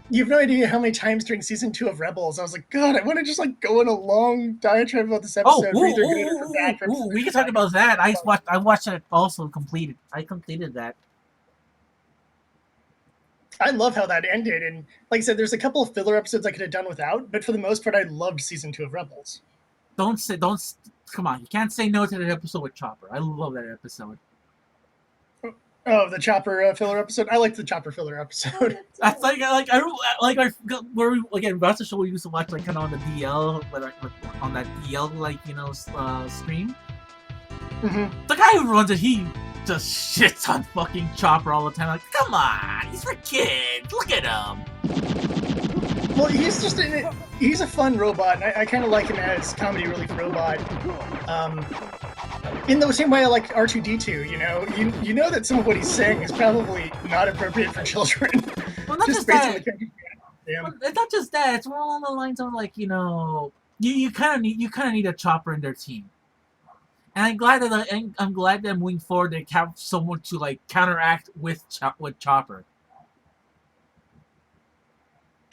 you have no idea how many times during season 2 of Rebels I was like, God, I want to just like go in a long diatribe about this episode. For either good or for bad. We can talk about that. I watched it also completed. I completed that. I love how that ended, and like I said, there's a couple of filler episodes I could have done without, but for the most part, I loved season 2 of Rebels. Come on, you can't say no to that episode with Chopper. I love that episode. Oh, the Chopper filler episode. I like the Chopper filler episode. That's where we again that's the show we used to watch like kind of on the DL, on that DL stream. Mm-hmm. The guy who runs it, he just shits on fucking Chopper all the time. Like, come on, he's for kids. Look at him. Well, he's a fun robot, and I kind of like him as comedy relief robot. In the same way I like R2-D2, you know that some of what he's saying is probably not appropriate for children. Well, not just that. It's not just that. It's more along the lines of like you kind of need a Chopper in their team. And I'm glad that moving forward they have someone to like counteract with Chopper.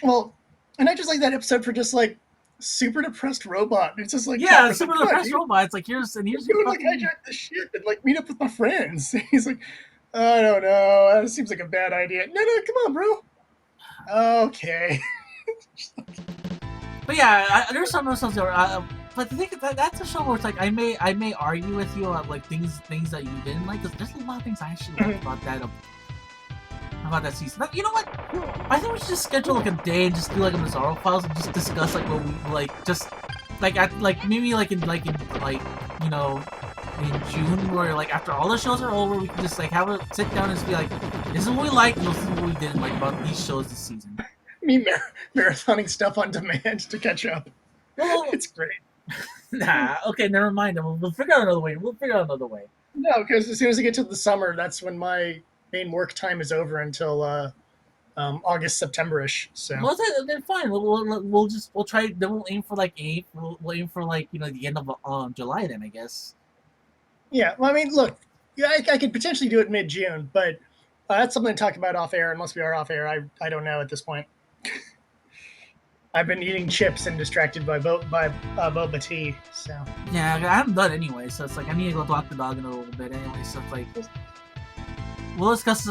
Well, and I just like that episode for just like super depressed robot. It's just like super depressed robot. It's like here's like hijack the ship and like meet up with my friends. He's like, I don't know, that seems like a bad idea. No, come on, bro. Okay. But yeah, there's some episodes where. But I think that's a show where it's like I may argue with you about like things that you didn't like. Cause there's a lot of things I actually liked about that season. You know what? I think we should just schedule like a day and just do like a Bizarro Files and just discuss like what we like, just like at like maybe like in June, where like after all the shows are over, we can just like have a sit down and just be like, this is what we liked, and this is what we didn't like about these shows this season. Me marathoning stuff on demand to catch up. Well, it's great. Nah, okay, never mind. We'll figure out another way. No, because as soon as I get to the summer, that's when my main work time is over until August, September-ish. So well, then fine. We'll try. Then we'll aim for like we'll aim for like the end of July. Then I guess. Yeah. Well, I mean, look, I could potentially do it mid-June, but that's something to talk about off air. Unless we are off air, I don't know at this point. I've been eating chips and distracted by boba tea. So yeah, I haven't done anyway. So it's like I need to go walk the dog in a little bit anyway. So it's like we'll discuss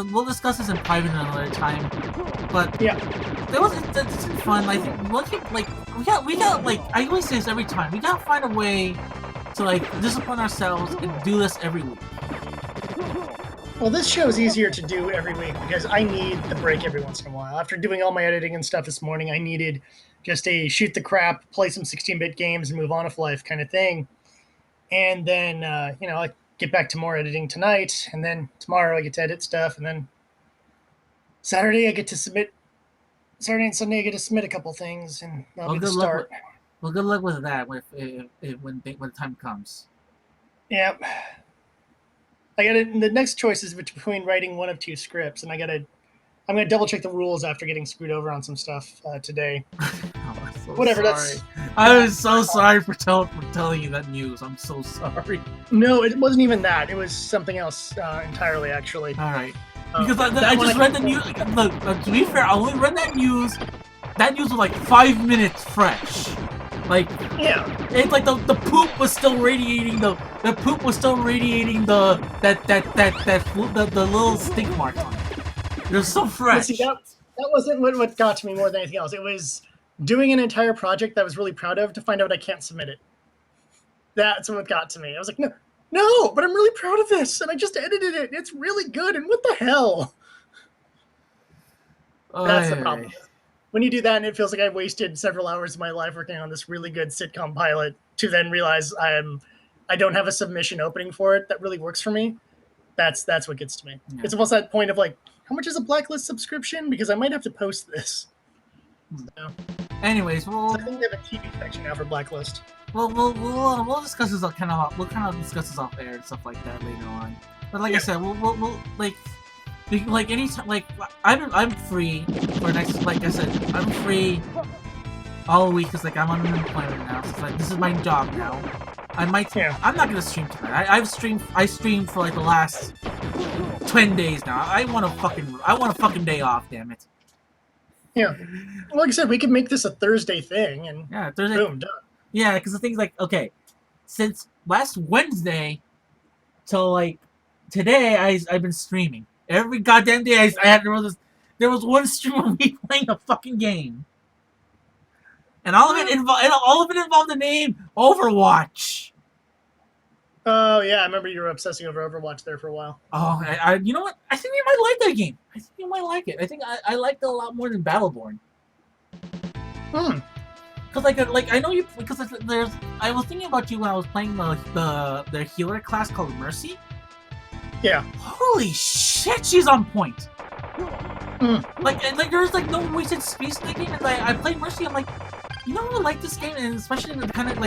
this in private another time. But yeah, it's been fun. I think we got like I always say this every time. We gotta find a way to like discipline ourselves and do this every week. Well, this show is easier to do every week because I need the break every once in a while. After doing all my editing and stuff this morning, I needed just a shoot the crap, play some 16-bit games, and move on with life kind of thing. And then, I get back to more editing tonight, and then tomorrow I get to edit stuff, and then Saturday and Sunday I get to submit a couple things, and that'll be the start. Good luck with that when the time comes. Yep. The next choice is between writing one of two scripts, and I'm gonna double check the rules after getting screwed over on some stuff today. so Whatever, sorry. I was so sorry for telling you that news. I'm so sorry. No, it wasn't even that. It was something else entirely, actually. All right. Because I that one just read the news. Look, to be fair, I only read that news. That news was like 5 minutes fresh. Like, Yeah. it's like the poop was still radiating the poop was still radiating the little stink mark on it. It was so But fresh. see, that wasn't what got to me more than anything else. It was doing an entire project that I was really proud of to find out I can't submit it. That's what got to me. I was like, no, but I'm really proud of this, and I just edited it. It's really good, and what the hell? That's the problem. When you do that, and it feels like I wasted several hours of my life working on this really good sitcom pilot, to then realize I don't have a submission opening for it that really works for me. That's what gets to me. Yeah. It's almost that point of like, how much is a Blacklist subscription? Because I might have to post this. So, anyways, I think they have a TV section now for Blacklist. We'll discuss this we'll discuss this off air and stuff like that later on. But like I said, we'll like anytime, like I'm free for next. Like I said, I'm free all week because like I'm on unemployment now. So it's like this is my job now. I'm not gonna stream tonight. I streamed for like the last 10 days now. I want a fucking day off. Damn it. Yeah. Well, like I said, we could make this a Thursday thing, and Thursday. Boom, done. Yeah, because the thing's like, okay, since last Wednesday till like today, I've been streaming. Every goddamn day there was one stream of me playing a fucking game. And all of it involved the name Overwatch. Oh yeah, I remember you were obsessing over Overwatch there for a while. Oh, you know what? I think you might like that game. I think you might like it. I think I liked it a lot more than Battleborn. Cause like I know you because I was thinking about you when I was playing the healer class called Mercy. Yeah. Holy shit, she's on point. Like there's like no wasted space in the game, and I played Mercy. I'm like, you know, I like this game, and especially the kind of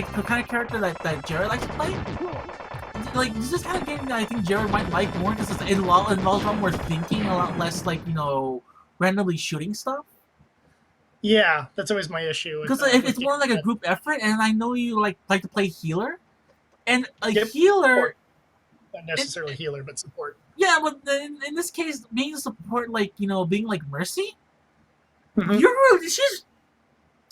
character that Jared likes to play. Like this is kind of game that I think Jared might like more because it involves a lot more thinking, a lot less like randomly shooting stuff. Yeah, that's always my issue. Because it's more like a group effort, and I know you like to play healer, and healer. Not necessarily healer, but support. Yeah, but in this case, being support, like being like Mercy, she's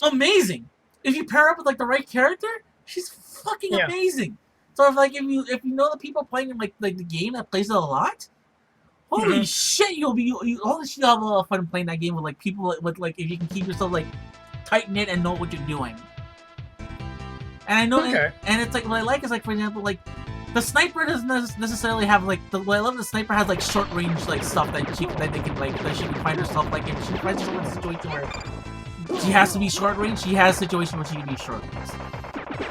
amazing. If you pair up with like the right character, she's fucking amazing. So if you know the people playing like the game that plays it a lot, holy shit, you'll have a lot of fun playing that game with like people with like if you can keep yourself like tight knit and know what you're doing. And I know, and it's like what I like is like for example like. The sniper doesn't necessarily have like what I love. The sniper has like short range like stuff that she can find herself like if she finds herself in a situation where she has to be short range. She has a situation where she can be short range.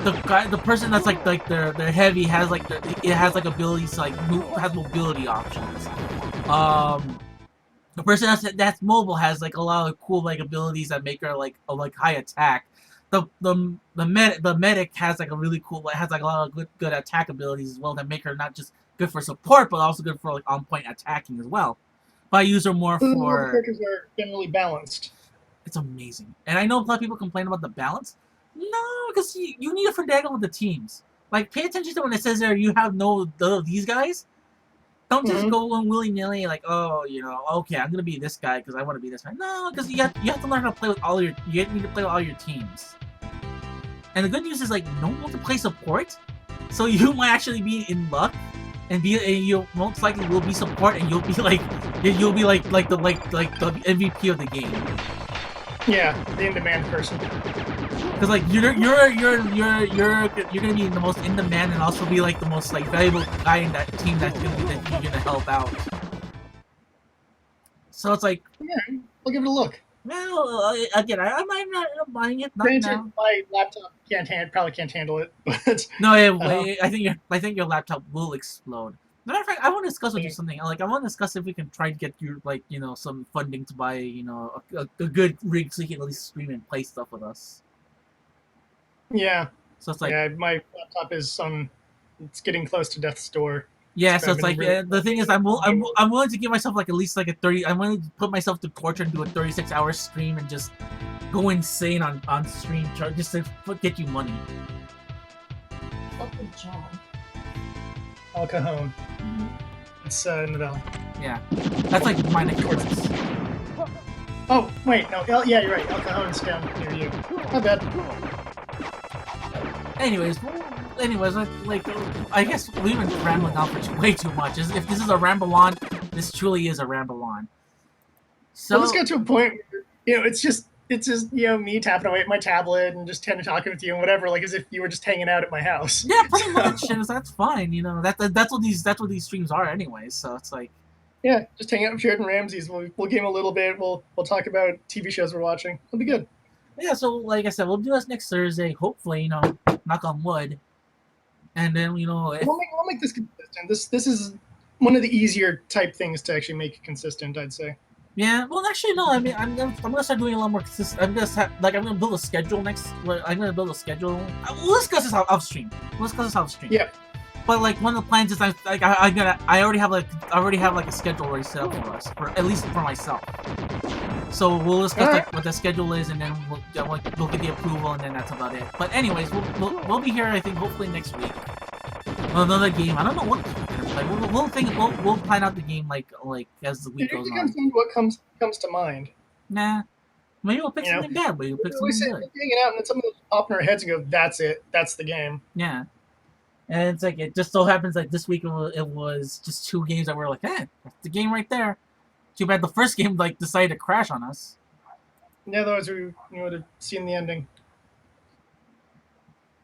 The person that's like they're heavy has like it has like abilities to like has mobility options. The person that's mobile has like a lot of cool like abilities that make her like high attack. The medic has like a really cool has like a lot of good attack abilities as well that make her not just good for support but also good for like on point attacking as well. But I use her more for. The characters are generally balanced. It's amazing, and I know a lot of people complain about the balance. No, because you need to finagle with the teams. Like pay attention to when it says there you have these guys. Don't just go in willy-nilly like, oh, okay, I'm gonna be this guy because I want to be this guy. No, because you have to learn how to play with you need to play with all your teams. And the good news is like no one wants to play support, so you might actually be in luck, and you most likely will be support, and you'll be like the MVP of the game. Yeah, the in-demand person. Because like you're gonna be the most in demand and also be like the most like valuable guy in that team that you're gonna help out. So it's like I'll give it a look. Well, again, I might not end up buying it. Not now. My laptop probably can't handle it. But no, I think your laptop will explode. Matter of fact, I want to discuss with you something. Like, I want to discuss if we can try to get you some funding to buy a good rig so you can at least stream and play stuff with us. Yeah. So it's like my laptop is it's getting close to death's door. Yeah, so it's like the thing is, I'm willing to give myself like at least like a 30. I'm willing to put myself to torture and do a 36-hour stream and just go insane on stream just to get you money. Fucking John. El Cajon. Mhm. It's Nadal. Yeah, that's like my next choice. Oh, wait, no. Yeah, you're right. El Cajon's down near you. My bad. Anyways, like I guess we've been rambling on for way too much. If this is a ramble on, this truly is a ramble on. So Well, let's get to a point where, it's just me tapping away at my tablet and just kind of talking with you and whatever, like as if you were just hanging out at my house. yeah, pretty much, and that's fine. That's what these streams are, anyways. So it's like, Yeah, just hang out with Jared and Ramses. We'll game a little bit. We'll talk about TV shows we're watching. It'll be good. yeah. So like I said, we'll do this next Thursday. Hopefully, knock on wood. And then We'll make this consistent. This is one of the easier type things to actually make it consistent, I'd say. yeah. Well, actually, no. I mean, I'm gonna start doing a lot more consistent. I'm gonna build a schedule next. I'm gonna build a schedule. We'll discuss this off stream. Yeah. But like one of the plans is I already have like a schedule already set up for us, for at least for myself. So we'll discuss like what the schedule is, and then we'll get the approval, and then that's about it. But anyways, we'll be here, I think, hopefully next week. Another game. I don't know what we're gonna play. We'll plan out the game like as the week goes It on. comes into what comes to mind. Nah, maybe we'll pick something bad. Maybe we'll pick We something sit good. hanging out, and then something will pop in our heads and go, "That's it. That's the game." Yeah. And it's like it just so happens like this week it was just two games that were like, that's the game right there. Too bad the first game like decided to crash on us. Yeah, otherwise we would have seen the ending.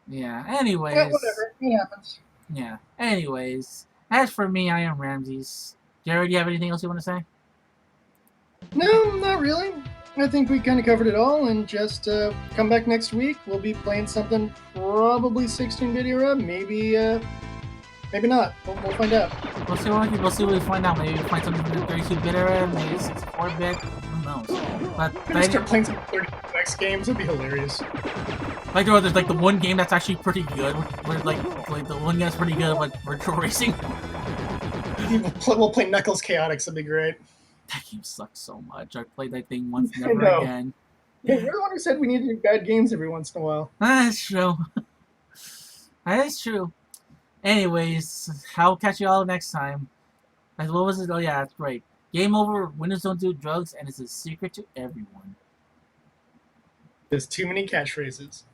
Yeah. Anyways. Yeah, whatever. It happens. Yeah. Anyways, as for me, I am Ramses. Jared, do you have anything else you want to say? No, not really. I think we kind of covered it all, and just come back next week. We'll be playing something probably 16-bit era, maybe not. We'll find out. We'll see what we find out. Maybe we'll find something from the 32-bit era, maybe 64-bit. Who knows? But We're gonna start playing some 32X games. It'd be hilarious. like there's like the one game that's actually pretty good. Where like the one game that's pretty good, like virtual racing. We'll play Knuckles Chaotix. That'd be great. That game sucks so much. I played that thing once, I never know. again. Hey, you're the one who said we need to do bad games every once in a while. That's true. That is true. Anyways, I'll catch you all next time. And what was it? Oh yeah, that's right. Game over. Winners don't do drugs, and it's a secret to everyone. There's too many catchphrases.